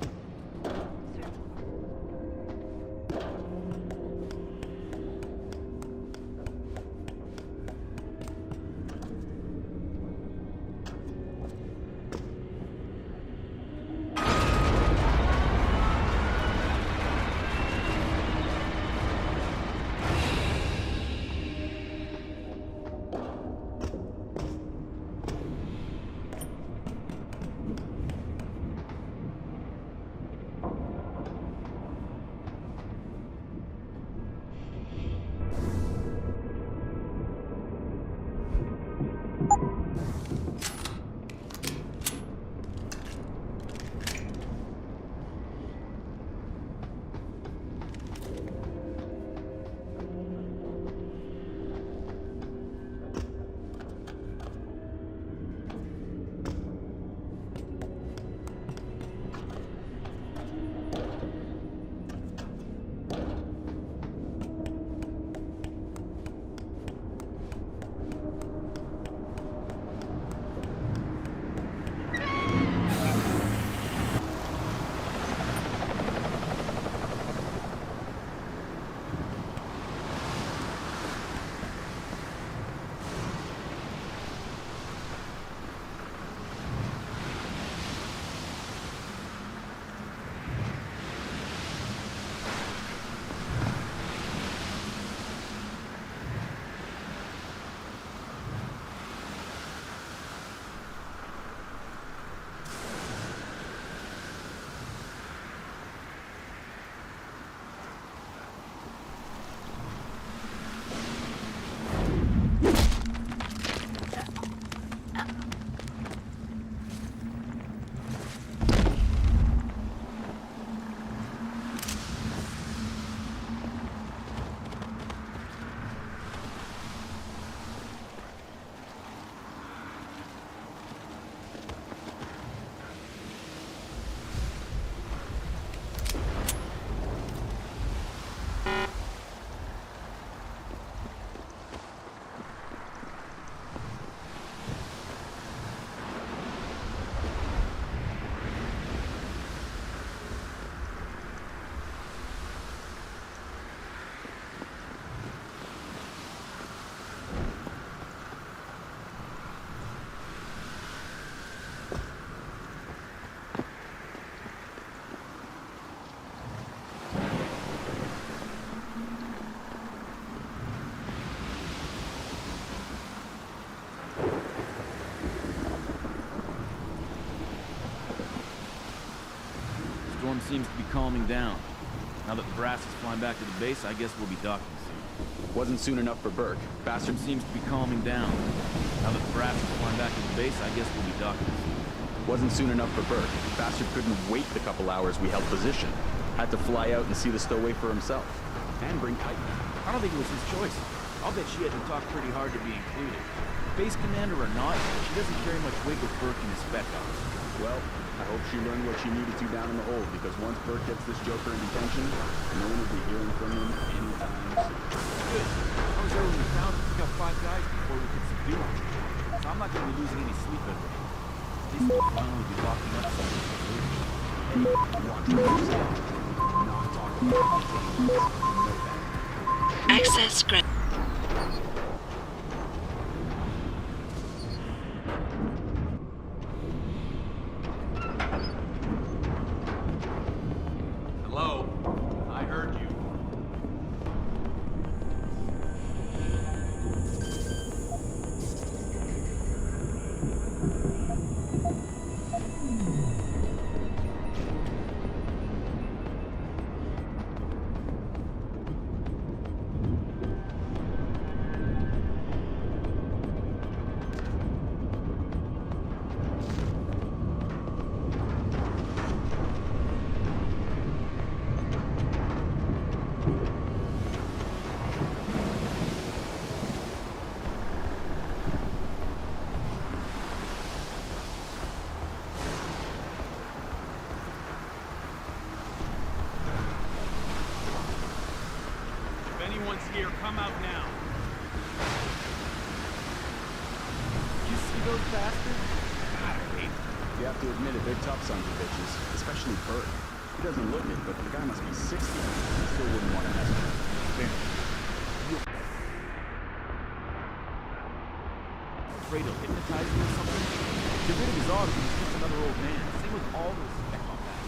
Storm seems to be calming down. Now that the brass is flying back to the base, I guess we'll be docking soon. Wasn't soon enough for Burke. Bastard seems to be calming down. Now that the brass is flying back to the base, I guess we'll be docking soon. Wasn't soon enough for Burke. Bastard couldn't wait the couple hours we held position. Had to fly out and see the stowaway for himself. And bring Kite. I don't think it was his choice. I'll bet she had to talk pretty hard to be included. Base commander or not, she doesn't carry much weight with Burke and his spec ops. Well, I hope she learned what she needed to down in the hold, because once Burke gets this Joker in detention, no one will be hearing from him anytime soon. Good. I was there when we found him. We got 5 guys before we could subdue him. So I'm not going to be losing any sleep over it. At least I'll finally be locking up some of the food. Hey, you want to understand? Not talk about anything. You know that. Access granted. Hello? I heard you. Anyone's here, come out now. You see those bastards? God, I hate them. You have to admit it, they're tough sons of bitches. Especially Bert. He doesn't look it, but the guy must be 60. He still wouldn't want to mess with him. Fair. Afraid he'll hypnotize me or something? Get rid of his auto, he's just another old man. Same with all those spec on that.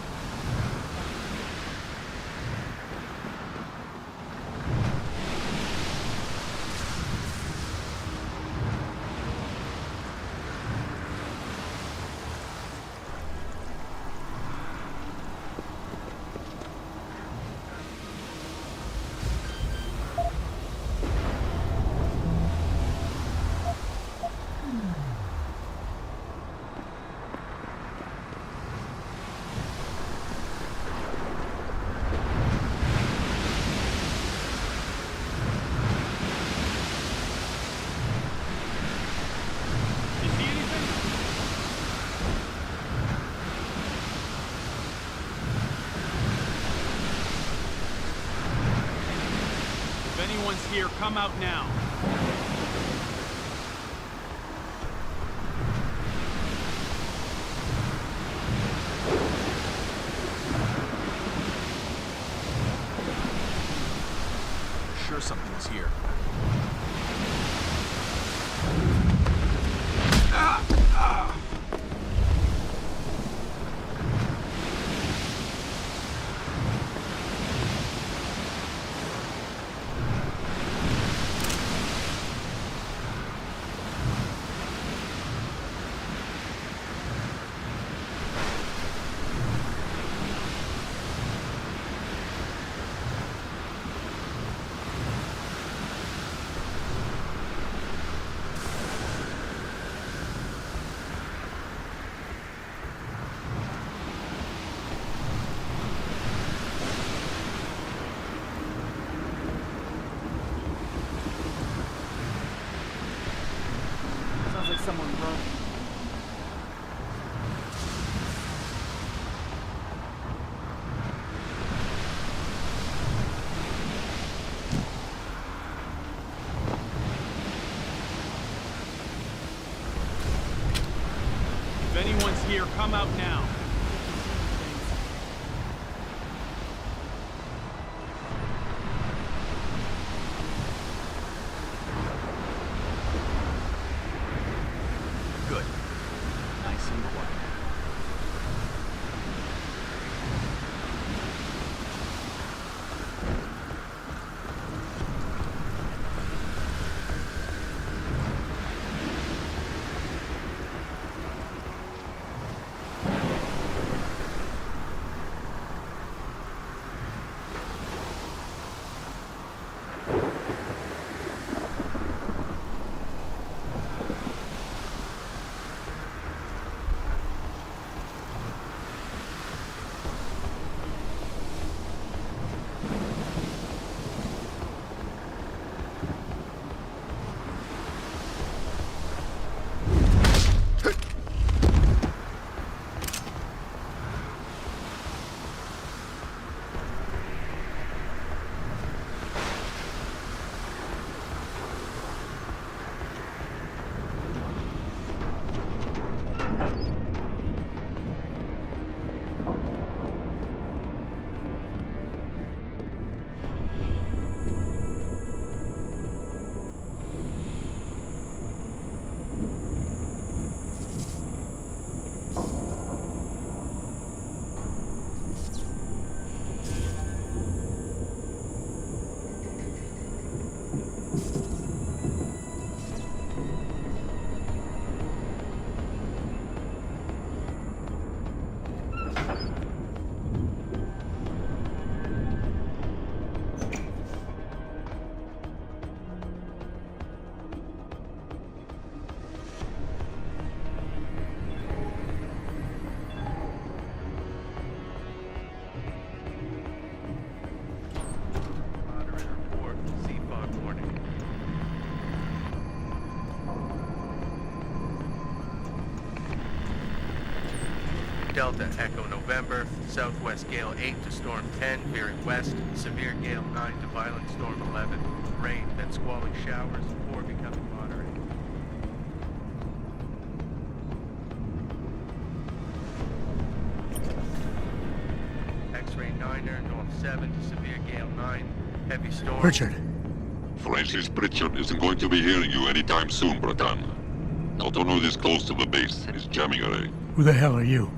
Anyone's here, come out now. Sure something was here. Sounds like someone running. If anyone's here, come out now. Good. Nice and quiet. Delta Echo November, southwest gale 8 to storm 10, veering west, severe gale 9 to violent storm 11, rain, then squalling showers, 4 becoming moderate. X-ray 9er, north 7 to severe gale 9, heavy storm. Richard. Francis Pritchard isn't going to be hearing you anytime soon, Bratan. Altono this close to the base is jamming array. Who the hell are you?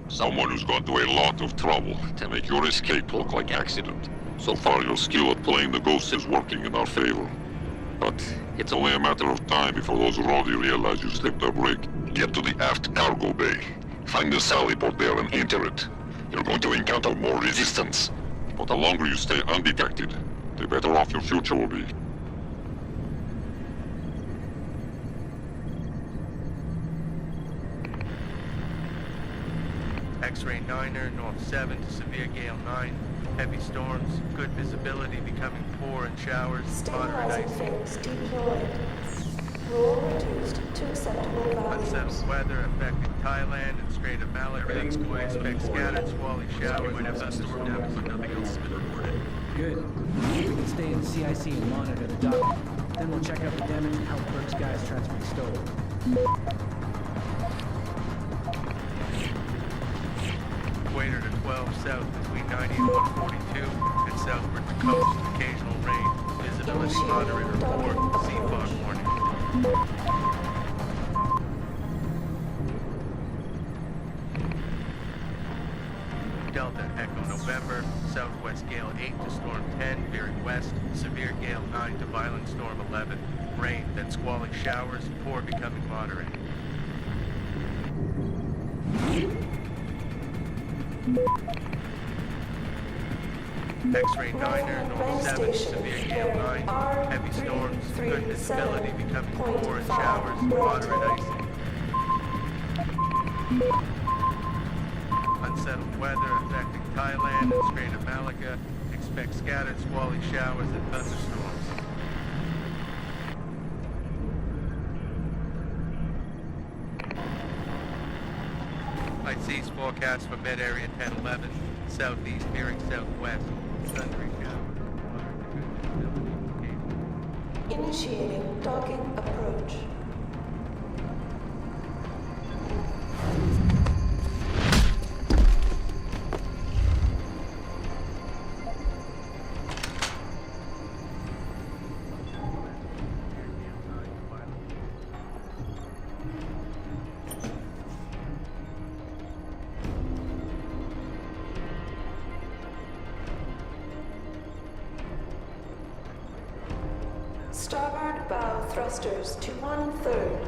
Someone who's gone to a lot of trouble to make your escape look like accident. So far, your skill at playing the ghost is working in our favor. But it's only a matter of time before those Rodi realize you slipped a break. Get to the aft cargo bay. Find the sally port there and enter it. You're going to encounter more resistance. But the longer you stay undetected, the better off your future will be. X-ray 9er, north 7 to severe gale 9, heavy storms, good visibility becoming poor and showers, moderate icy. Fins deployed. Roll reduced to acceptable values. Unsettled weather affecting Thailand and Strait of Malacca. Expect scattered squally showers and thunderstorms. But nothing else has been reported. Good. We can stay in the CIC and monitor the dock. Then we'll check out the damage and help Burke's guys transfer the stove. Equator to 12 south between 90 and 142, and southward to coast, occasional rain. Visibility moderate or poor, sea fog warning. Delta Echo November, southwest gale 8 to storm 10, veering west, severe gale 9 to violent storm 11, rain, then squalling showers, poor becoming moderate. X-ray 9er, north 7, severe gale 9, heavy storms, good visibility becoming poor and showers, moderate icing. Unsettled weather affecting Thailand and Strait of Malacca. Expect scattered squally showers and thunderstorms. Light seas forecast for mid-area 1011, southeast veering southwest, thundering showers. Initiating docking approach. Starboard bow thrusters to 1/3.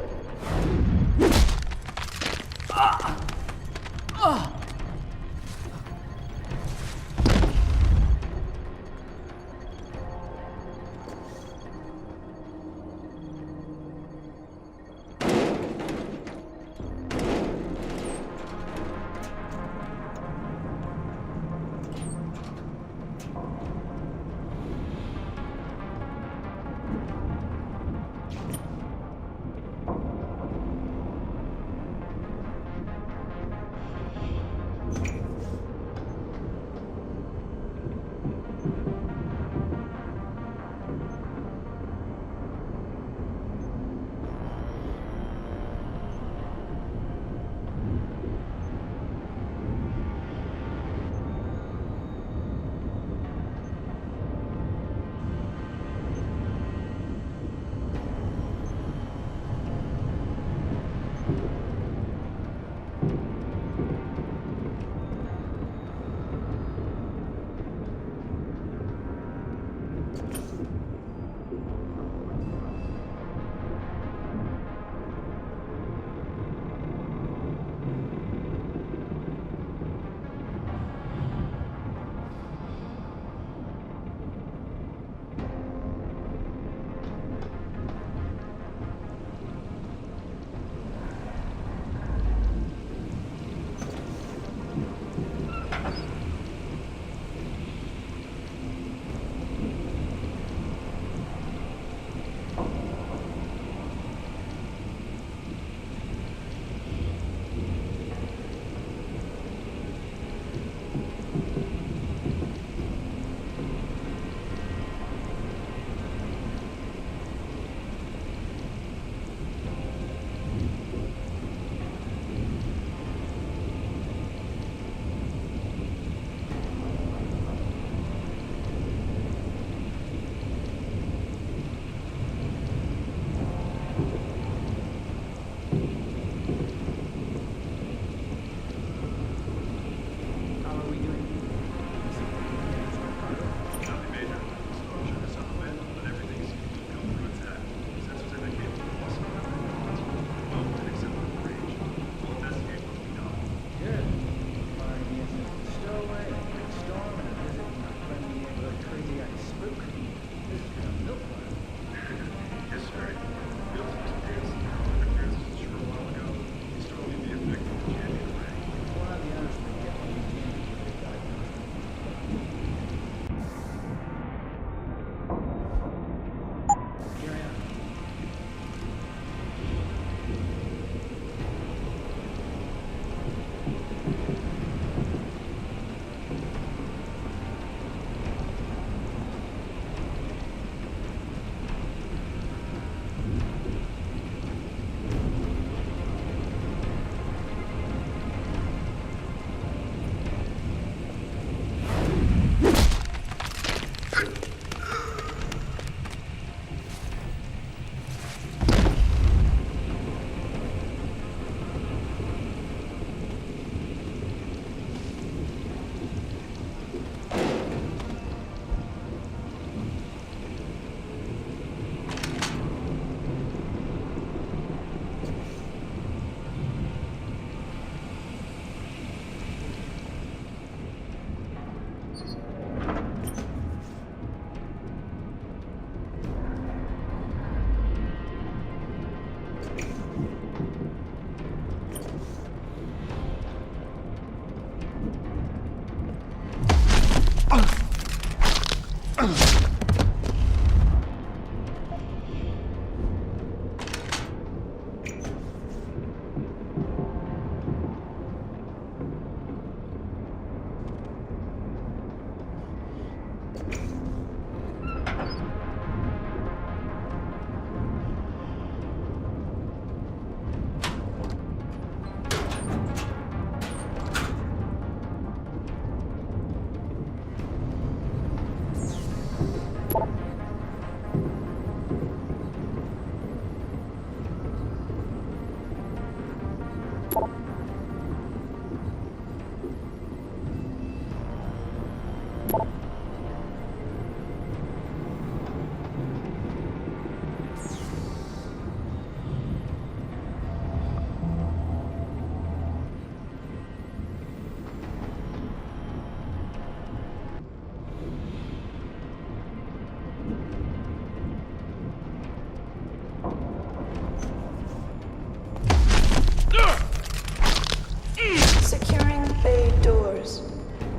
Securing bay doors.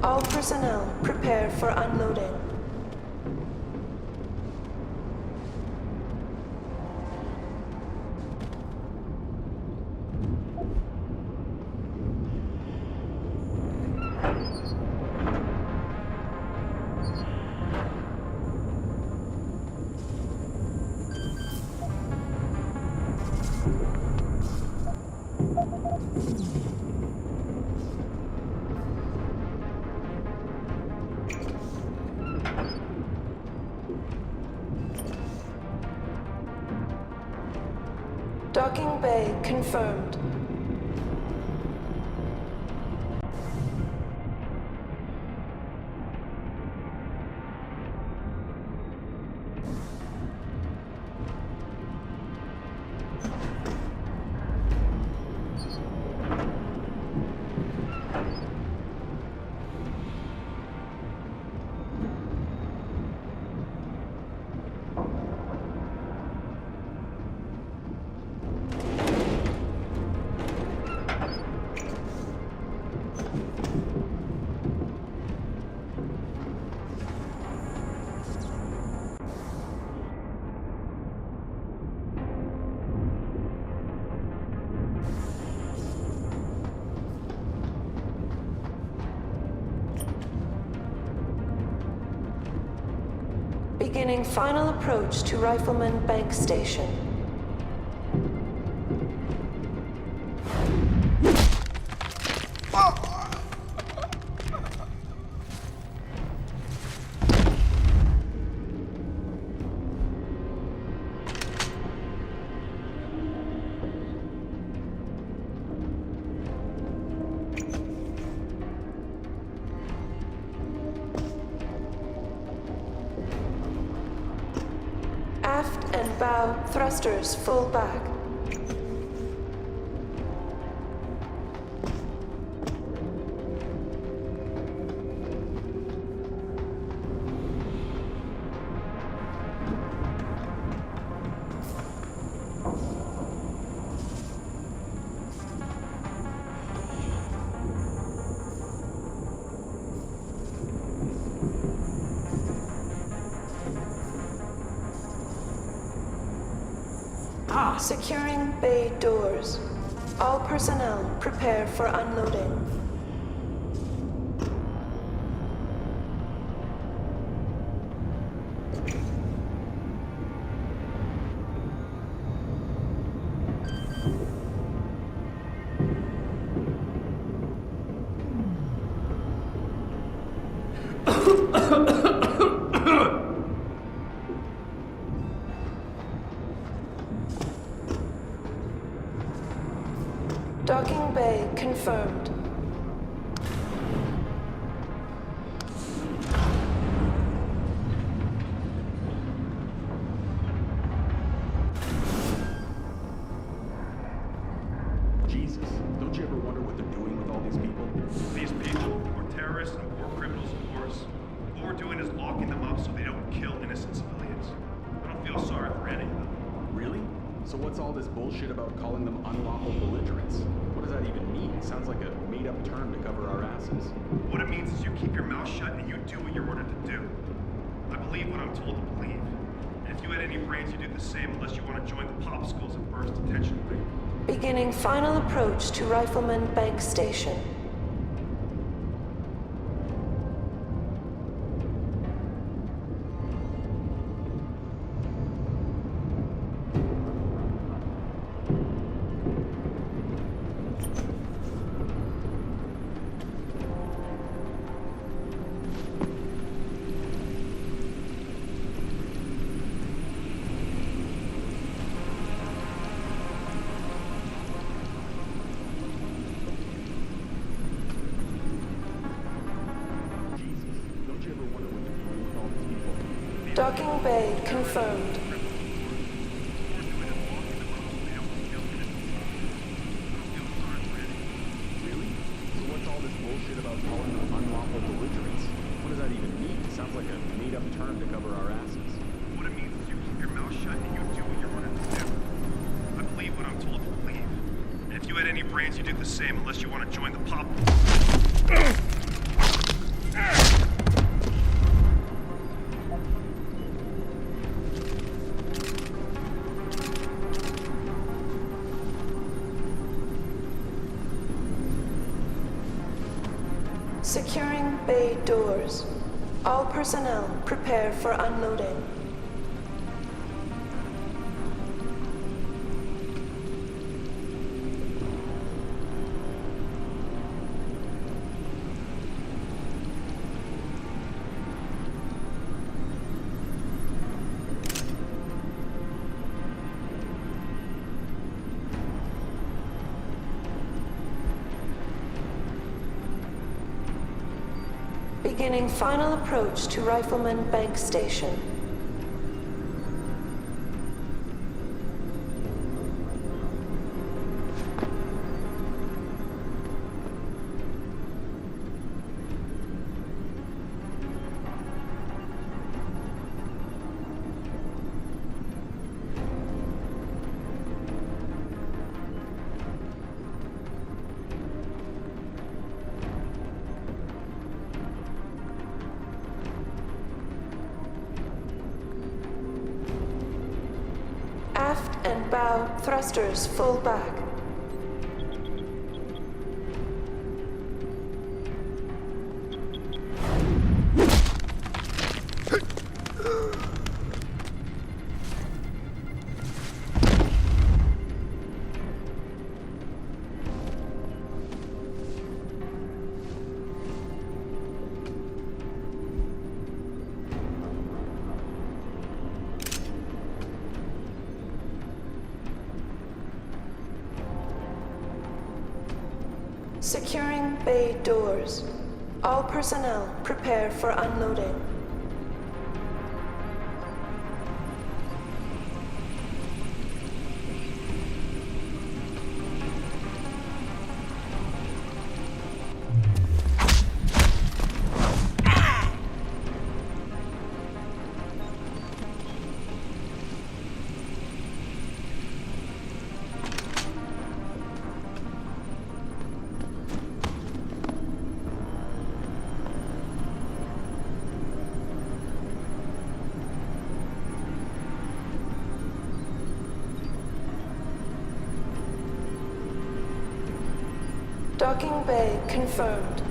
All personnel prepare for unloading. Docking bay confirmed. Beginning final approach to Rifleman Bank Station. Aft and bow thrusters full back. Securing bay doors. All personnel prepare for unloading. Docking bay confirmed. Jesus, don't you ever wonder what they're doing with all these people? These people are terrorists and war criminals, of course. All we're doing is locking them up so they don't kill innocent civilians. I don't feel sorry for any of them. Really? So what's all this bullshit about calling them unlawful belligerents? What does that even mean? Sounds like a made-up term to cover our asses. What it means is you keep your mouth shut and you do what you're ordered to do. I believe believe what I'm told to believe. And if you had any brains, you'd do the same unless you want to join the popsicles and burst detention ring. Beginning final approach to Rifleman Bank Station. Docking bay confirmed. Really? So what's all this bullshit about calling them unlawful belligerents? What does that even mean? Sounds like a made-up term to cover our asses. What it means is you keep your mouth shut and you do what you're running to do. I believe what I'm told to believe. And if you had any brains, you'd do the same unless you want to join the pop. Securing bay doors. All personnel prepare for unloading. Beginning final approach to Rifleman Bank Station. Aft and bow thrusters full back. Securing bay doors. All personnel prepare for unloading. Docking bay confirmed.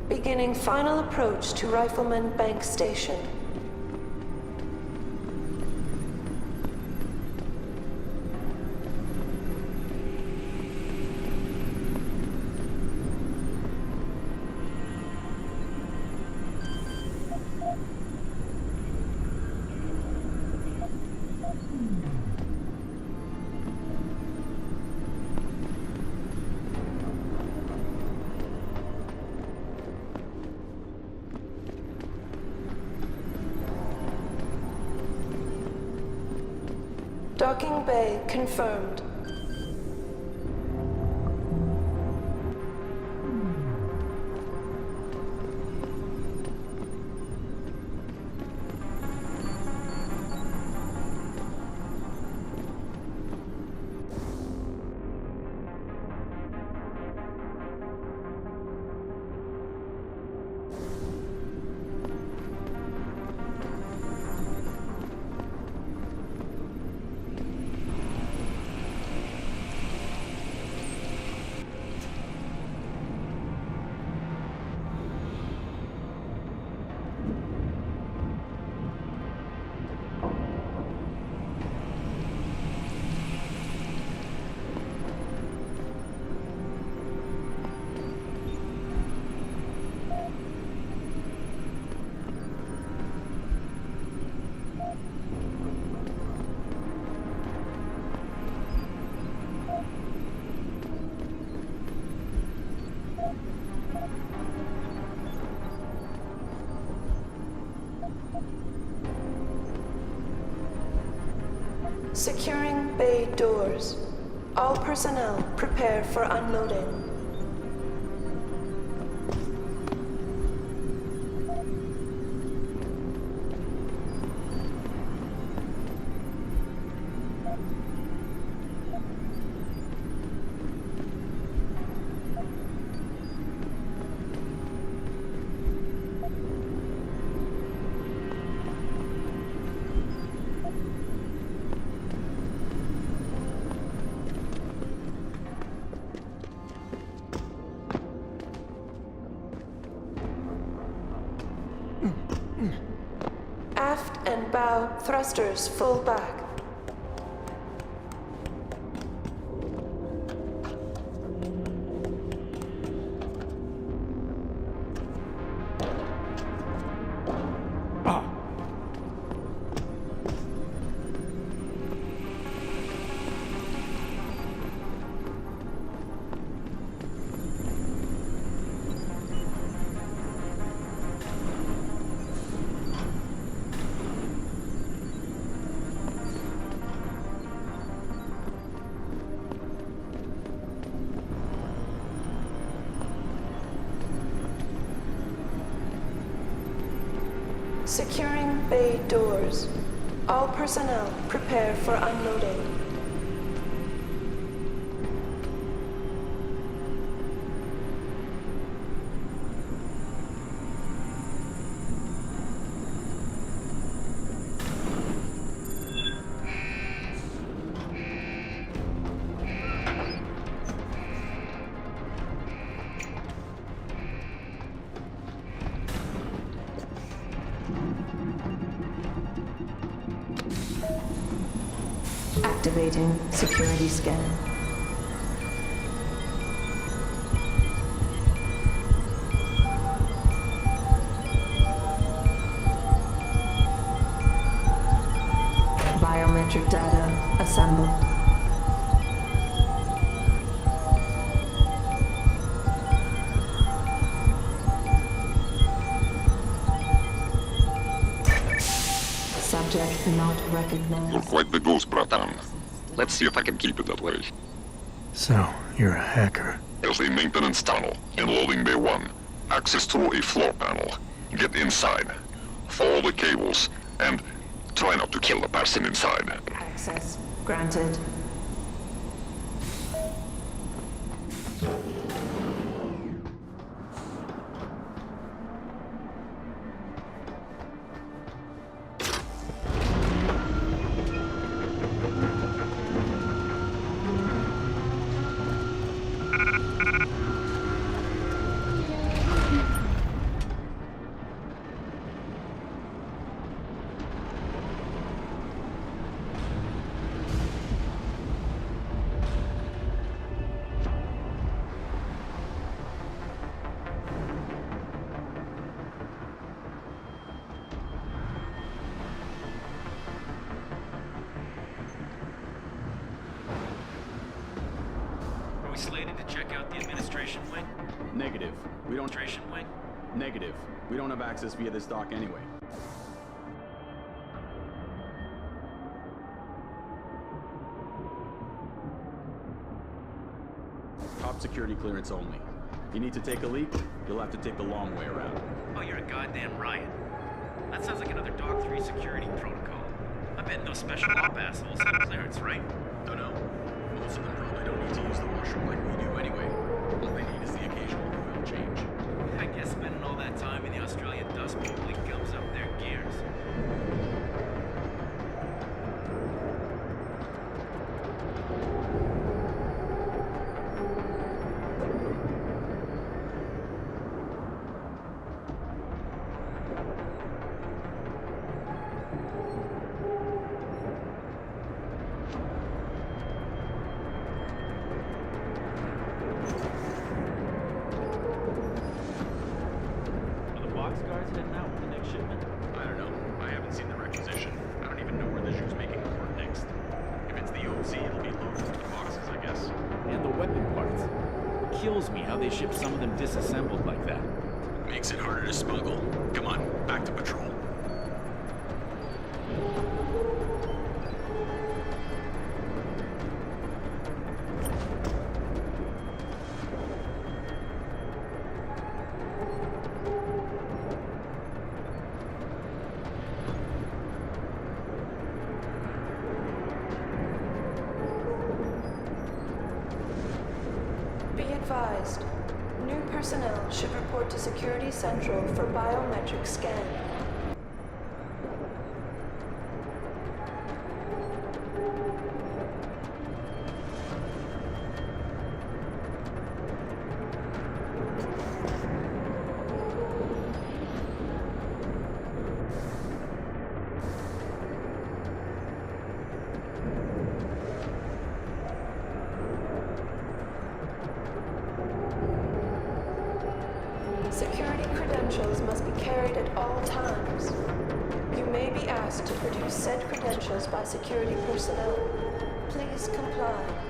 Beginning final approach to Rifleman Bank Station. Docking bay confirmed. Securing bay doors. All personnel prepare for unloading. Aft and bow thrusters full back. Securing bay doors. All personnel prepare for unloading. Activating security scan. Biometric data assembled. Subject not recognized. You're quite the ghost, Bratan. Let's see if I can keep it that way. So, you're a hacker. There's a maintenance tunnel in loading bay 1. Access through a floor panel. Get inside. Follow the cables, and try not to kill the person inside. Access granted. We slated to check out the administration wing? Negative. We don't. Administration wing? Negative. We don't have access via this dock anyway. security clearance only. If you need to take a leak, you'll have to take the long way around. Oh, you're a goddamn riot. That sounds like another Dog 3 security protocol. I bet those special op assholes have clearance, right? Don't know. Most of them probably don't need to use the washroom like we do anyway. All they need is the occasional oil change. I guess spending all that time in the Australian Dust Bowl really gums up their gears. Kills me how they ship some of them disassembled like that. Makes it harder to smuggle. Come on, back to patrol. Advised. New personnel should report to Security Central for biometric scan. Security credentials must be carried at all times. You may be asked to produce said credentials by security personnel. Please comply.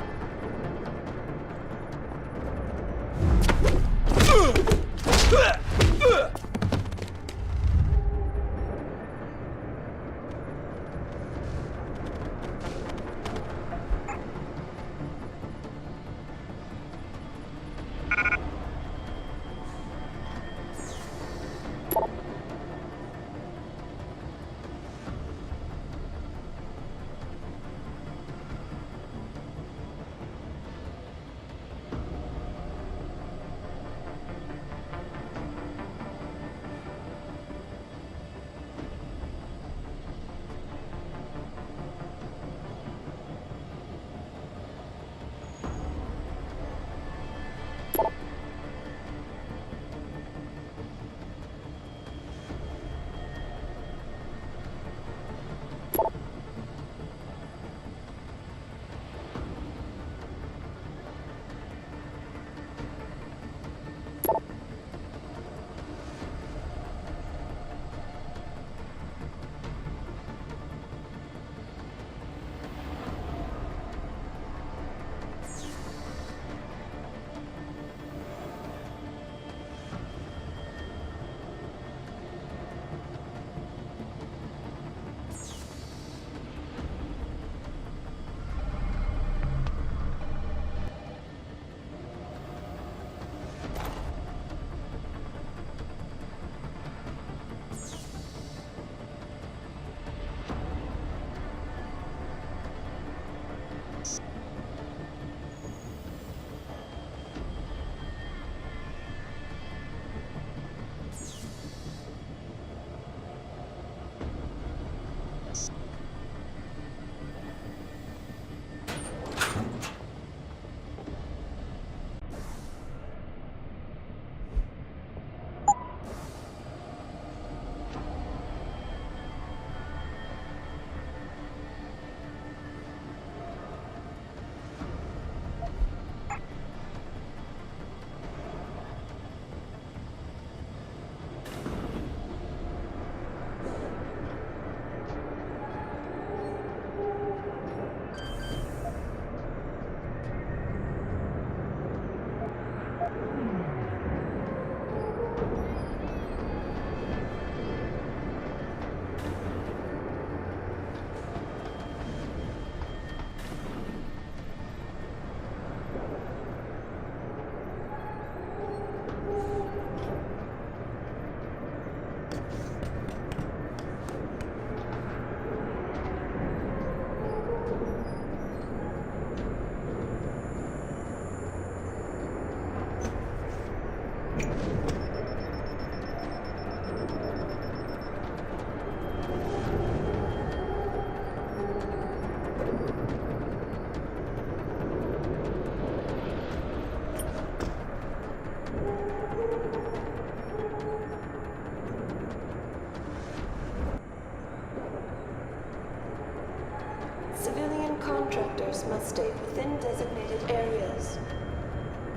must stay within designated areas.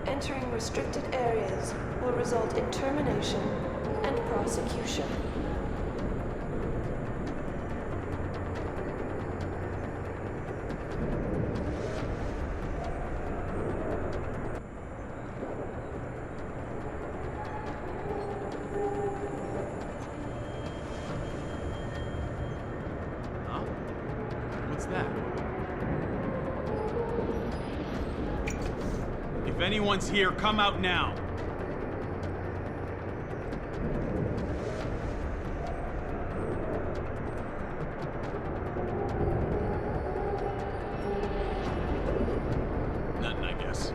Entering restricted areas will result in termination and prosecution. Huh? What's that? If anyone's here, come out now. Nothing, I guess.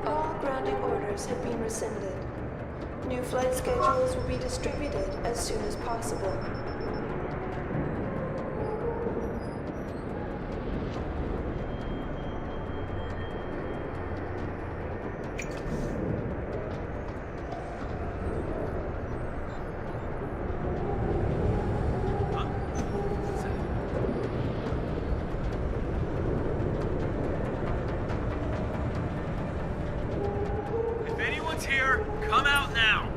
All grounding orders have been rescinded. New flight schedules will be distributed as soon as possible. If anyone's here, come out now.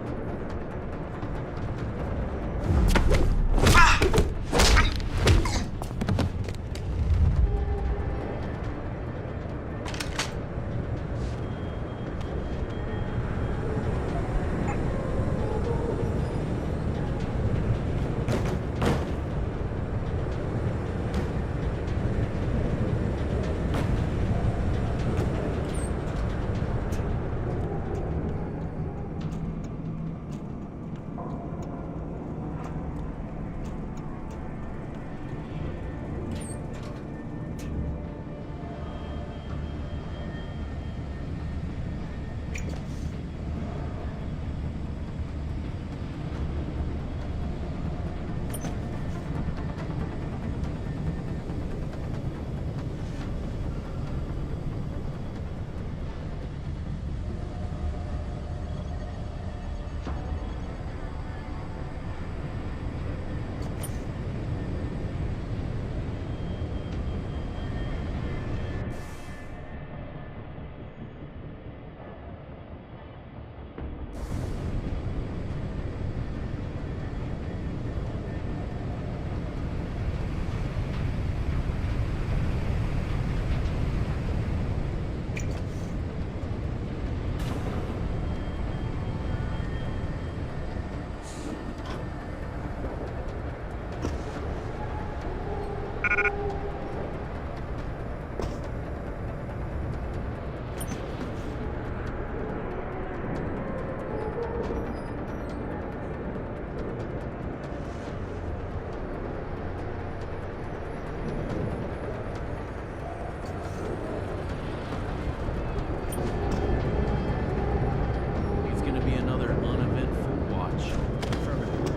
It's gonna be another uneventful watch. Affirmative.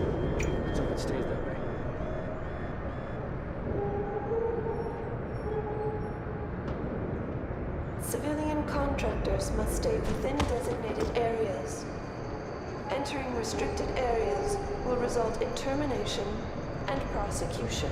Let's hope it stays that way. Civilian contractors must stay within designated areas. Entering restricted areas will result in termination and prosecution.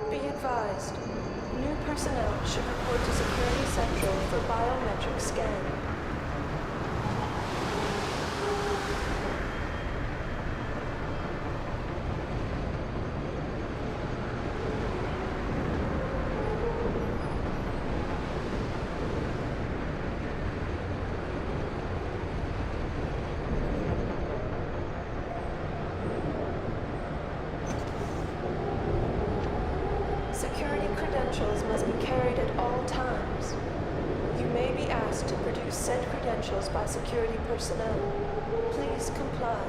Be advised, new personnel should report to Security Central for biometric scan. Security credentials must be carried at all times. You may be asked to produce use said credentials by security personnel. Please comply.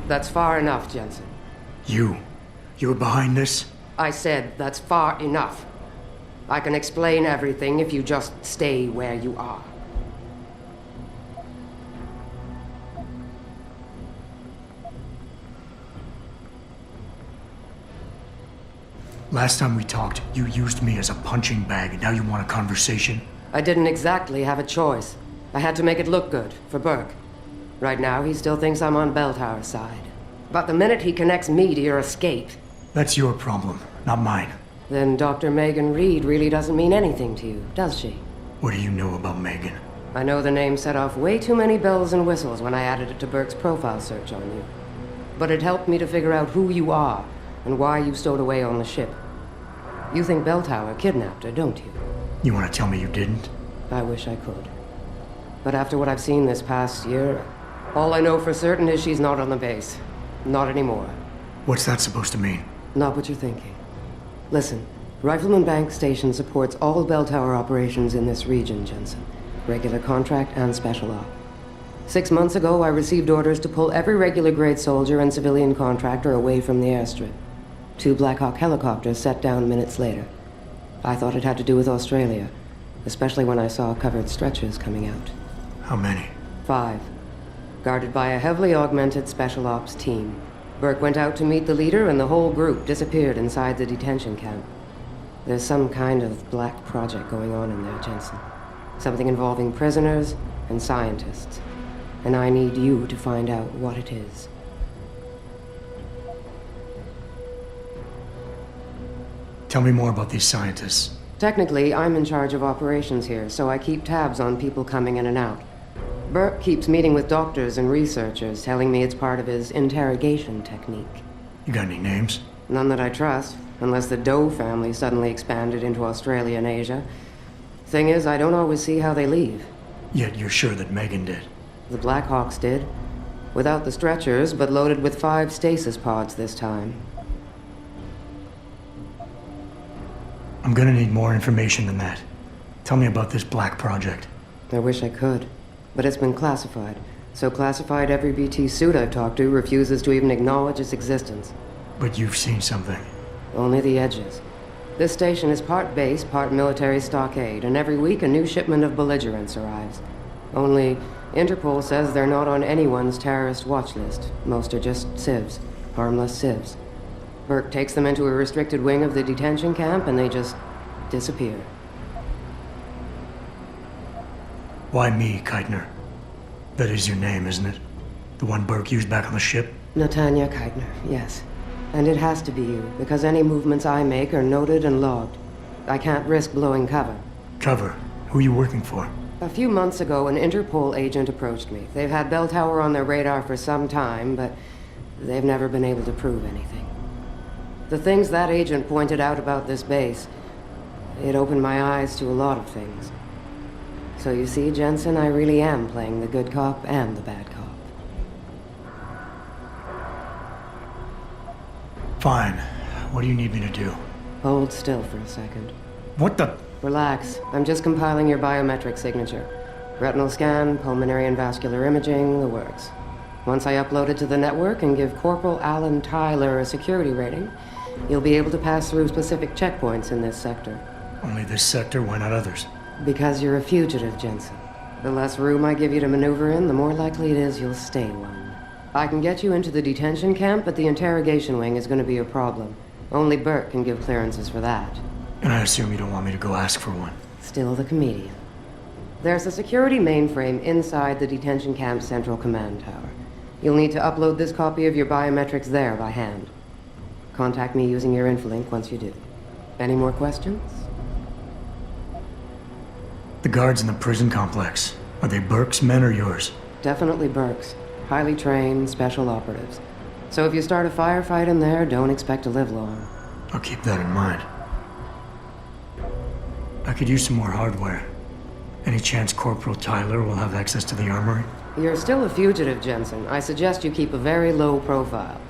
That's far enough, Jensen. You were behind this? I said that's far enough. I can explain everything if you just stay where you are. Last time we talked, you used me as a punching bag, and now you want a conversation? I didn't exactly have a choice. I had to make it look good for Burke. Right now, he still thinks I'm on Bell Tower's side. But the minute he connects me to your escape... That's your problem, not mine. Then Dr. Megan Reed really doesn't mean anything to you, does she? What do you know about Megan? I know the name set off way too many bells and whistles when I added it to Burke's profile search on you. But it helped me to figure out who you are and why you stowed away on the ship. You think Bell Tower kidnapped her, don't you? You want to tell me you didn't? I wish I could. But after what I've seen this past year, all I know for certain is she's not on the base. Not anymore. What's that supposed to mean? Not what you're thinking. Listen, Rifleman Bank Station supports all Bell Tower operations in this region, Jensen. Regular contract and special op. 6 months ago, I received orders to pull every regular grade soldier and civilian contractor away from the airstrip. 2 Black Hawk helicopters set down minutes later. I thought it had to do with Australia, especially when I saw covered stretchers coming out. How many? 5. Guarded by a heavily augmented special ops team. Burke went out to meet the leader and the whole group disappeared inside the detention camp. There's some kind of black project going on in there, Jensen. Something involving prisoners and scientists. And I need you to find out what it is. Tell me more about these scientists. Technically, I'm in charge of operations here, so I keep tabs on people coming in and out. Burke keeps meeting with doctors and researchers, telling me it's part of his interrogation technique. You got any names? None that I trust, unless the Doe family suddenly expanded into Australia and Asia. Thing is, I don't always see how they leave. Yet you're sure that Megan did? The Black Hawks did. Without the stretchers, but loaded with 5 stasis pods this time. I'm gonna need more information than that. Tell me about this black project. I wish I could. But it's been classified. So classified every BT suit I've talked to refuses to even acknowledge its existence. But you've seen something. Only the edges. This station is part base, part military stockade, and every week a new shipment of belligerents arrives. Only, Interpol says they're not on anyone's terrorist watch list. Most are just civs. Harmless civs. Burke takes them into a restricted wing of the detention camp and they just disappear. Why me, Keitner? That is your name, isn't it? The one Burke used back on the ship? Natanya Keitner, yes. And it has to be you, because any movements I make are noted and logged. I can't risk blowing cover. Cover? Who are you working for? A few months ago, an Interpol agent approached me. They've had Bell Tower on their radar for some time, but they've never been able to prove anything. The things that agent pointed out about this base, it opened my eyes to a lot of things. So you see, Jensen, I really am playing the good cop and the bad cop. Fine. What do you need me to do? Hold still for a second. What the? Relax. I'm just compiling your biometric signature. Retinal scan, pulmonary and vascular imaging, the works. Once I upload it to the network and give Corporal Alan Tyler a security rating, you'll be able to pass through specific checkpoints in this sector. Only this sector? Why not others? Because you're a fugitive, Jensen. The less room I give you to maneuver in, the more likely it is you'll stay one. I can get you into the detention camp, but the interrogation wing is going to be a problem. Only Burke can give clearances for that. And I assume you don't want me to go ask for one. Still the comedian. There's a security mainframe inside the detention camp's central command tower. You'll need to upload this copy of your biometrics there by hand. Contact me using your infolink once you do. Any more questions? The guards in the prison complex. Are they Burke's men or yours? Definitely Burke's. Highly trained, special operatives. So if you start a firefight in there, don't expect to live long. I'll keep that in mind. I could use some more hardware. Any chance Corporal Tyler will have access to the armory? You're still a fugitive, Jensen. I suggest you keep a very low profile.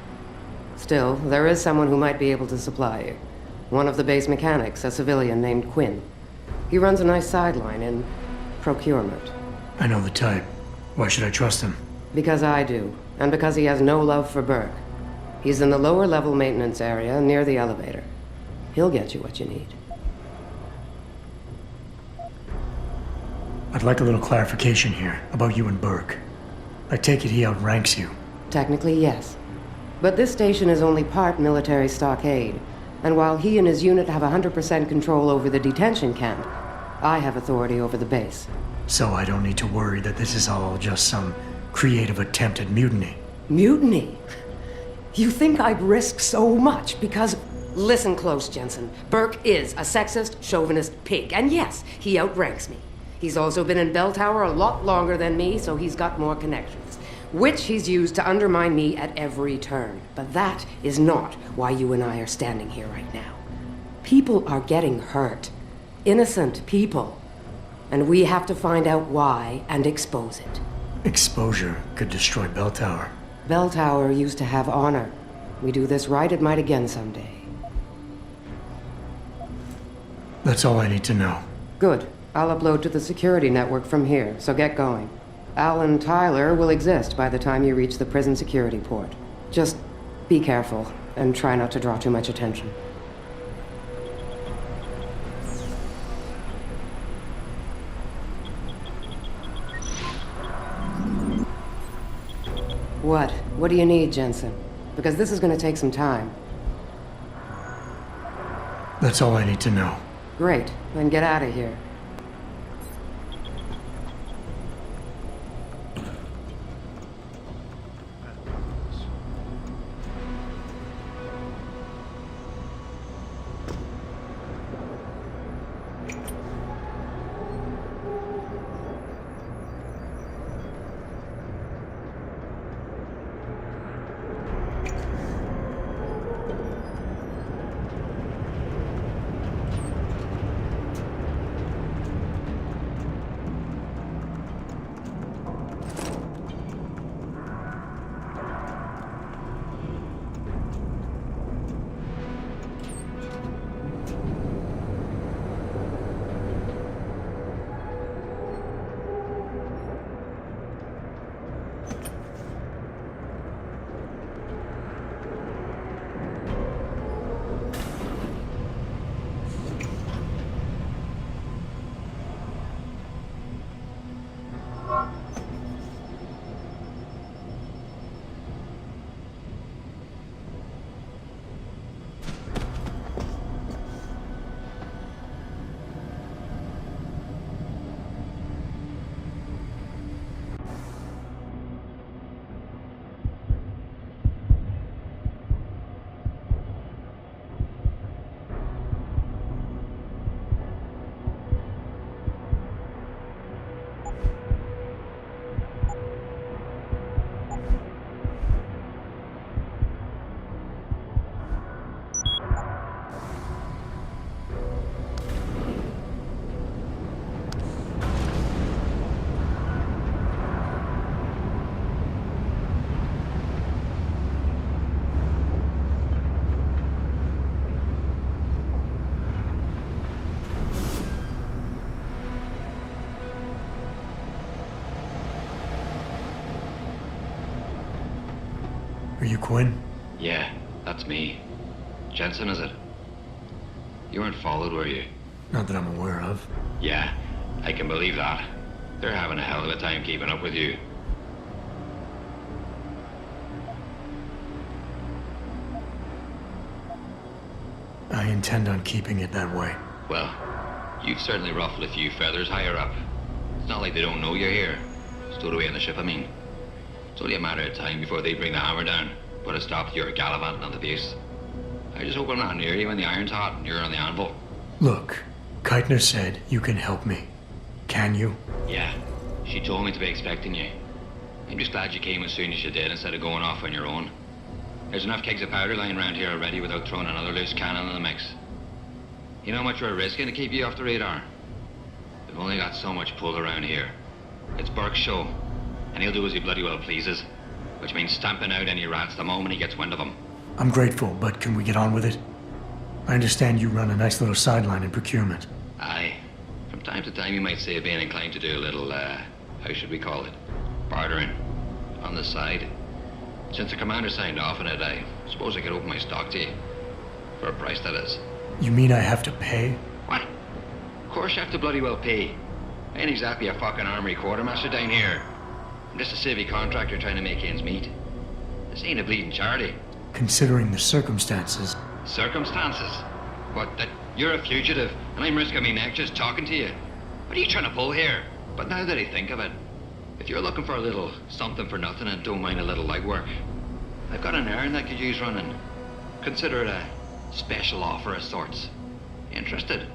Still, there is someone who might be able to supply you. One of the base mechanics, a civilian named Quinn. He runs a nice sideline in procurement. I know the type. Why should I trust him? Because I do, and because he has no love for Burke. He's in the lower level maintenance area near the elevator. He'll get you what you need. I'd like a little clarification here about you and Burke. I take it he outranks you. Technically, yes. But this station is only part military stockade, and while he and his unit have 100% control over the detention camp, I have authority over the base. So I don't need to worry that this is all just some creative attempt at mutiny. Mutiny? You think I'd risk so much because... Listen close, Jensen. Burke is a sexist, chauvinist pig, and yes, he outranks me. He's also been in Bell Tower a lot longer than me, so he's got more connections, which he's used to undermine me at every turn. But that is not why you and I are standing here right now. People are getting hurt. Innocent people. And we have to find out why and expose it. Exposure could destroy Bell Tower. Bell Tower used to have honor. We do this right, it might again someday. That's all I need to know. Good. I'll upload to the security network from here, so get going. Alan Tyler will exist by the time you reach the prison security port. Just be careful, and try not to draw too much attention. What? What do you need, Jensen? Because this is gonna take some time. That's all I need to know. Great. Then get out of here. Are you Quinn? Yeah, that's me. Jensen, is it? You weren't followed, were you? Not that I'm aware of. Yeah, I can believe that. They're having a hell of a time keeping up with you. I intend on keeping it that way. Well, you've certainly ruffled a few feathers higher up. It's not like they don't know you're here. Stowed away on the ship, I mean. It's only a matter of time before they bring the hammer down. Put a stop to your gallivanting on the base. I just hope I'm not near you when the iron's hot and you're on the anvil. Look, Keitner said you can help me. Can you? Yeah, she told me to be expecting you. I'm just glad you came as soon as you did instead of going off on your own. There's enough kegs of powder lying around here already without throwing another loose cannon in the mix. You know how much we're risking to keep you off the radar? We've only got got so much pull around here. It's Burke's show, and he'll do as he bloody well pleases, which means stamping out any rats the moment he gets wind of them. I'm grateful, but can we get on with it? I understand you run a nice little sideline in procurement. Aye. From time to time you might say being inclined to do a little, how should we call it? Bartering. On the side. Since the commander signed off on it, I suppose I could open my stock to you. For a price, that is. You mean I have to pay? What? Of course you have to bloody well pay. I ain't exactly a fucking armory quartermaster down here. I'm just a civvy contractor trying to make ends meet. This ain't a bleeding charity. Considering the circumstances. Circumstances? What, that you're a fugitive and I'm risking my neck just talking to you? What are you trying to pull here? But now that I think of it, if you're looking for a little something for nothing and don't mind a little legwork, I've got an errand that could use running. Consider it a special offer of sorts. Interested?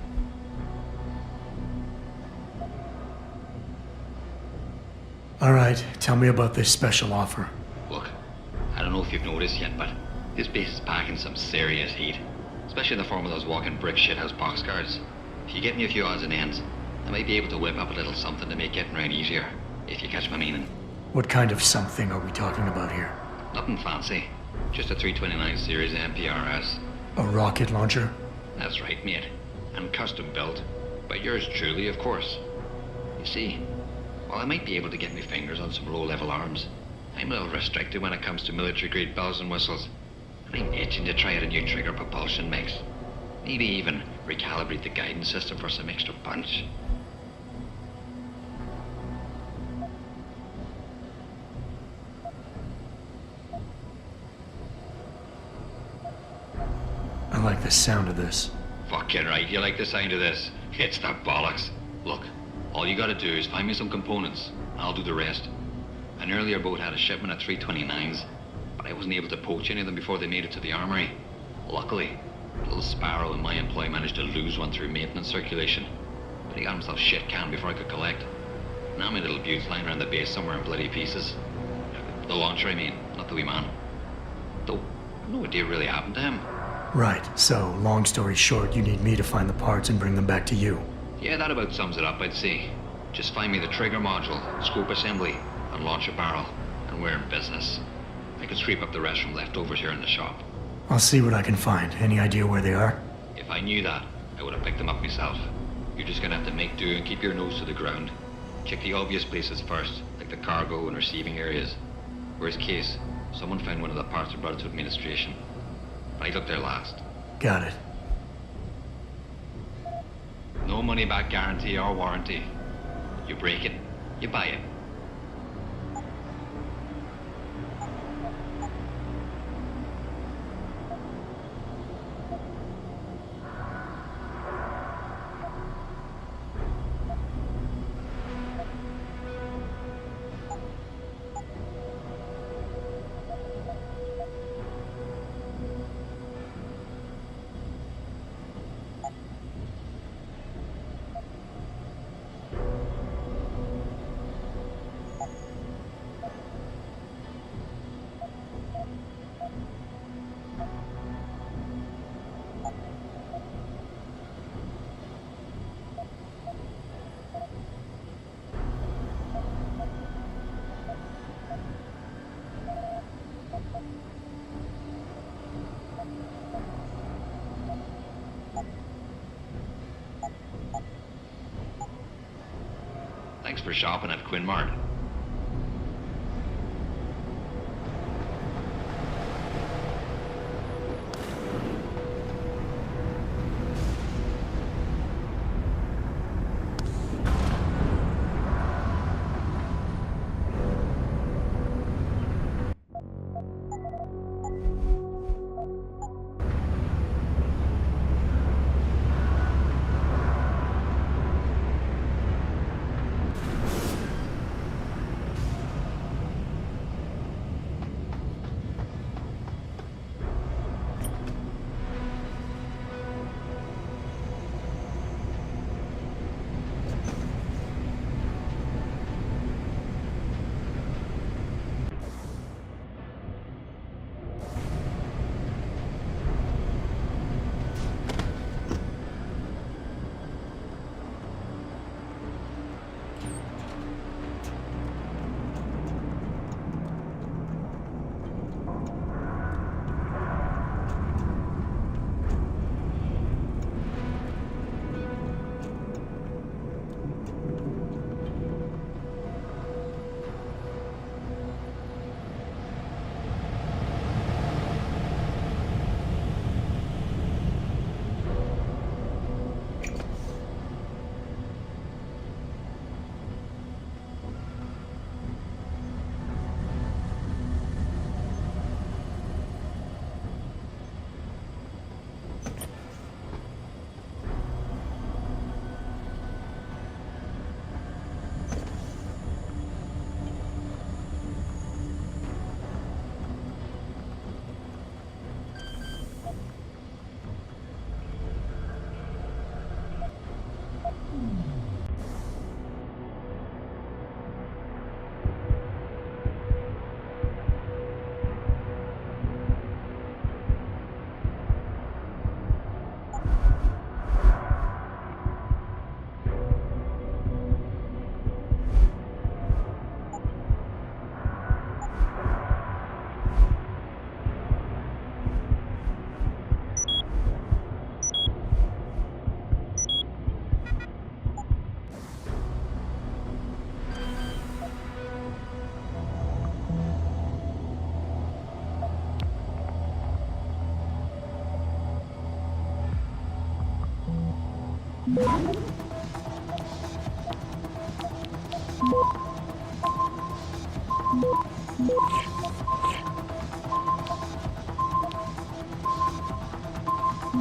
All right, tell me about this special offer. Look, I don't know if you've noticed yet, but this base is packing some serious heat. Especially in the form of those walking brick shithouse boxcars. If you get me a few odds and ends, I might be able to whip up a little something to make getting around easier, if you catch my meaning. What kind of something are we talking about here? Nothing fancy. Just a 329 series MPRS. A rocket launcher? That's right, mate. And custom built. By yours truly, of course. You see, while I might be able to get my fingers on some low-level arms, I'm a little restricted when it comes to military-grade bells and whistles. And I'm itching to try out a new trigger propulsion mix. Maybe even recalibrate the guidance system for some extra punch. I like the sound of this. Fucking right, you like the sound of this. It's the bollocks. Look, all you gotta do is find me some components. I'll do the rest. An earlier boat had a shipment of 329s, but I wasn't able to poach any of them before they made it to the armory. Luckily, little Sparrow in my employ managed to lose one through maintenance circulation, but he got himself shit canned before I could collect. Now my little bute's lying around the base somewhere in bloody pieces. The launcher, I mean, not the wee man. Though, no idea really happened to him. Right, so, long story short, you need me to find the parts and bring them back to you. Yeah, that about sums it up, I'd say. Just find me the trigger module, scope assembly, and launch a barrel, and we're in business. I could scrape up the rest from leftovers here in the shop. I'll see what I can find. Any idea where they are? If I knew that, I would have picked them up myself. You're just gonna have to make do and keep your nose to the ground. Check the obvious places first, like the cargo and receiving areas. Worst case, someone found one of the parts and brought it to administration. But I looked there last. Got it. No money back guarantee or warranty. You break it, you buy it. Thanks for shopping at Quinn Mart.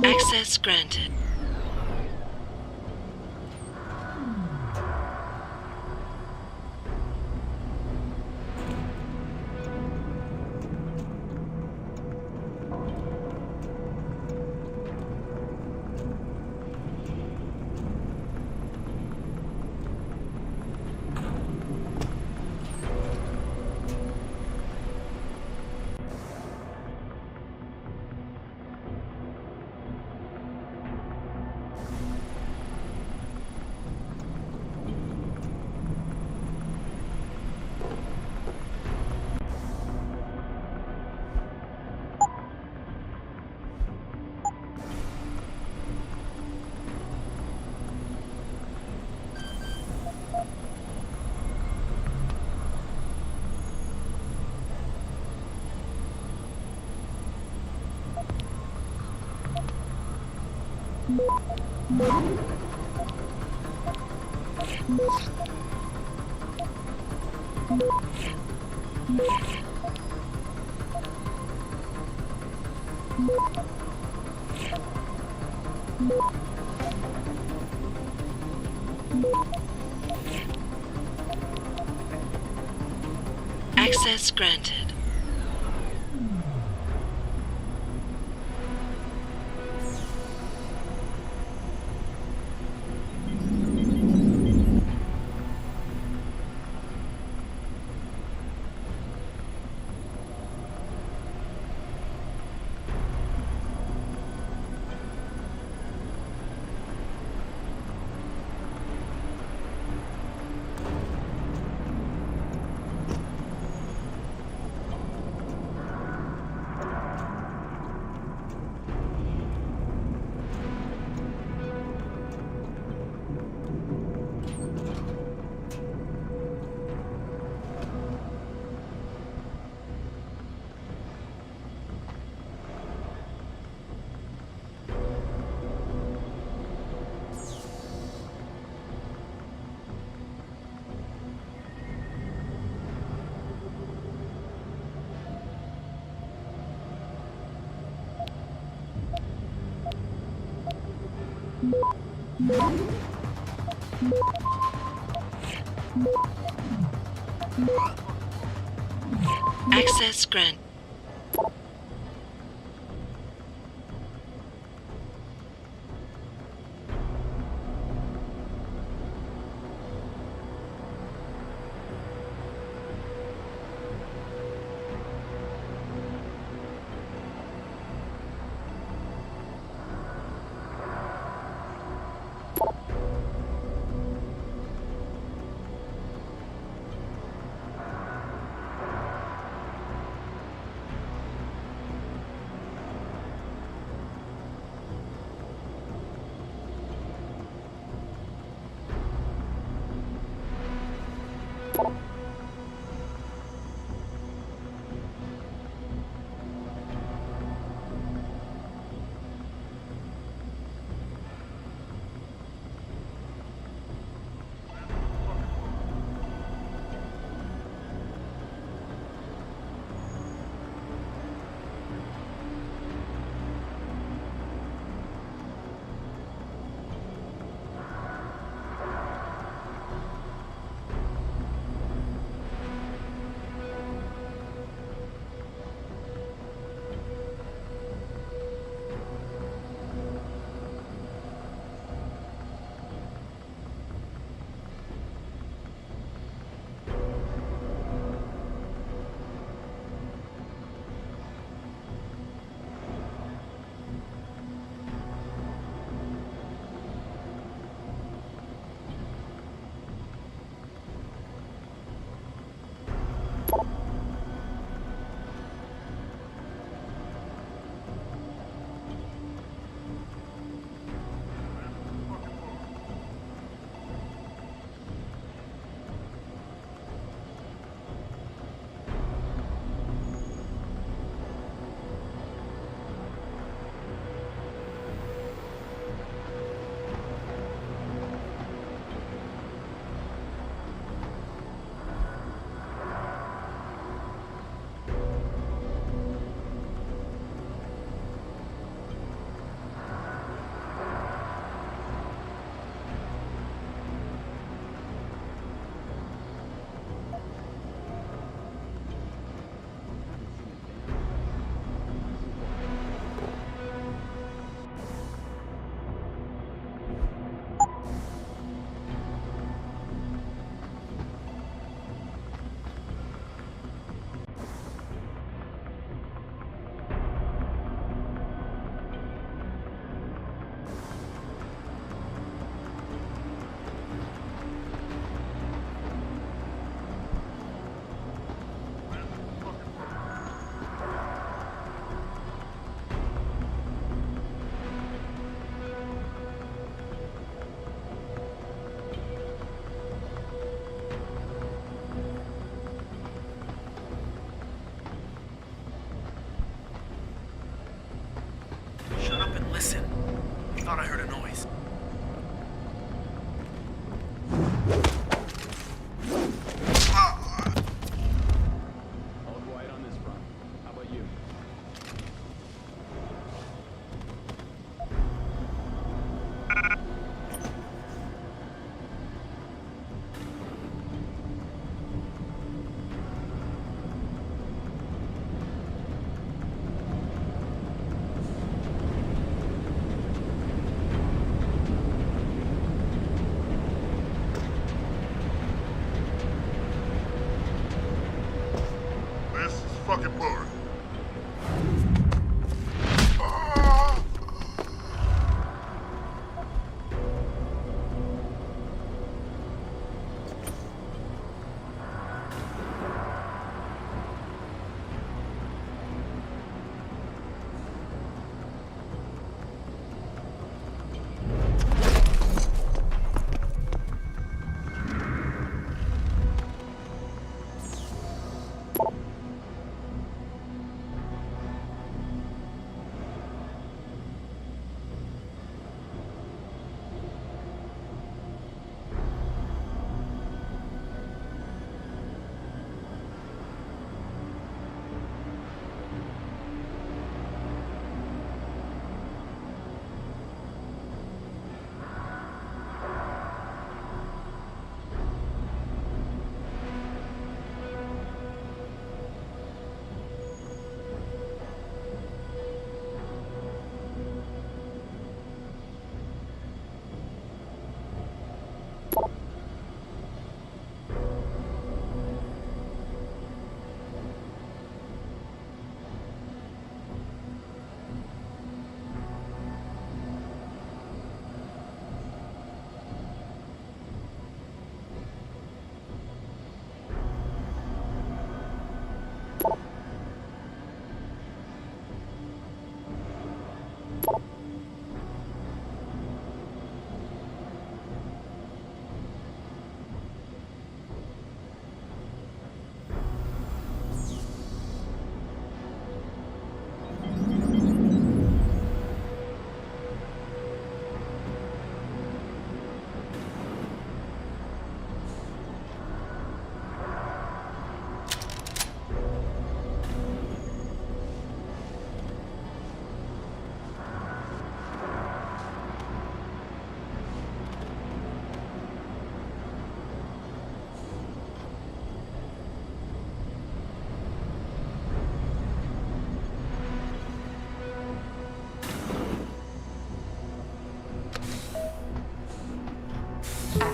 Access granted. Access granted. Access granted.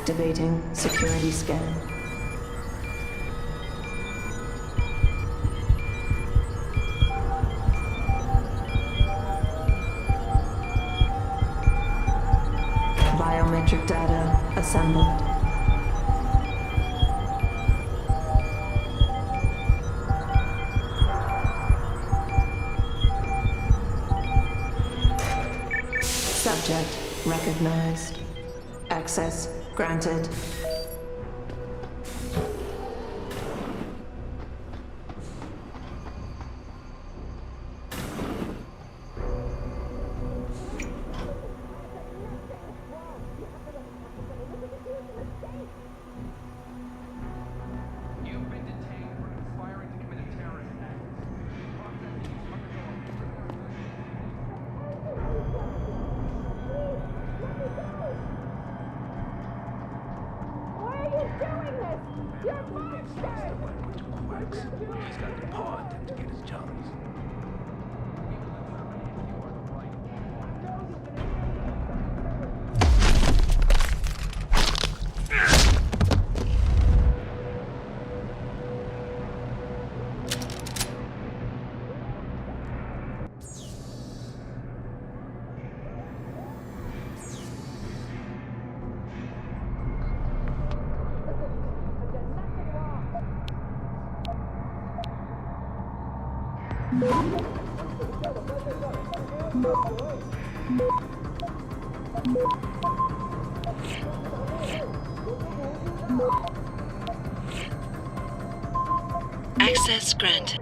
Activating security scan. Biometric data assembled. Subject recognized. Access granted. He's got the paw to get his jollies. Access granted.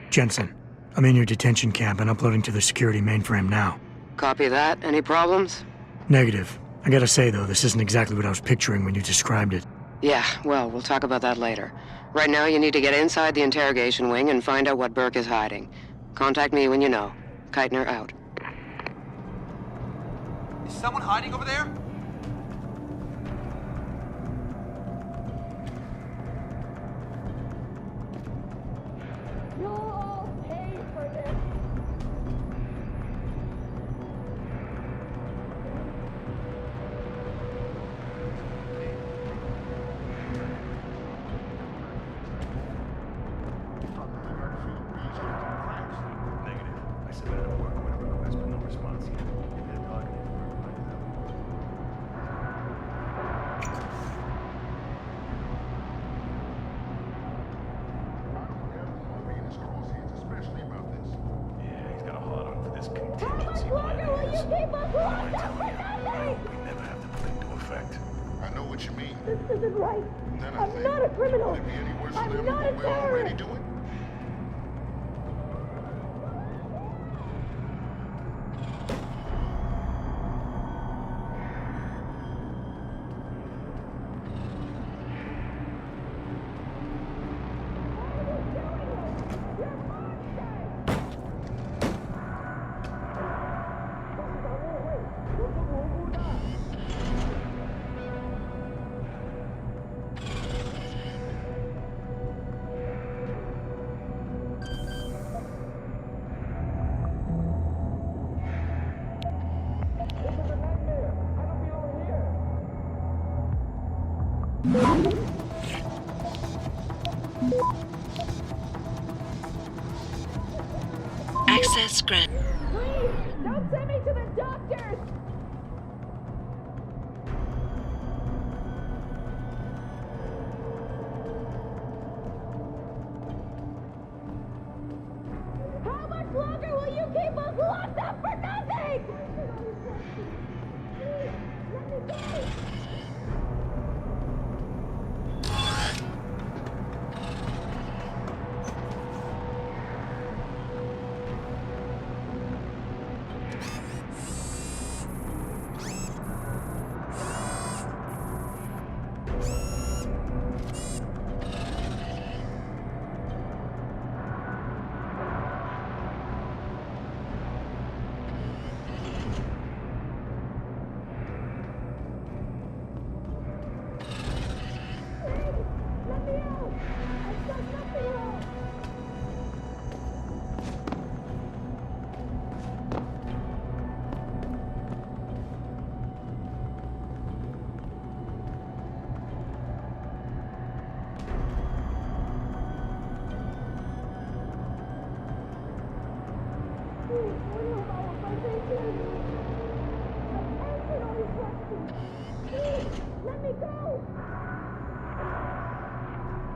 Jensen. I'm in your detention camp and uploading to the security mainframe now. Copy that. Any problems? Negative. I gotta say, though, this isn't exactly what I was picturing when you described it. Yeah, well, we'll talk about that later. Right now, you need to get inside the interrogation wing and find out what Burke is hiding. Contact me when you know. Keitner out. Is someone hiding over there? You'll all pay for this. Negative. I submitted a work order request, but no response yet. They're targeting for right now. Yeah, he's got a hard on for this contingency plan. What am I telling you? I hope we never have to put into effect. I know what you mean. This isn't right. Then I I'm think, not a criminal. would it be any worse for I'm them not than a what we're already terrorist. doing? Access granted. Please, don't send me to the doctors.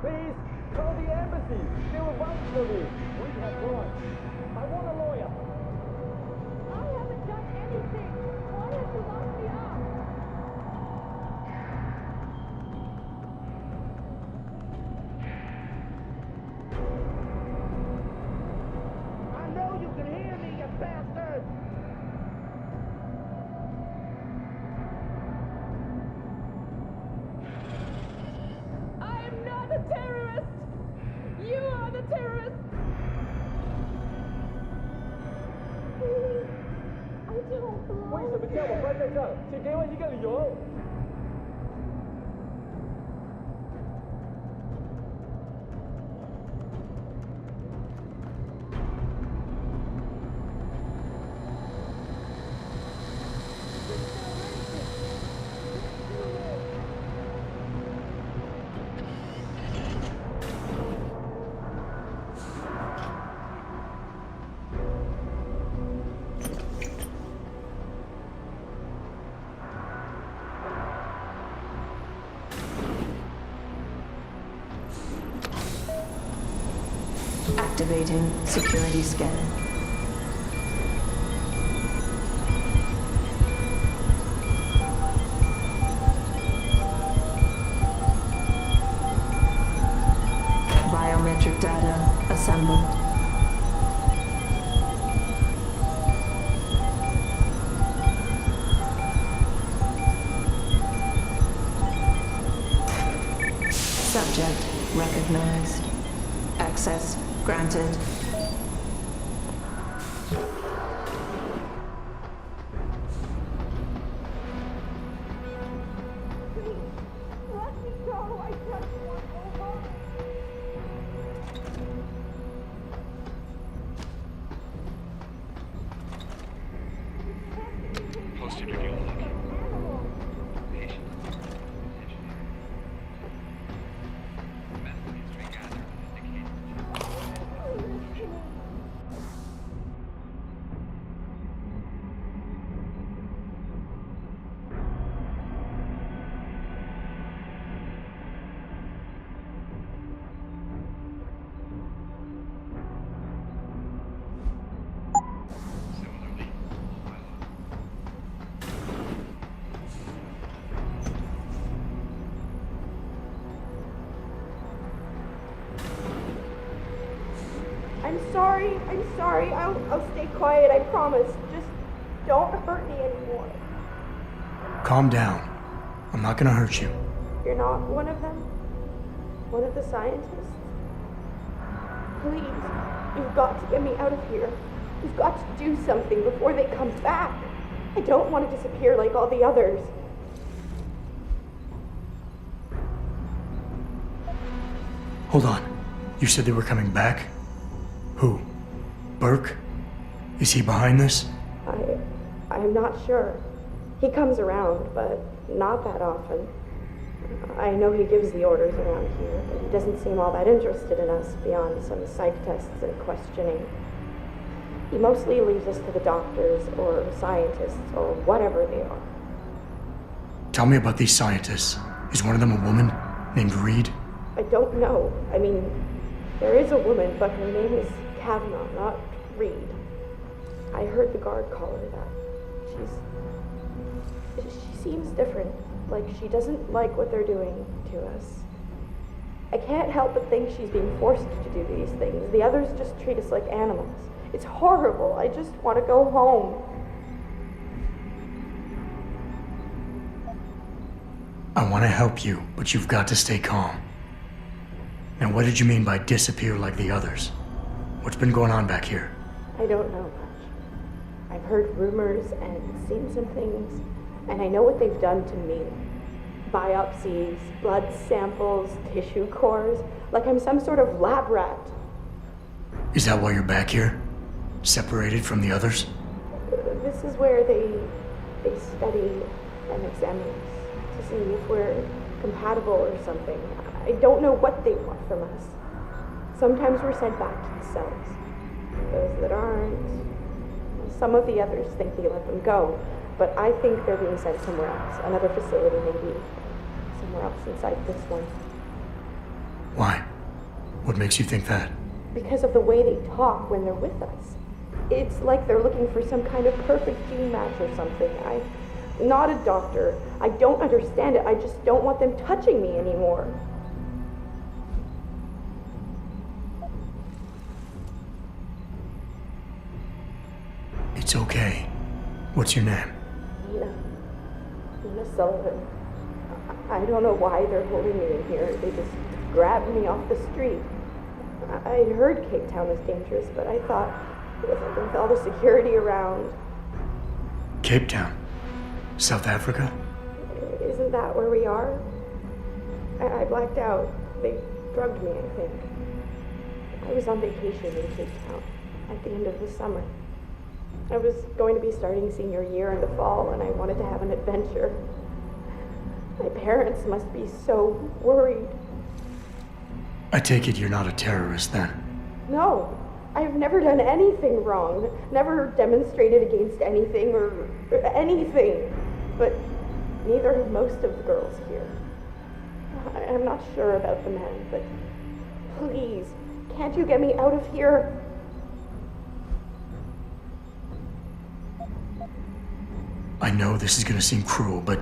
Please, call the embassy. They will vouch for me. We have warrants. I want a lawyer. I haven't done anything. Why have you locked me up? I know you can hear me, you bastard! I am not a terrorist! You are the terrorist! Please, I don't belong 为什么叫我关在这儿？请给我一个理由。Activating security scan. Biometric data assembled. Subject recognized. Access granted. Let me go! I just want over! Posted your look. I'm sorry. I'll stay quiet, I promise. Just don't hurt me anymore. Calm down. I'm not gonna hurt you. You're not one of them? One of the scientists? Please, you've got to get me out of here. You've got to do something before they come back. I don't want to disappear like all the others. Hold on. You said they were coming back? Who? Burke? Is he behind this? I'm not sure. He comes around, but not that often. I know he gives the orders around here, but he doesn't seem all that interested in us beyond some psych tests and questioning. He mostly leaves us to the doctors or scientists or whatever they are. Tell me about these scientists. Is one of them a woman named Reed? I don't know. I mean, there is a woman, but her name is Kavanaugh, not Reed. I heard the guard call her that. She seems different. Like she doesn't like what they're doing to us. I can't help but think she's being forced to do these things. The others just treat us like animals. It's horrible. I just want to go home. I want to help you, but you've got to stay calm. Now, what did you mean by disappear like the others? What's been going on back here? I don't know much. I've heard rumors and seen some things, and I know what they've done to me. Biopsies, blood samples, tissue cores, like I'm some sort of lab rat. Is that why you're back here? Separated from the others? This is where they study and examine us to see if we're compatible or something. I don't know what they want from us. Sometimes we're sent back to the cells. Those that aren't, some of the others think they let them go, but I think they're being sent somewhere else, another facility maybe, somewhere else inside this one. Why? What makes you think that? Because of the way they talk when they're with us. It's like they're looking for some kind of perfect gene match or something. I'm not a doctor. I don't understand it. I just don't want them touching me anymore. It's okay. What's your name? Nina Sullivan. I don't know why they're holding me in here. They just grabbed me off the street. I heard Cape Town was dangerous, but I thought with all the security around... Cape Town? South Africa? Isn't that where we are? I blacked out. They drugged me, I think. I was on vacation in Cape Town at the end of the summer. I was going to be starting senior year in the fall, and I wanted to have an adventure. My parents must be so worried. I take it you're not a terrorist, then? No, I've never done anything wrong. Never demonstrated against anything or anything. But neither have most of the girls here. I'm not sure about the men, but please, can't you get me out of here? I know this is gonna seem cruel, but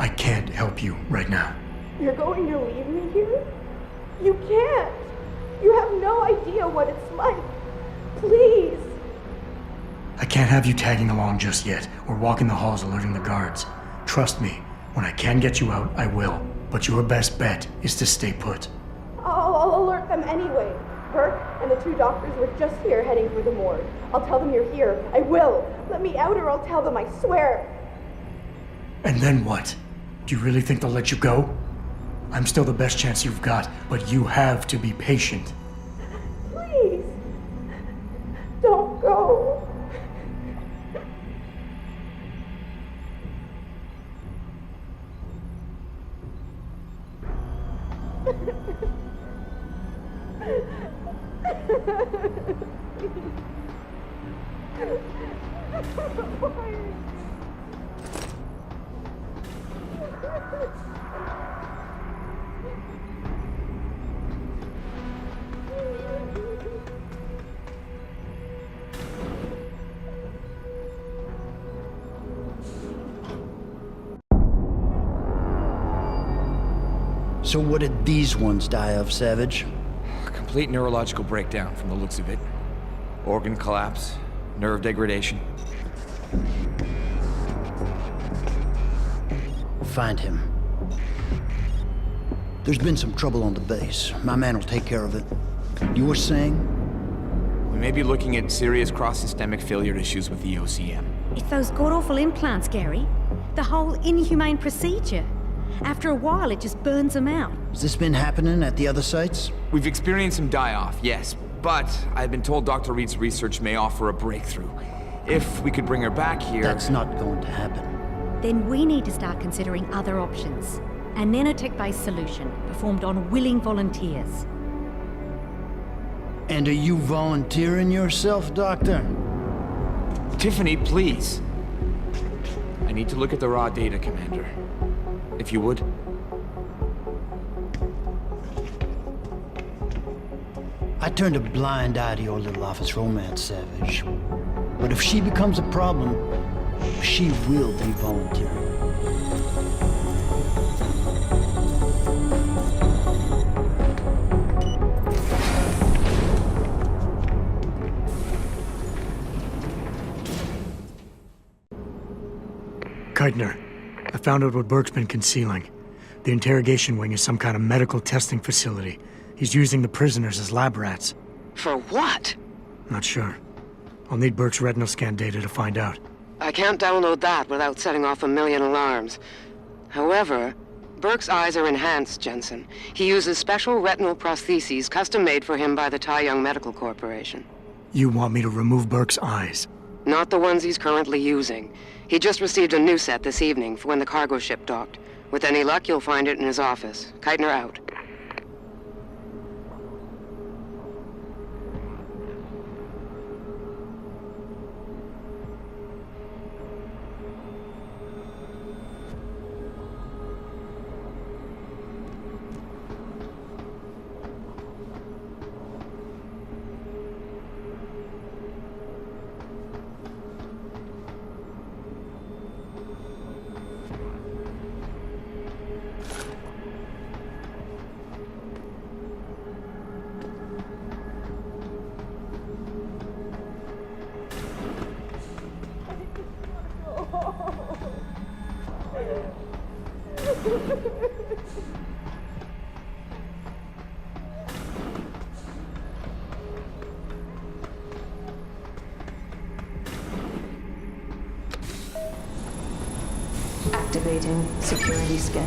I can't help you right now. You're going to leave me here? You can't! You have no idea what it's like. Please! I can't have you tagging along just yet, or walking the halls alerting the guards. Trust me, when I can get you out, I will. But your best bet is to stay put. I'll alert them anyway. Burke and the two doctors were just here heading for the morgue. I'll tell them you're here. I will. Let me out or I'll tell them, I swear. And then what? Do you really think they'll let you go? I'm still the best chance you've got, but you have to be patient. Please. Don't go. So what did these ones die of, Savage? Complete neurological breakdown from the looks of it. Organ collapse, nerve degradation. Find him. There's been some trouble on the base. My man will take care of it. You were saying? We may be looking at serious cross-systemic failure issues with the OCM. It's those god-awful implants, Gary. The whole inhumane procedure. After a while, it just burns them out. Has this been happening at the other sites? We've experienced some die-off, yes. But I've been told Dr. Reed's research may offer a breakthrough. If we could bring her back here... That's not going to happen. Then we need to start considering other options. A nanotech-based solution performed on willing volunteers. And are you volunteering yourself, Doctor? Tiffany, please. I need to look at the raw data, Commander. If you would. I turned a blind eye to your little office romance, Savage. But if she becomes a problem, she will be volunteering. Keitner, I found out what Burke's been concealing. The interrogation wing is some kind of medical testing facility. He's using the prisoners as lab rats. For what? Not sure. I'll need Burke's retinal scan data to find out. I can't download that without setting off a million alarms. However, Burke's eyes are enhanced, Jensen. He uses special retinal prostheses custom-made for him by the Tai Young Medical Corporation. You want me to remove Burke's eyes? Not the ones he's currently using. He just received a new set this evening for when the cargo ship docked. With any luck, you'll find it in his office. Keitner out. Activating security scan.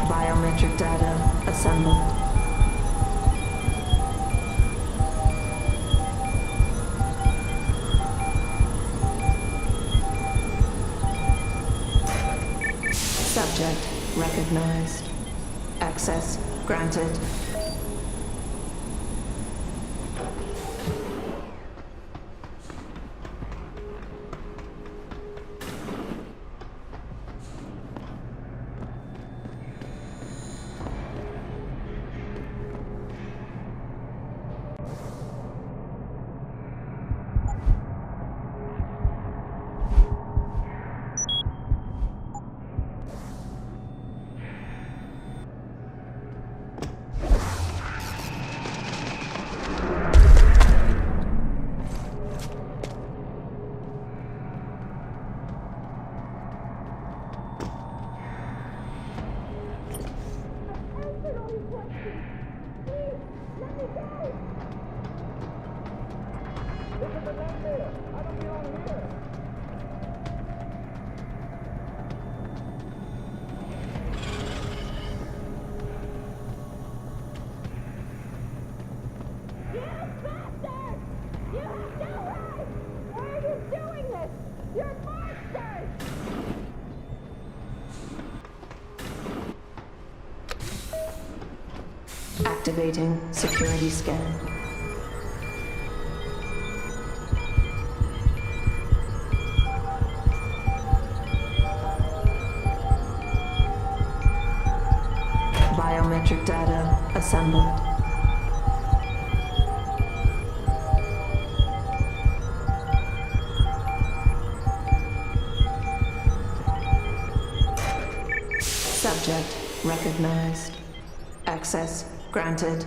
Biometric data assembled. Subject recognized. Access granted. Activating security scan. Biometric data assembled. Subject recognized. Access granted.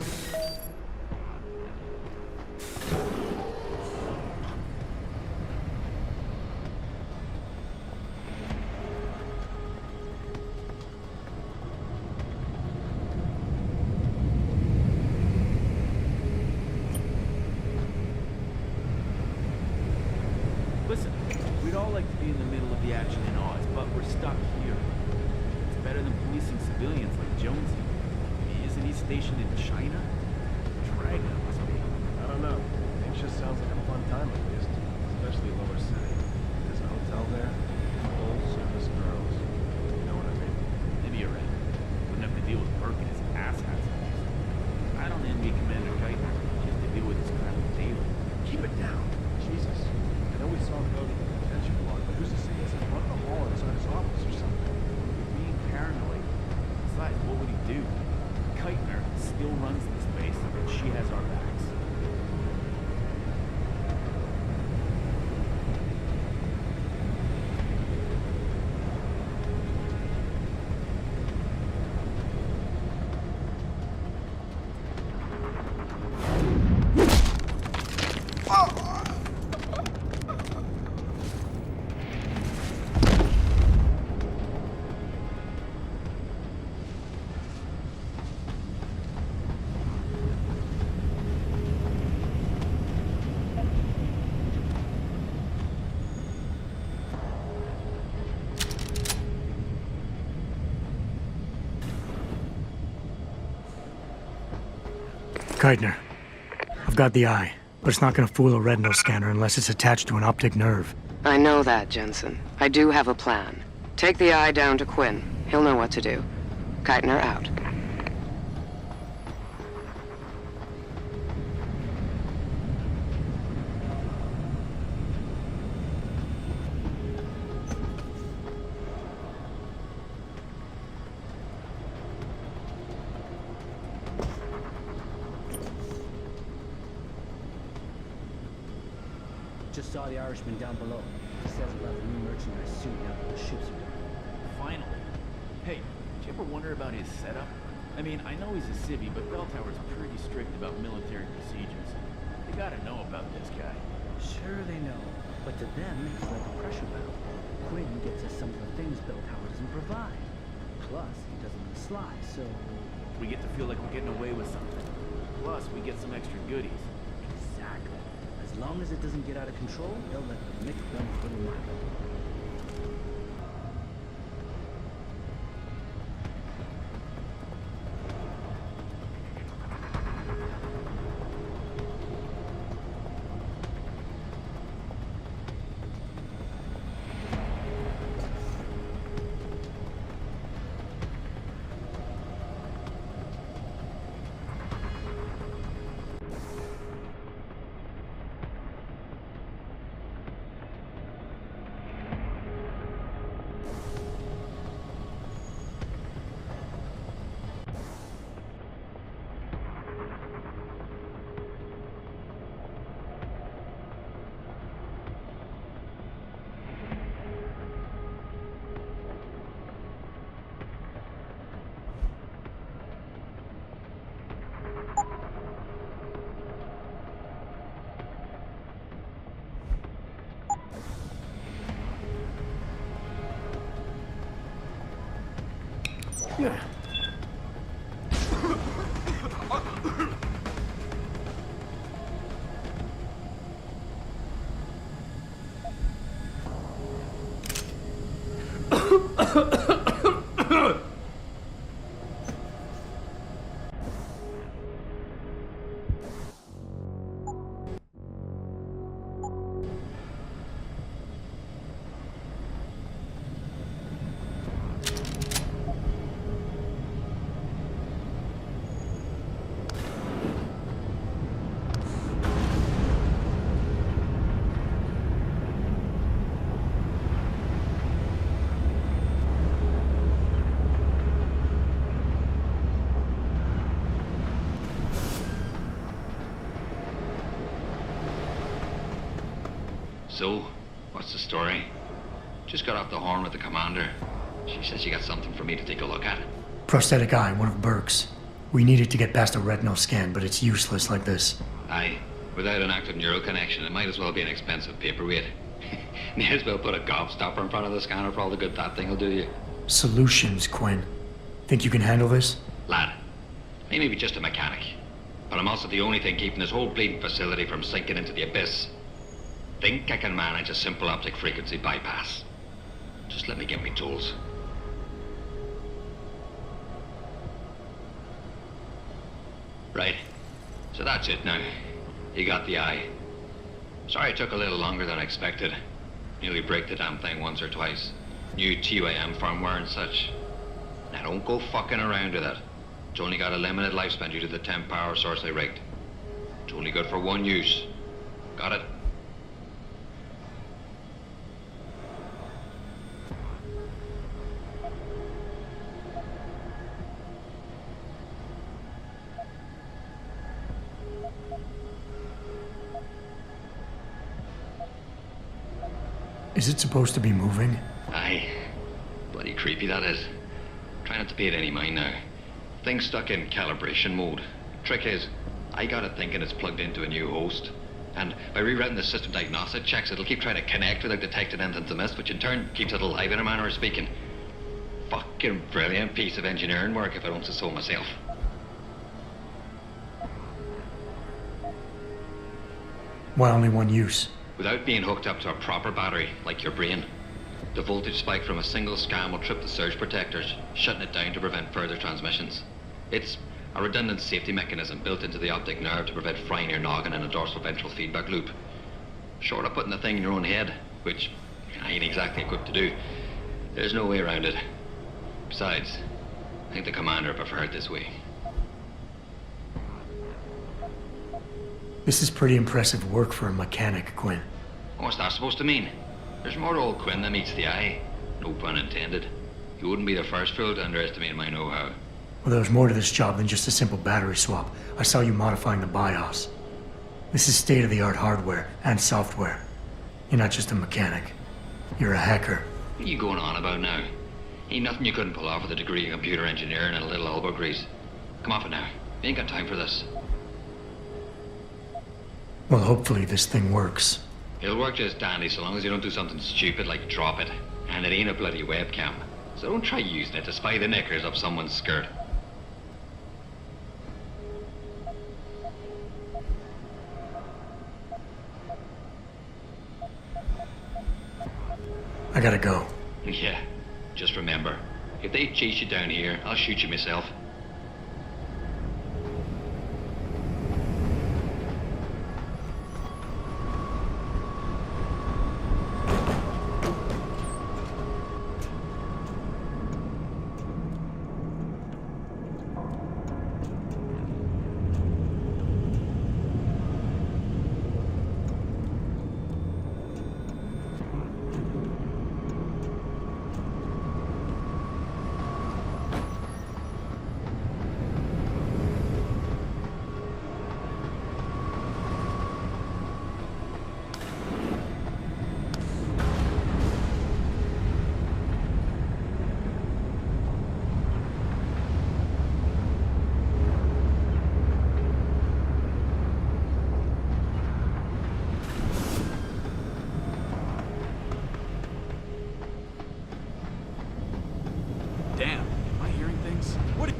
Listen, we'd all like to be in the middle of the action in Oz, but we're stuck here. It's better than policing civilians like Jonesy. Isn't he stationed in China? Dragnet must be. I don't know. It just sounds like a fun time at least. Especially Lower City. There's a hotel there. Full service girls. You know what I mean? Maybe you're right. Wouldn't have to deal with Burke and his asshats. I don't envy Commander Keitner. He has to deal with his crap daily. Keep it down. Jesus. I know we saw him go to the detention block, but who's to say he isn't running the hall inside his office or something? Being paranoid. Besides, what would he do? Keitner still runs this base, and she has our backs. Keitner, I've got the eye, but it's not gonna fool a retinal scanner unless it's attached to an optic nerve. I know that, Jensen. I do have a plan. Take the eye down to Quinn. He'll know what to do. Keitner out. Just saw the Irishman down below. He says about the new merchandise suit now that the ships are done. Finally. Hey, did you ever wonder about his setup? I mean, I know he's a civvy, but Bell Tower's pretty strict about military procedures. They gotta know about this guy. Sure they know, but to them, it's like a pressure valve. Quinn gets us some of the things Bell Tower doesn't provide. Plus, he doesn't let it slide, so... We get to feel like we're getting away with something. Plus, we get some extra goodies. Exactly. As long as it doesn't get out of control, they'll let the Mick run for the mile. Yeah. So, what's the story? Just got off the horn with the commander. She says she got something for me to take a look at. Prosthetic eye, one of Burke's. We needed to get past a retinal scan, but it's useless like this. Aye. Without an active neural connection, it might as well be an expensive paperweight. May as well put a gobstopper in front of the scanner for all the good that thing will do you. Solutions, Quinn. Think you can handle this? Lad, I may be just a mechanic, but I'm also the only thing keeping this whole bleeding facility from sinking into the abyss. Think I can manage a simple optic frequency bypass. Just let me get me tools. Right. So that's it now. You got the eye. Sorry it took a little longer than I expected. Nearly break the damn thing once or twice. New TYM firmware and such. Now don't go fucking around with it. It's only got a limited lifespan due to the temp power source I rigged. It's only good for one use. Got it? Is it supposed to be moving? Aye. Bloody creepy that is. Try not to pay it any mind now. Thing's stuck in calibration mode. Trick is, I got it thinking it's plugged into a new host. And by rerouting the system diagnostic checks, it'll keep trying to connect without detecting anything's amiss, which in turn keeps it alive in a manner of speaking. Fucking brilliant piece of engineering work, if I don't say so myself. Why only one use? Without being hooked up to a proper battery, like your brain. The voltage spike from a single scan will trip the surge protectors, shutting it down to prevent further transmissions. It's A redundant safety mechanism built into the optic nerve to prevent frying your noggin in a dorsal ventral feedback loop. Short of putting the thing in your own head, which I ain't exactly equipped to do, there's no way around it. Besides, I think the commander preferred it this way. This is pretty impressive work for a mechanic, Quinn. What's that supposed to mean? There's more to old Quinn than meets the eye. No pun intended. You wouldn't be the first fool to underestimate my know-how. Well, there's more to this job than just a simple battery swap. I saw you modifying the BIOS. This is state-of-the-art hardware and software. You're not just a mechanic. You're a hacker. What are you going on about now? Ain't nothing you couldn't pull off with a degree in computer engineering and a little elbow grease. Come off it now. We ain't got time for this. Well, hopefully this thing works. It'll work just dandy so long as you don't do something stupid like drop it. And it ain't a bloody webcam. So don't try using it to spy the knickers up someone's skirt. I gotta go. Yeah, just remember, if they chase you down here, I'll shoot you myself. Damn, am I hearing things? What?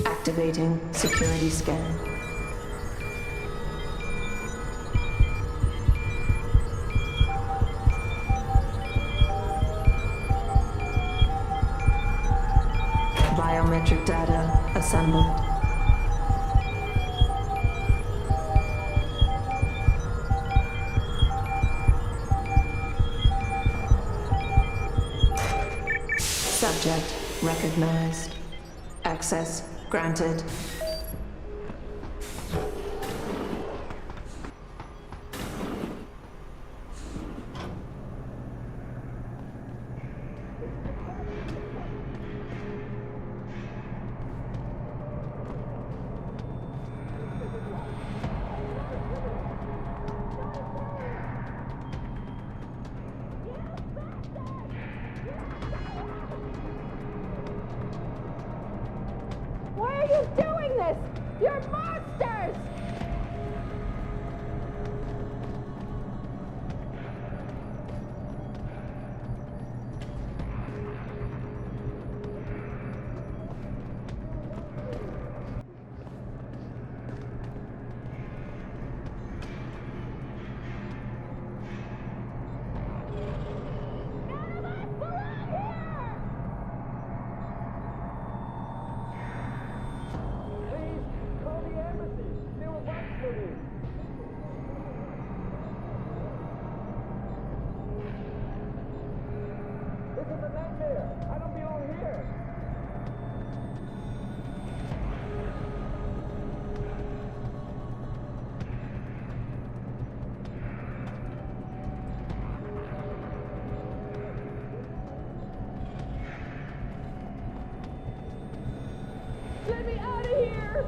Activating security scan. Biometric data assembled. Subject recognized. Access granted. Why are you doing this? You're monsters! Let me out of here!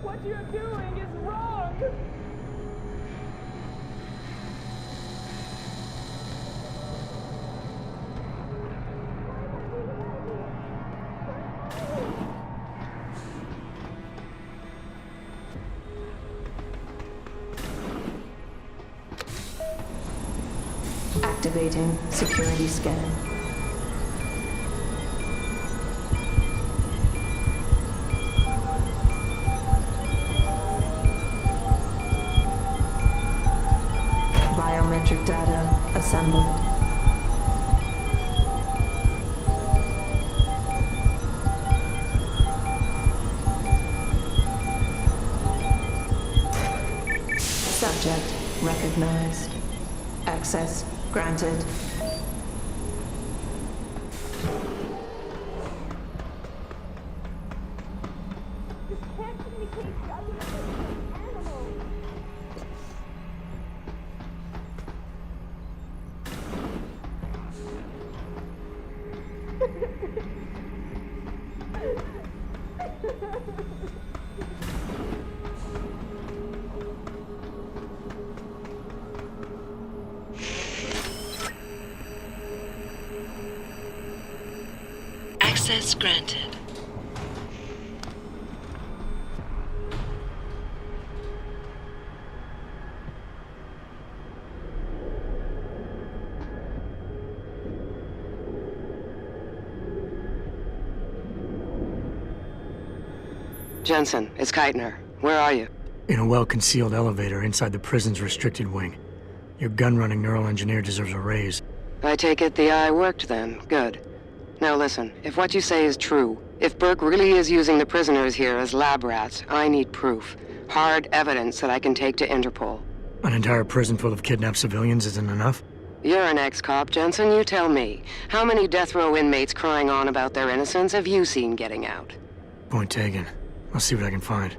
What you're doing is wrong! Activating security scan. Biometric data assembled. Subject recognized. Access granted. Access granted. Jensen, it's Keitner. Where are you? In a well-concealed elevator inside the prison's restricted wing. Your gun-running neural engineer deserves a raise. I take it the eye worked then. Good. Now listen, if what you say is true, if Burke really is using the prisoners here as lab rats, I need proof. Hard evidence that I can take to Interpol. An entire prison full of kidnapped civilians isn't enough? You're an ex-cop, Jensen, you tell me. How many death row inmates crying on about their innocence have you seen getting out? Point taken. I'll see what I can find.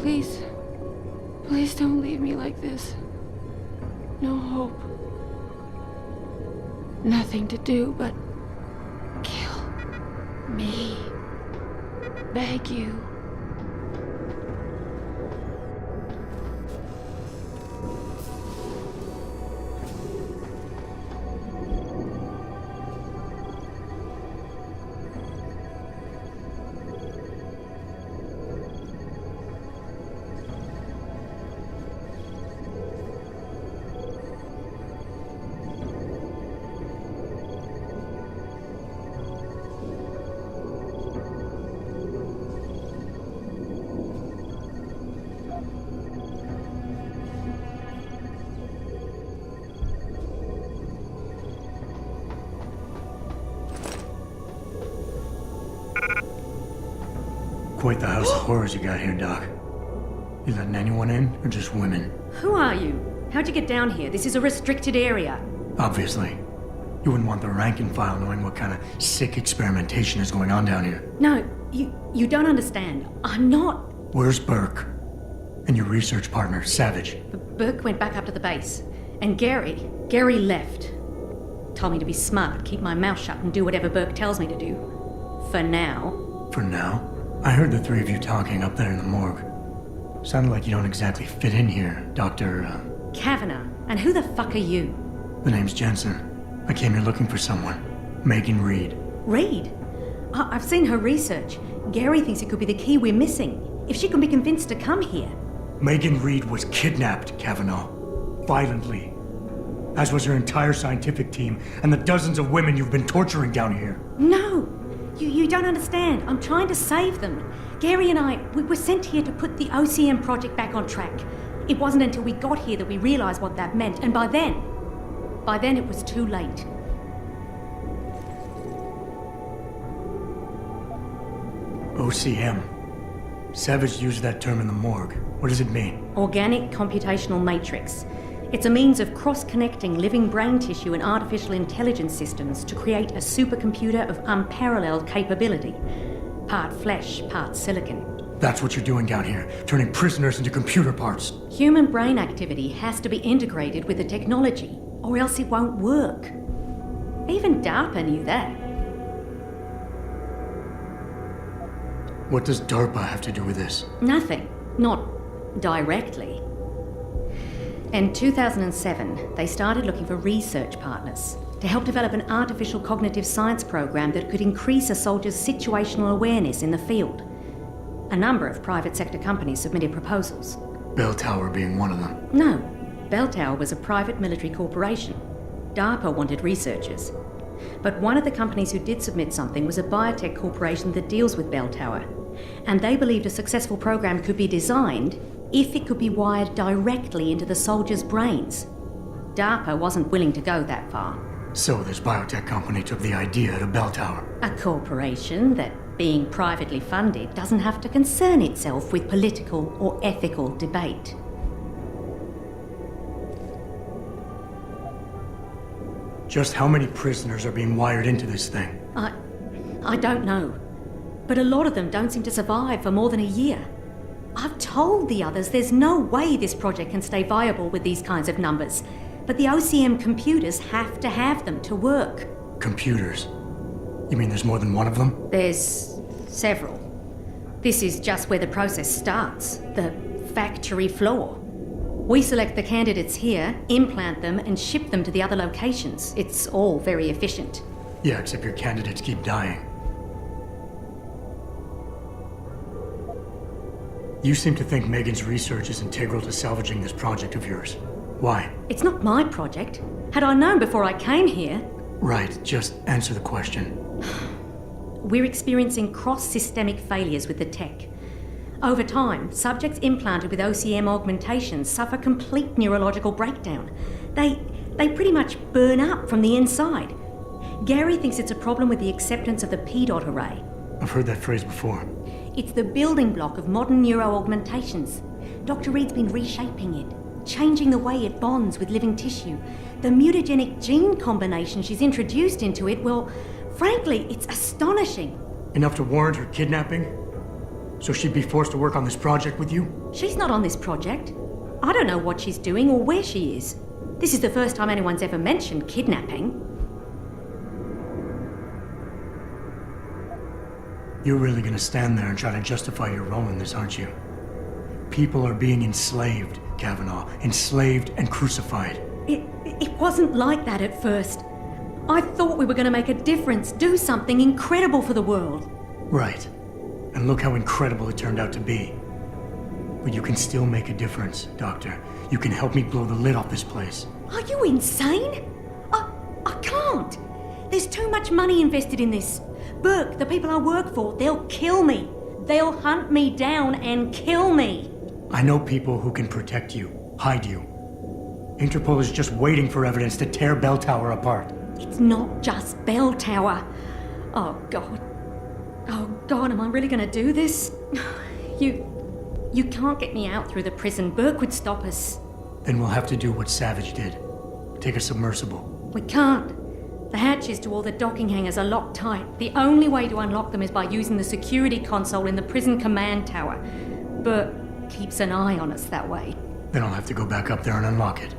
Please. Please don't leave me like this. No hope. Nothing to do but kill me. Beg you. Quite the house of horrors you got here, Doc. You letting anyone in, or just women? Who are you? How'd you get down here? This is a restricted area. Obviously. You wouldn't want the rank and file knowing what kind of sick experimentation is going on down here. No, you don't understand. I'm not... Where's Burke? And your research partner, Savage? Burke went back up to the base. And Gary left. Told me to be smart, keep my mouth shut, and do whatever Burke tells me to do. For now. For now? I heard the three of you talking up there in the morgue. Sounded like you don't exactly fit in here, Dr. Kavanagh. And who the fuck are you? The name's Jensen. I came here looking for someone. Megan Reed. Reed? I've seen her research. Gary thinks it could be the key we're missing. If she can be convinced to come here. Megan Reed was kidnapped, Kavanagh. Violently. As was her entire scientific team and the dozens of women you've been torturing down here. No! You don't understand. I'm trying to save them. Gary and we were sent here to put the OCM project back on track. It wasn't until we got here that we realized what that meant, and by then it was too late. OCM. Savage used that term in the morgue. What does it mean? Organic computational matrix. It's a means of cross-connecting living brain tissue and artificial intelligence systems to create a supercomputer of unparalleled capability. Part flesh, part silicon. That's what you're doing down here, turning prisoners into computer parts. Human brain activity has to be integrated with the technology, or else it won't work. Even DARPA knew that. What does DARPA have to do with this? Nothing. Not directly. In 2007, they started looking for research partners to help develop an artificial cognitive science program that could increase a soldier's situational awareness in the field. A number of private sector companies submitted proposals. Bell Tower being one of them. No. Bell Tower was a private military corporation. DARPA wanted researchers. But one of the companies who did submit something was a biotech corporation that deals with Bell Tower. And they believed a successful program could be designed if it could be wired directly into the soldiers' brains. DARPA wasn't willing to go that far. So this biotech company took the idea to Bell Tower. A corporation that, being privately funded, doesn't have to concern itself with political or ethical debate. Just how many prisoners are being wired into this thing? I don't know. But a lot of them don't seem to survive for more than a year. I've told the others there's no way this project can stay viable with these kinds of numbers. But the OCM computers have to have them to work. Computers? You mean there's more than one of them? There's several. This is just where the process starts, the factory floor. We select the candidates here, implant them, and ship them to the other locations. It's all very efficient. Yeah, except your candidates keep dying. You seem to think Megan's research is integral to salvaging this project of yours. Why? It's not my project. Had I known before I came here... Right, just answer the question. We're experiencing cross-systemic failures with the tech. Over time, subjects implanted with OCM augmentations suffer complete neurological breakdown. They pretty much burn up from the inside. Gary thinks it's a problem with the acceptance of the P-dot array. I've heard that phrase before. It's the building block of modern neuro-augmentations. Dr. Reed's been reshaping it, changing the way it bonds with living tissue. The mutagenic gene combination she's introduced into it, well, frankly, it's astonishing. Enough to warrant her kidnapping? So she'd be forced to work on this project with you? She's not on this project. I don't know what she's doing or where she is. This is the first time anyone's ever mentioned kidnapping. You're really gonna stand there and try to justify your role in this, aren't you? People are being enslaved, Kavanaugh. Enslaved and crucified. It wasn't like that at first. I thought we were going to make a difference, do something incredible for the world. Right. And look how incredible it turned out to be. But you can still make a difference, Doctor. You can help me blow the lid off this place. Are you insane? I can't. There's too much money invested in this. Burke, the people I work for, they'll kill me. They'll hunt me down and kill me. I know people who can protect you, hide you. Interpol is just waiting for evidence to tear Bell Tower apart. It's not just Bell Tower. Oh, God. Oh, God, am I really going to do this? You can't get me out through the prison. Burke would stop us. Then we'll have to do what Savage did. Take a submersible. We can't. The hatches to all the docking hangars are locked tight. The only way to unlock them is by using the security console in the prison command tower. Burke keeps an eye on us that way. Then I'll have to go back up there and unlock it.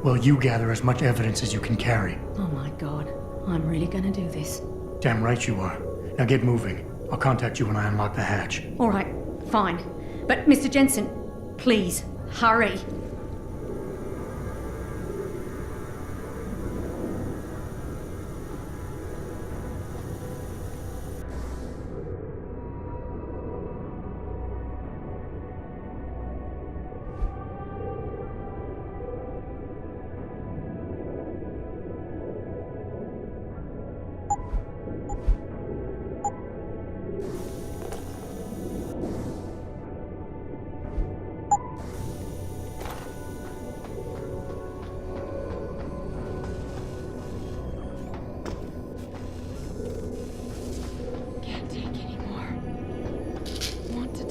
Well, you gather as much evidence as you can carry. Oh my God, I'm really gonna do this. Damn right you are. Now get moving. I'll contact you when I unlock the hatch. All right, fine. But Mr. Jensen, please, hurry.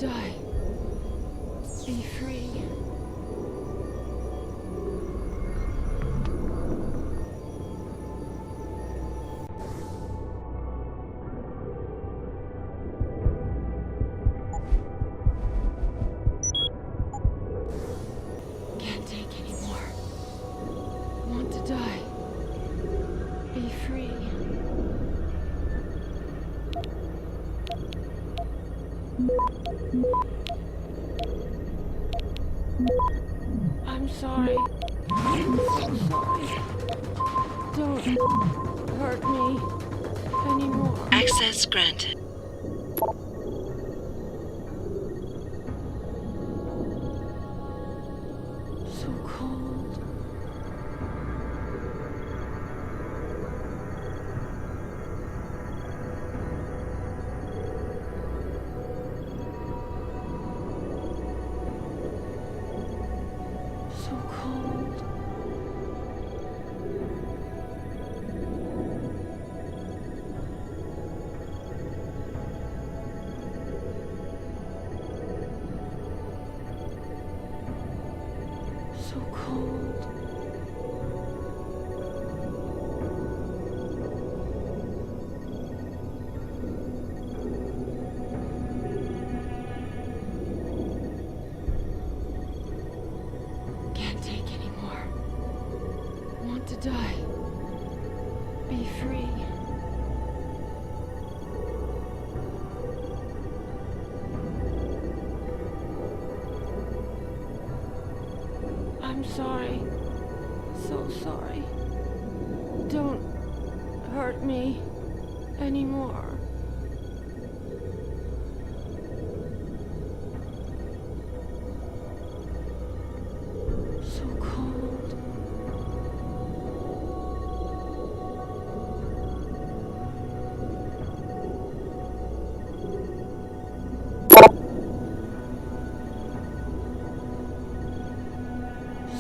Die. Be free. Can't take anymore. Want to die. Be free. I'm sorry. I'm so sorry. Don't hurt me anymore. Access granted. So cold. So cold. So cold. Can't take anymore. Want to die. Be free. I'm sorry. So sorry. Don't hurt me anymore. So cold.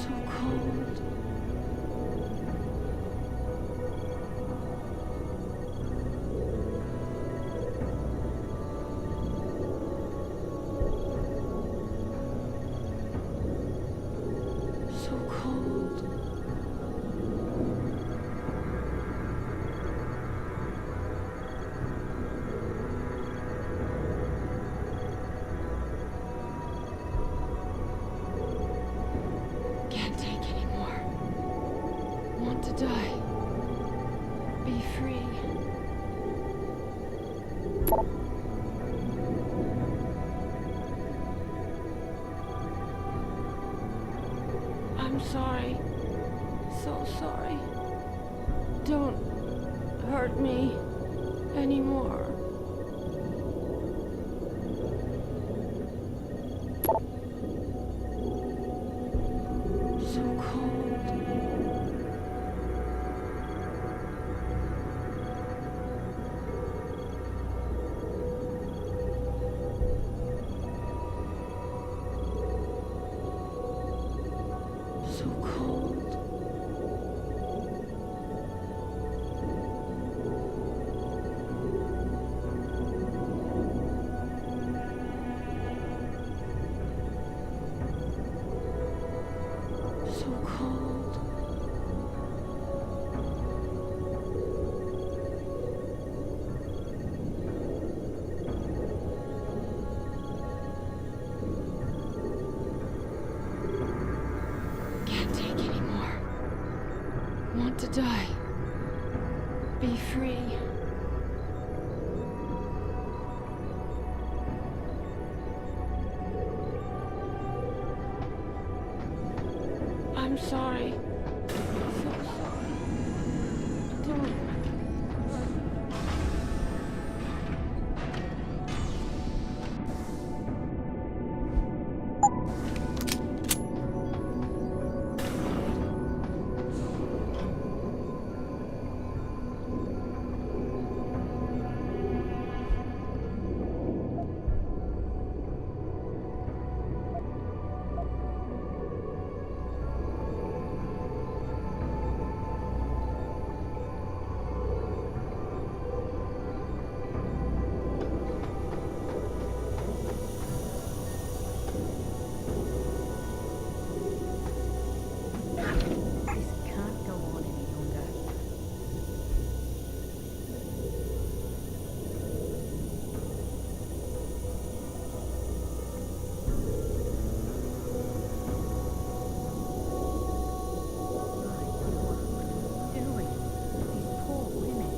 So cold. I'm sorry. So sorry. Don't hurt me anymore. So cold. So cold. So cold. Can't take anymore. Want to die. Be free. I'm sorry. So sorry. Don't. This can't go on any longer. What are you doing? These poor women.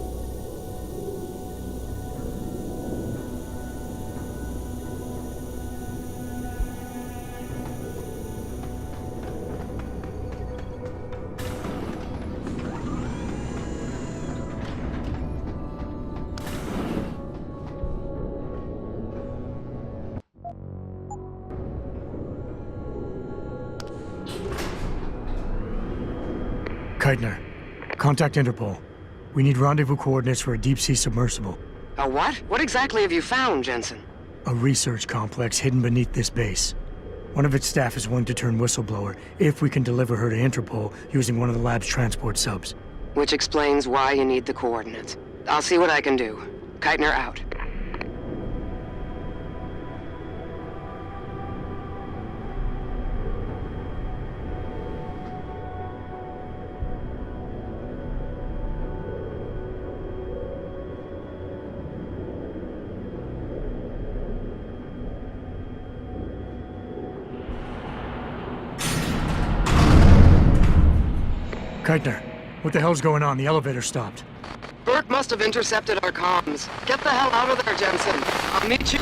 Keitner, contact Interpol. We need rendezvous coordinates for a deep-sea submersible. A what? What exactly have you found, Jensen? A research complex hidden beneath this base. One of its staff is willing to turn whistleblower if we can deliver her to Interpol using one of the lab's transport subs. Which explains why you need the coordinates. I'll see what I can do. Keitner out. Keitner, what the hell's going on? The elevator stopped. Bert must have intercepted our comms. Get the hell out of there, Jensen. I'll meet you.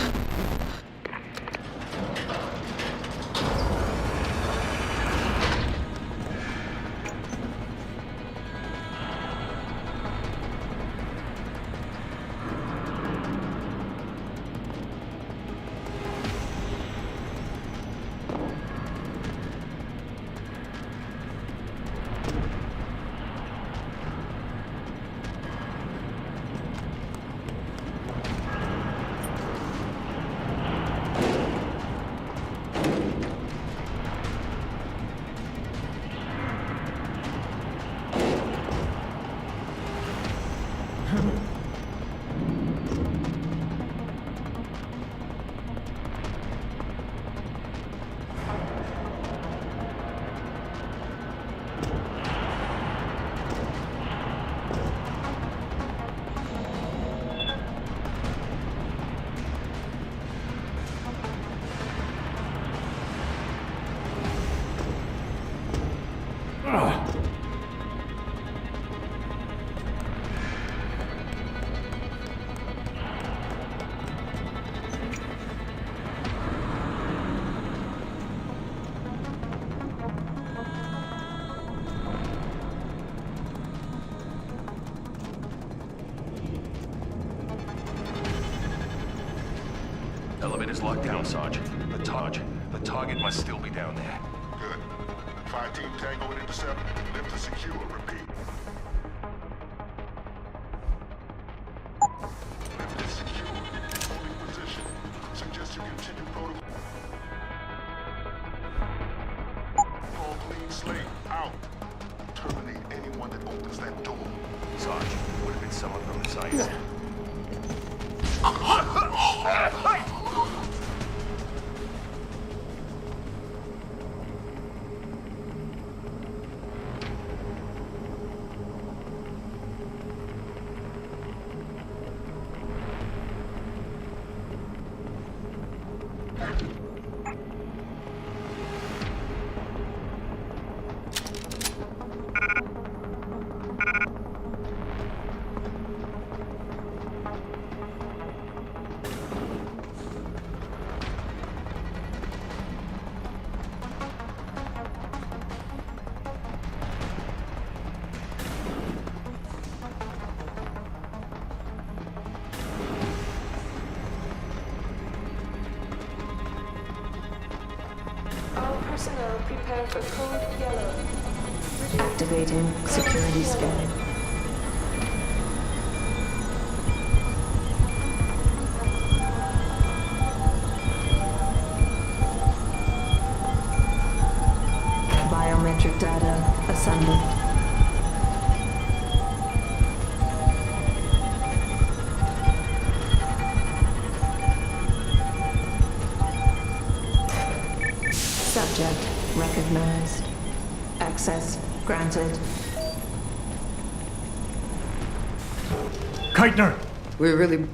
subbit is locked down, Sarge. The target must still be down there. Good. 5 Team Tango and intercept. Lift to secure. Repeat. Lift is secure. Holding position. Suggest you continue protocol. All clean slate. Out. Terminate anyone that opens that door. Sarge, would have been someone from the science. All personnel prepare for code yellow. Activating security scan. Biometric data assembled. Subject recognized. Access granted. Keitner! We really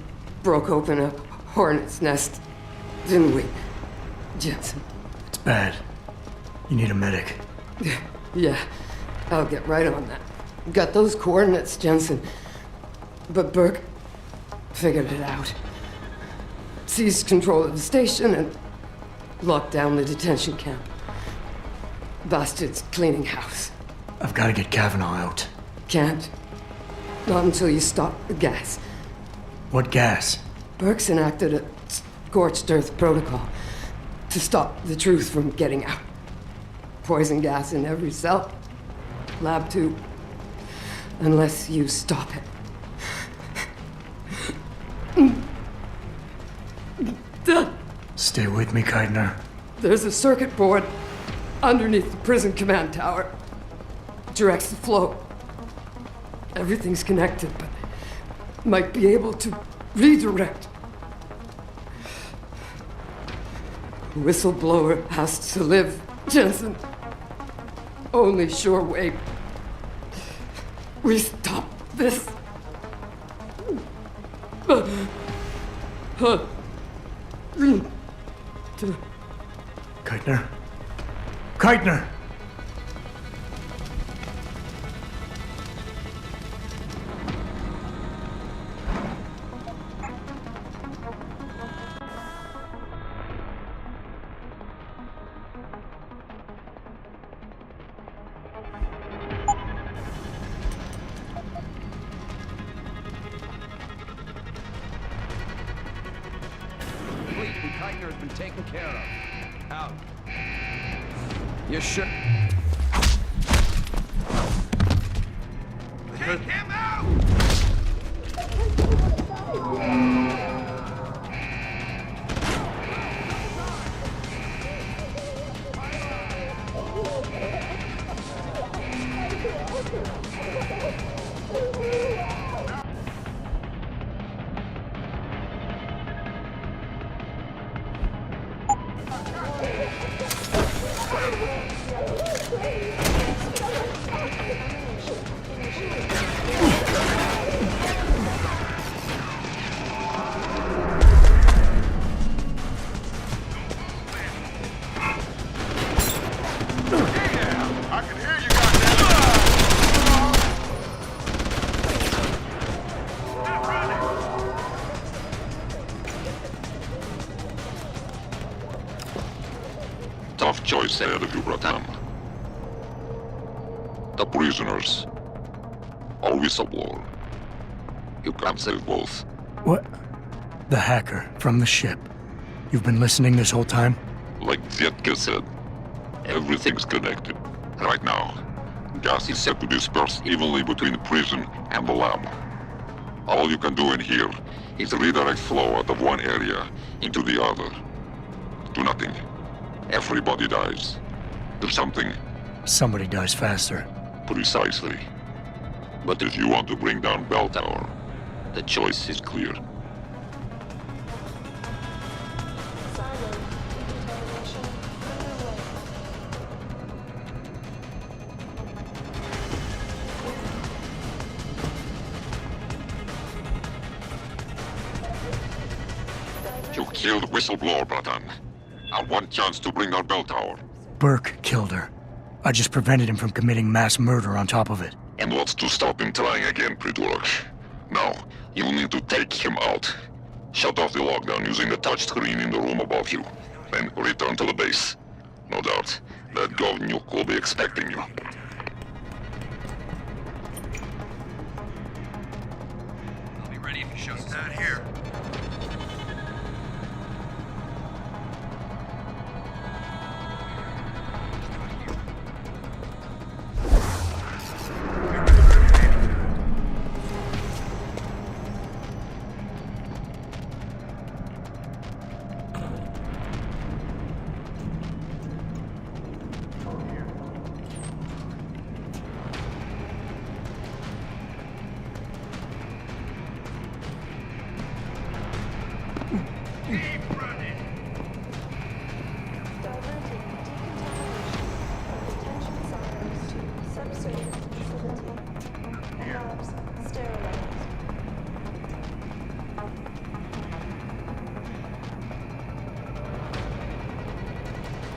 broke open a hornet's nest, didn't we, Jensen? It's bad. You need a medic. Yeah, I'll get right on that. Got those coordinates, Jensen. But Burke figured it out. Seized control of the station and locked down the detention camp. Bastards cleaning house. I've got to get Kavanaugh out. Can't. Not until you stop the gas. What gas? Burke's enacted a scorched earth protocol to stop the truth from getting out. Poison gas in every cell. Lab 2. Unless you stop it. Stay with me, Keitner. There's a circuit board underneath the prison command tower. Directs the flow. Everything's connected, but might be able to redirect. Whistleblower has to live, Jensen. Only sure way we stop this. Keitner? Keitner! Fleet and Keitner has been taken care of. Out. You should. Take him out! Tough choice ahead of you, Bratan. The prisoners. Or whistleblower. You can't save both. What? The hacker from the ship. You've been listening this whole time? Like Zetka said, everything's connected. Right now, gas is set to disperse evenly between the prison and the lab. All you can do in here is redirect flow out of one area into the other. Do nothing. Everybody dies. Do something. Somebody dies faster. Precisely. But if you want to bring down Bell Tower, the choice is clear. You killed Whistleblower, Bratan. Our one chance to bring down Bell Tower. Burke killed her. I just prevented him from committing mass murder on top of it. And what's to stop him trying again, Prydurk? Now, you'll need to take him out. Shut off the lockdown using the touchscreen in the room above you. Then return to the base. No doubt, that Gov Nuke will be expecting you. I'll be ready if you show us out here.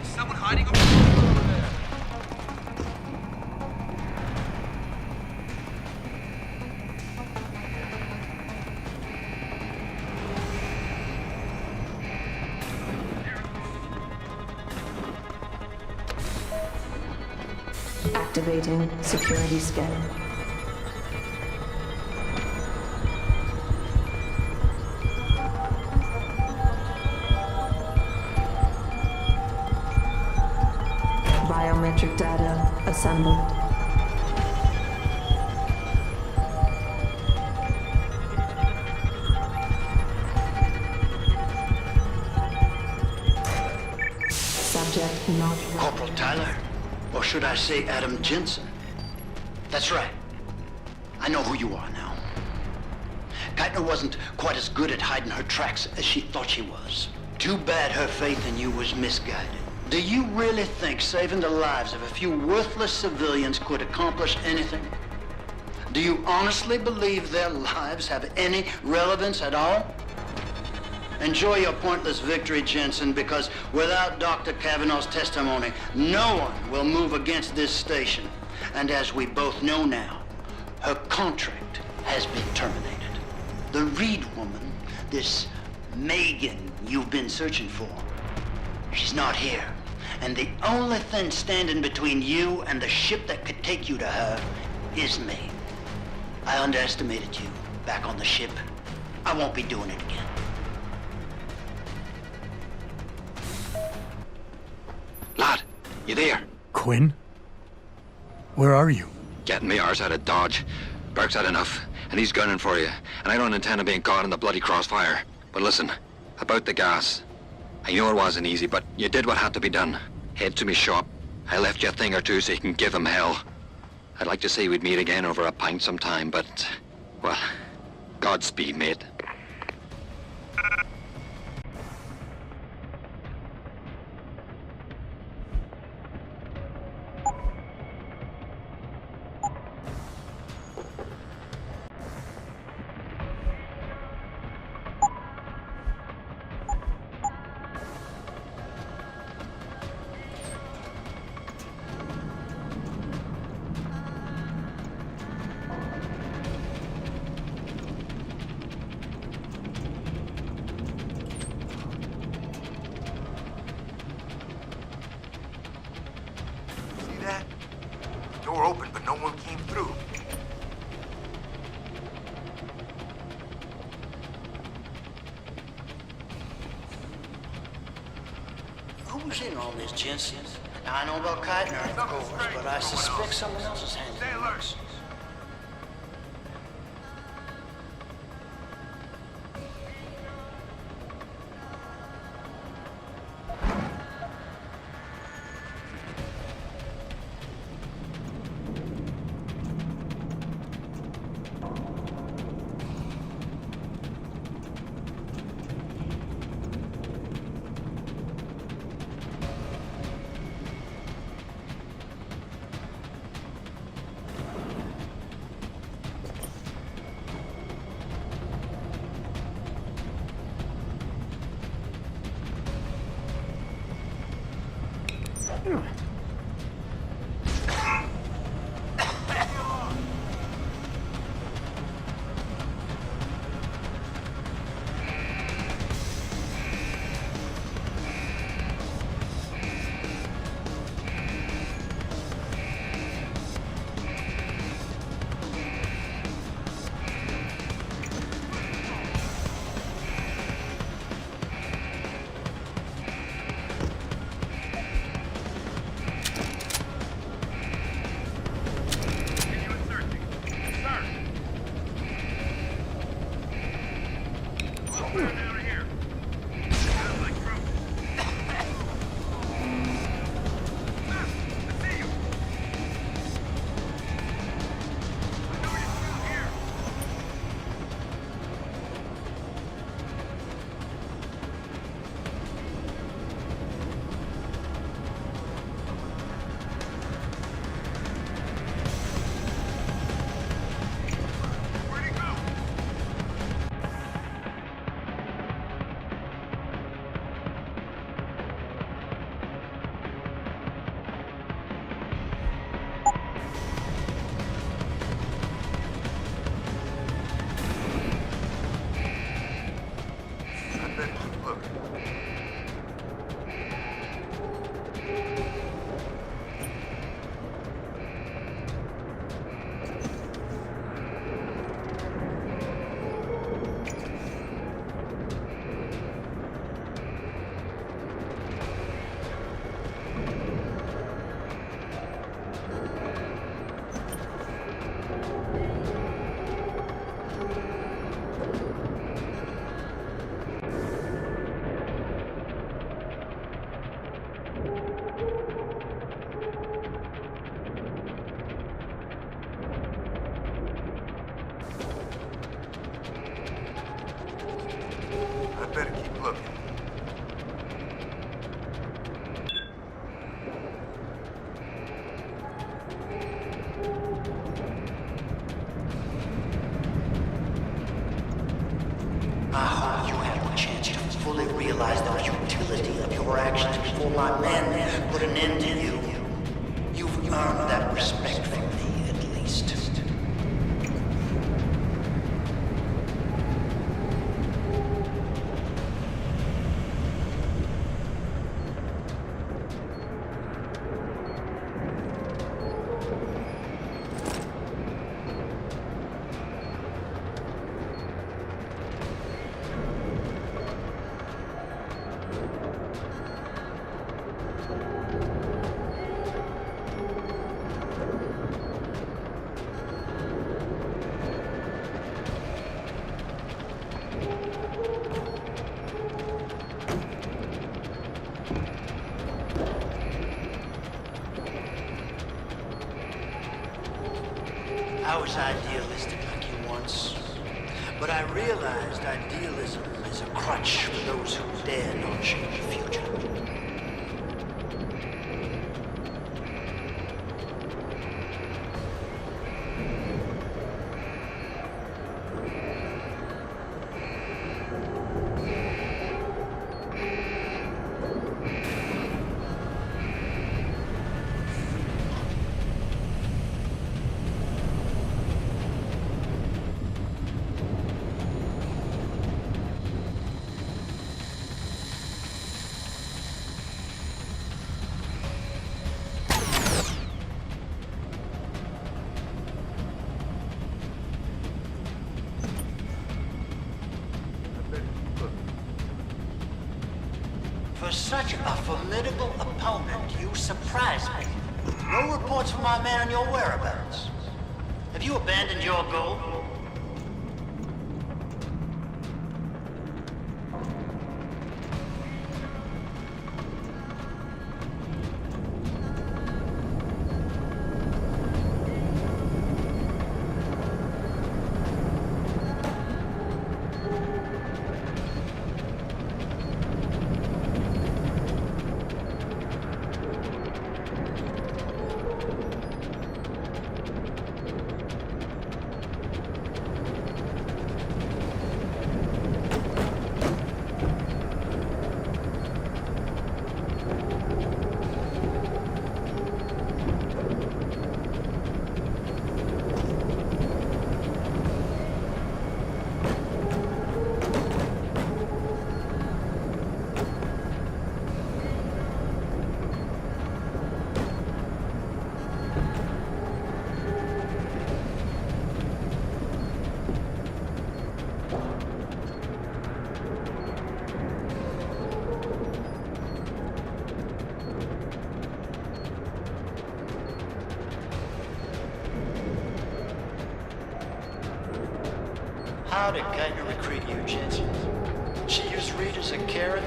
Someone hiding over there. Activating security scan. Biometric data assembled. Subject not ready. Corporal Tyler? Or should I say Adam Jensen? That's right. I know who you are now. Geithner wasn't quite as good at hiding her tracks as she thought she was. Too bad her faith in you was misguided. Do you really think saving the lives of a few worthless civilians could accomplish anything? Do you honestly believe their lives have any relevance at all? Enjoy your pointless victory, Jensen, because without Dr. Kavanaugh's testimony, no one will move against this station. And as we both know now, her contract has been terminated. The Reed woman, this Megan you've been searching for, she's not here. And the only thing standing between you and the ship that could take you to her is me. I underestimated you back on the ship. I won't be doing it again. Lad, you there? Quinn? Where are you? Getting me arse out of Dodge. Burke's had enough, and he's gunning for you. And I don't intend on being caught in the bloody crossfire. But listen, about the gas. I know it wasn't easy, but you did what had to be done. Head to me shop. I left you a thing or two so you can give him hell. I'd like to say we'd meet again over a pint sometime, but, well, Godspeed, mate. Door open, but no one came through. Who's in all this, Jensen? Now, I know about Keitner, of course, but I suspect someone else is handling this. My men put an end to you. You've earned that respect from me, at least. I was idealistic like you once, but I realized idealism is a crutch for those who dare not shape the future. For such a formidable opponent, you surprise me. No reports from my man on your whereabouts. Have you abandoned your goal? How did Geithner recruit you, Jensen? She used Reed as a carrot?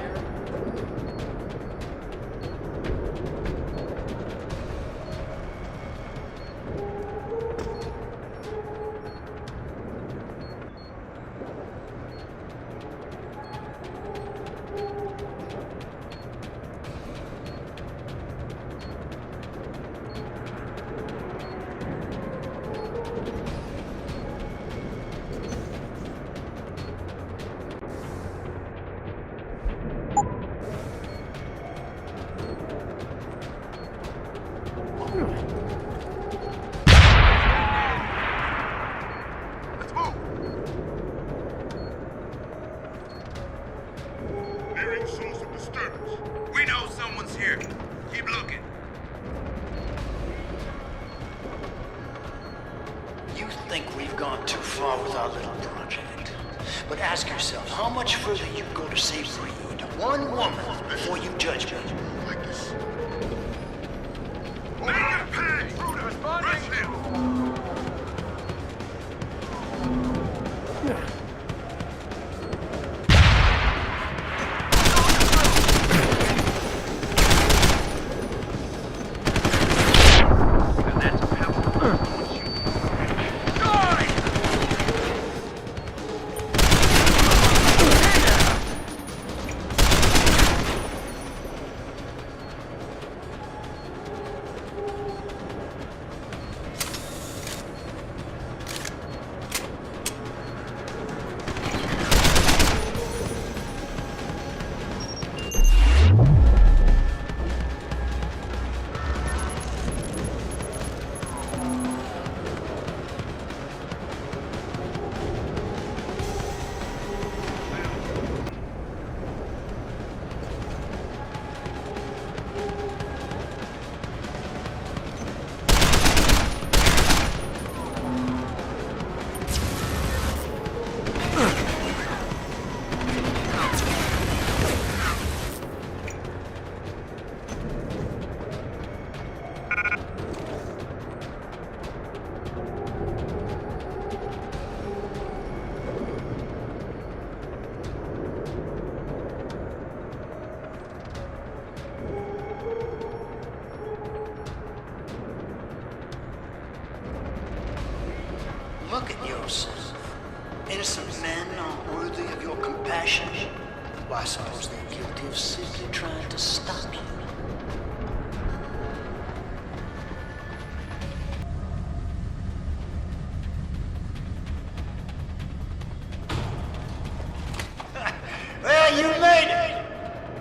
Look at yourself. Innocent men aren't worthy of your compassion. Why, I suppose they're guilty of simply trying to stop you. Well, you made it.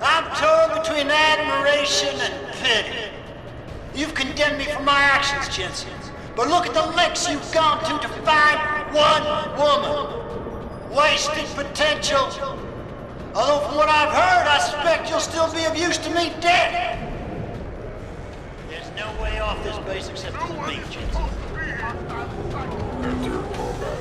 I'm torn between admiration and pity. You've condemned me for my actions, Jensen. But look at the lengths you've gone to find one woman. Wasted potential. Although from what I've heard, I suspect you'll still be of use to me dead. There's no way off this base except through me, Jensen. Enter combat.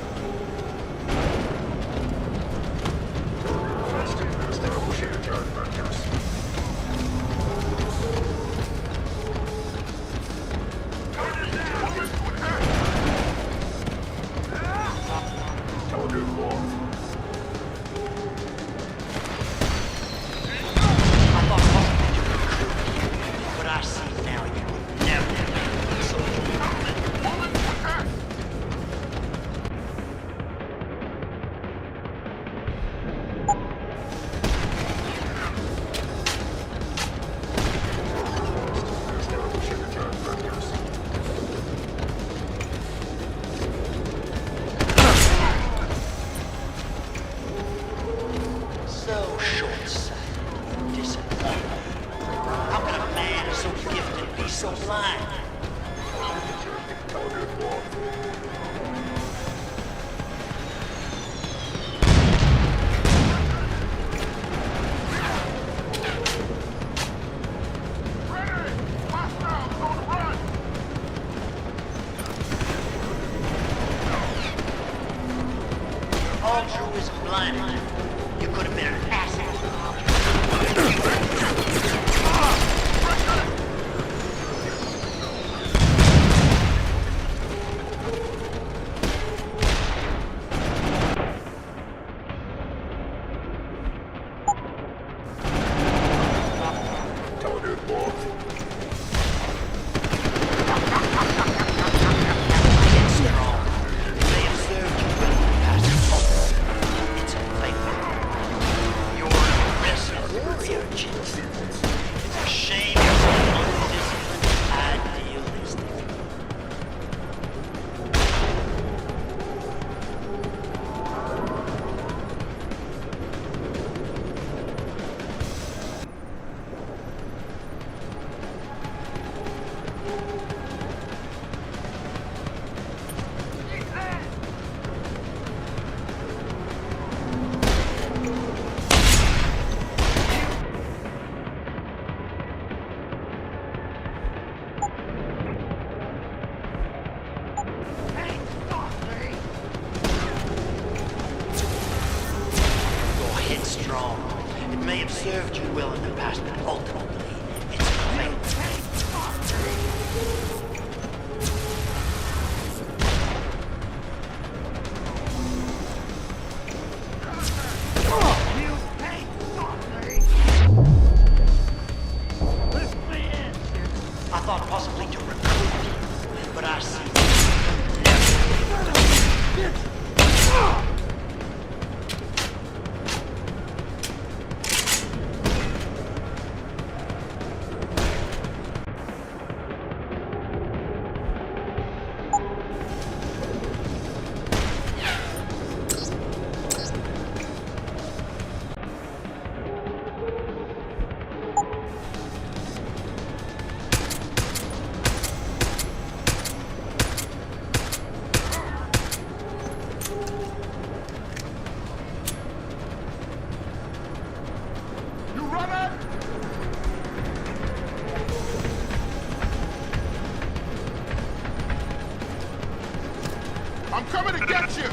so blind? Altruism blinded you. You could have been an asset. It may have served you well in the past, but ultimately, it's fate. I thought possibly to recruit you, but I see. I'm coming to get you!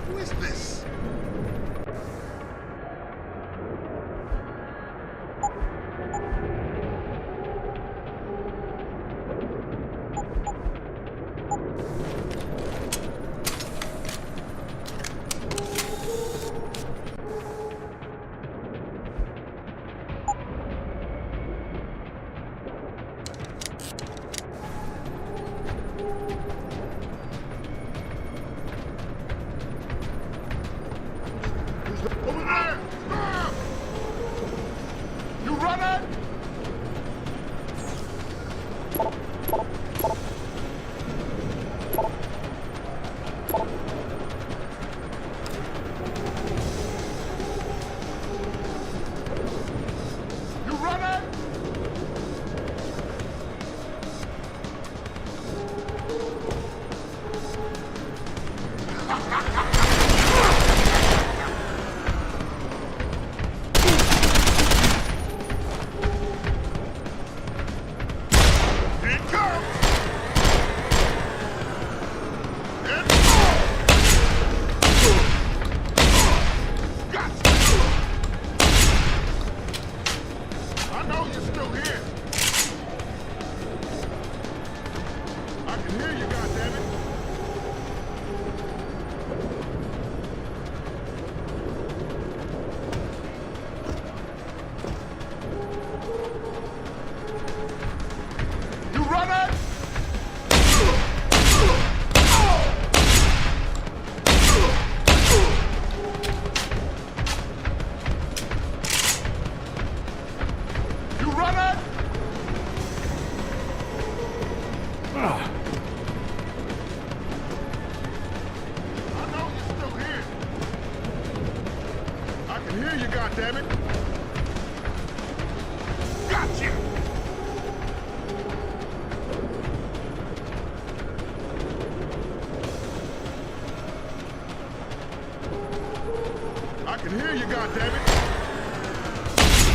Who is this? Over there! You running? can hear you, goddammit! Gotcha! I can hear you, goddammit!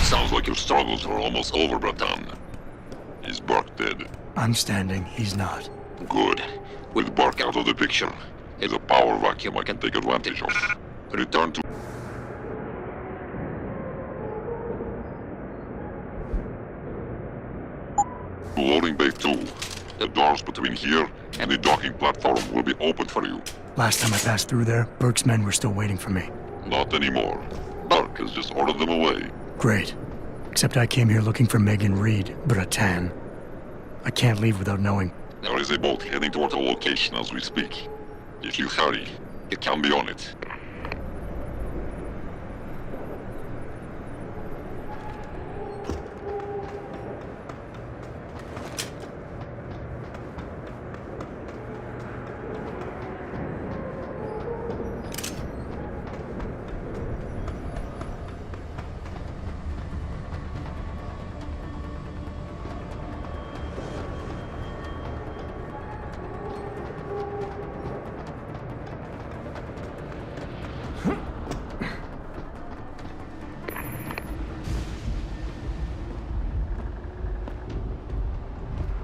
Sounds like your struggles are almost over, Bratan. Is Burke dead? I'm standing, he's not. Good. With Burke out of the picture, is a power vacuum I can take advantage of. Return to... Loading Bay 2. The doors between here and the docking platform will be opened for you. Last time I passed through there, Burke's men were still waiting for me. Not anymore. Burke has just ordered them away. Great. Except I came here looking for Megan Reed, Bratan. I can't leave without knowing. There is a boat heading toward our location as we speak. If you hurry, you can be on it.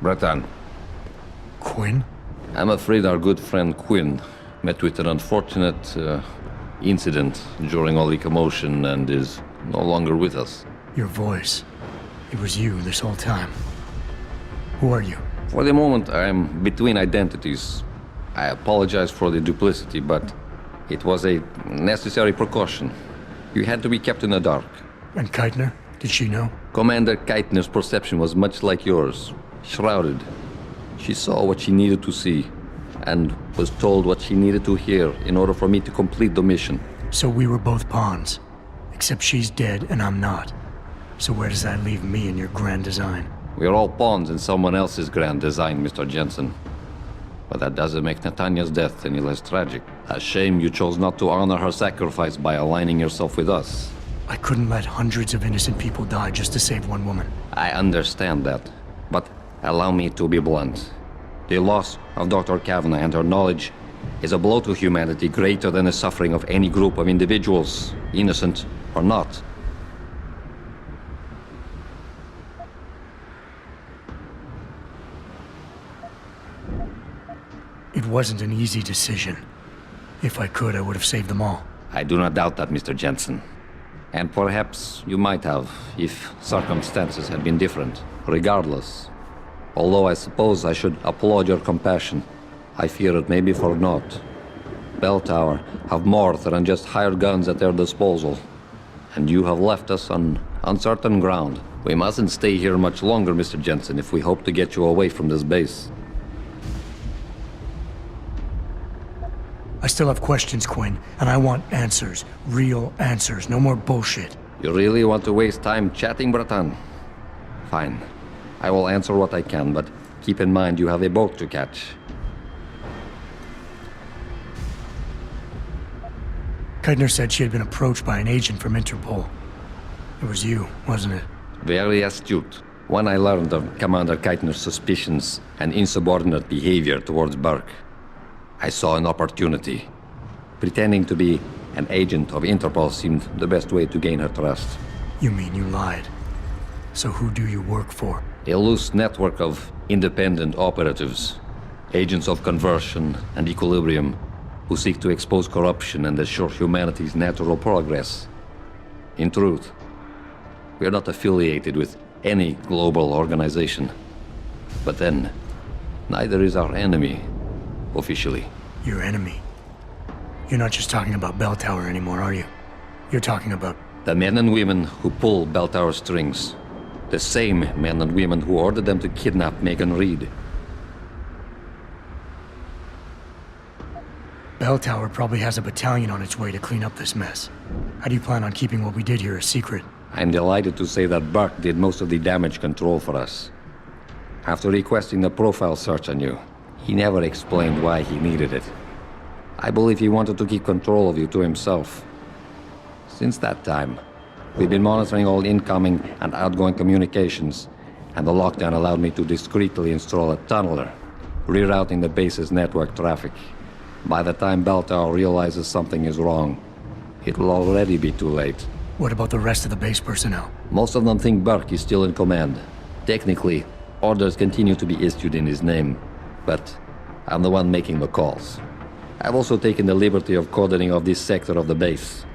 Bratan. Quinn? I'm afraid our good friend Quinn met with an unfortunate incident during all the commotion and is no longer with us. Your voice. It was you this whole time. Who are you? For the moment, I'm between identities. I apologize for the duplicity, but it was a necessary precaution. You had to be kept in the dark. And Keitner? Did she know? Commander Keitner's perception was much like yours. Shrouded. She saw what she needed to see, and was told what she needed to hear in order for me to complete the mission. So we were both pawns. Except she's dead and I'm not. So where does that leave me in your grand design? We are all pawns in someone else's grand design, Mr. Jensen. But that doesn't make Natanya's death any less tragic. A shame you chose not to honor her sacrifice by aligning yourself with us. I couldn't let hundreds of innocent people die just to save one woman. I understand that, but allow me to be blunt. The loss of Dr. Kavanagh and her knowledge is a blow to humanity greater than the suffering of any group of individuals, innocent or not. It wasn't an easy decision. If I could, I would have saved them all. I do not doubt that, Mr. Jensen. And perhaps you might have, if circumstances had been different. Regardless, although I suppose I should applaud your compassion, I fear it may be for naught. Bell Tower have more than just hired guns at their disposal, and you have left us on uncertain ground. We mustn't stay here much longer, Mr. Jensen, if we hope to get you away from this base. I still have questions, Quinn, and I want answers. Real answers, no more bullshit. You really want to waste time chatting, Bratan? Fine. I will answer what I can, but keep in mind you have a boat to catch. Keitner said she had been approached by an agent from Interpol. It was you, wasn't it? Very astute. When I learned of Commander Keitner's suspicions and insubordinate behavior towards Burke, I saw an opportunity. Pretending to be an agent of Interpol seemed the best way to gain her trust. You mean you lied? So who do you work for? A loose network of independent operatives, agents of conversion and equilibrium, who seek to expose corruption and assure humanity's natural progress. In truth, we are not affiliated with any global organization. But then, neither is our enemy, officially. Your enemy? You're not just talking about Bell Tower anymore, are you? You're talking about... The men and women who pull Bell Tower strings. The same men and women who ordered them to kidnap Megan Reed. Bell Tower probably has a battalion on its way to clean up this mess. How do you plan on keeping what we did here a secret? I'm delighted to say that Burke did most of the damage control for us. After requesting a profile search on you, he never explained why he needed it. I believe he wanted to keep control of you to himself. Since that time, we've been monitoring all incoming and outgoing communications, and the lockdown allowed me to discreetly install a tunneler, rerouting the base's network traffic. By the time Bell Tower realizes something is wrong, it will already be too late. What about the rest of the base personnel? Most of them think Burke is still in command. Technically, orders continue to be issued in his name, but I'm the one making the calls. I've also taken the liberty of cordoning off this sector of the base.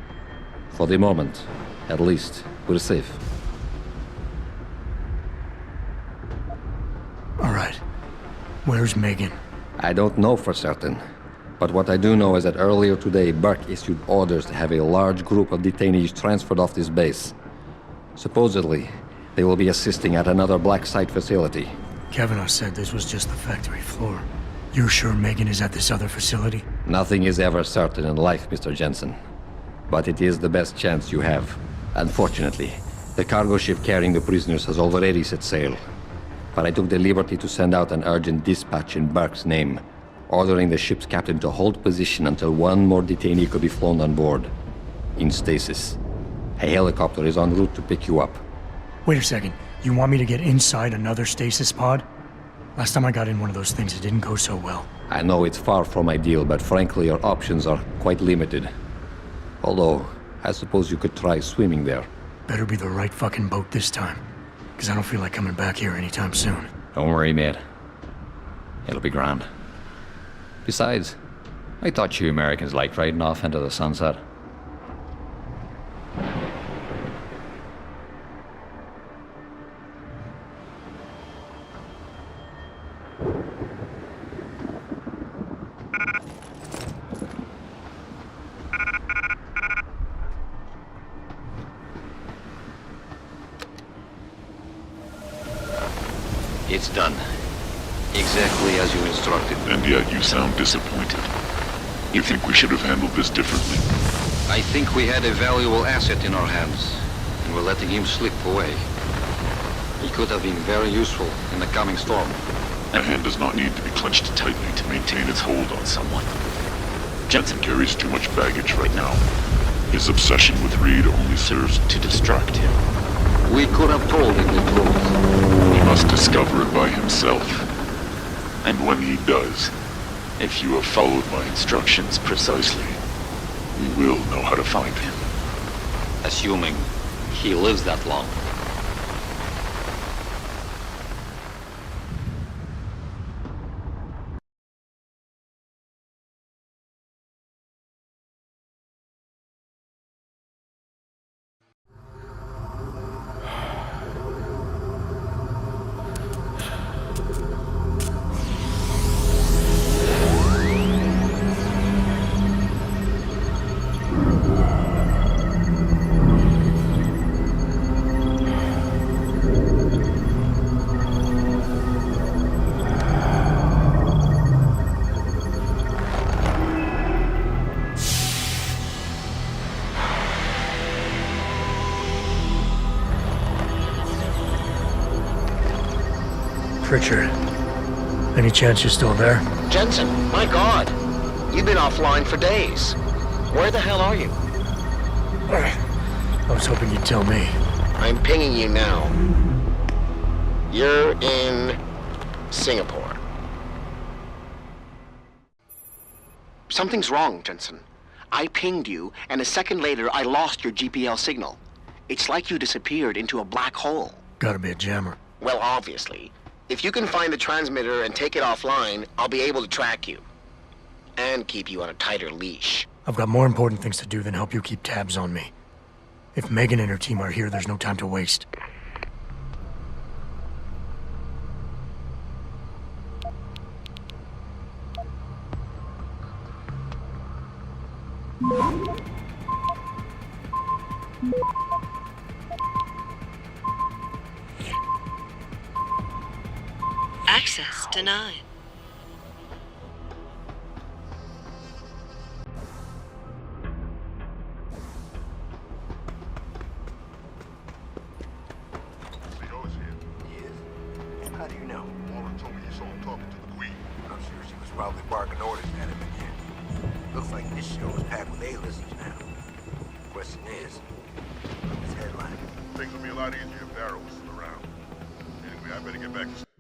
For the moment, at least, we're safe. All right. Where's Megan? I don't know for certain. But what I do know is that earlier today, Burke issued orders to have a large group of detainees transferred off this base. Supposedly, they will be assisting at another black site facility. Kavanaugh said this was just the factory floor. You're sure Megan is at this other facility? Nothing is ever certain in life, Mr. Jensen. But it is the best chance you have. Unfortunately, the cargo ship carrying the prisoners has already set sail. But I took the liberty to send out an urgent dispatch in Burke's name, ordering the ship's captain to hold position until one more detainee could be flown on board. In stasis. A helicopter is en route to pick you up. Wait a second. You want me to get inside another stasis pod? Last time I got in one of those things, it didn't go so well. I know it's far from ideal, but frankly, your options are quite limited. Although, I suppose you could try swimming there. Better be the right fucking boat this time. Because I don't feel like coming back here anytime soon. Don't worry, mate. It'll be grand. Besides, I thought you Americans liked riding off into the sunset. It's done. Exactly as you instructed. And yet you sound disappointed. You think we should have handled this differently? I think we had a valuable asset in our hands, and we're letting him slip away. He could have been very useful in the coming storm. A hand does not need to be clenched tightly to maintain its hold on someone. Jensen carries too much baggage right now. His obsession with Reed only serves to distract him. We could have told him the truth. He must discover it by himself. And when he does, if you have followed my instructions precisely, we will know how to find him. Assuming he lives that long. Pritchard, any chance you're still there? Jensen, my God. You've been offline for days. Where the hell are you? I was hoping you'd tell me. I'm pinging you now. You're in Singapore. Something's wrong, Jensen. I pinged you, and a second later, I lost your GPL signal. It's like you disappeared into a black hole. Gotta be a jammer. Well, obviously. If you can find the transmitter and take it offline, I'll be able to track you. And keep you on a tighter leash. I've got more important things to do than help you keep tabs on me. If Megan and her team are here, there's no time to waste. Access denied. How do you know? Warren told me you saw him talking to the Queen. I'm sure she was probably barking orders at him again. Looks like this show is packed with A-listers now. question is, his headline. Things would be a lot easier if Barrow was still around. Anyway, I better get back to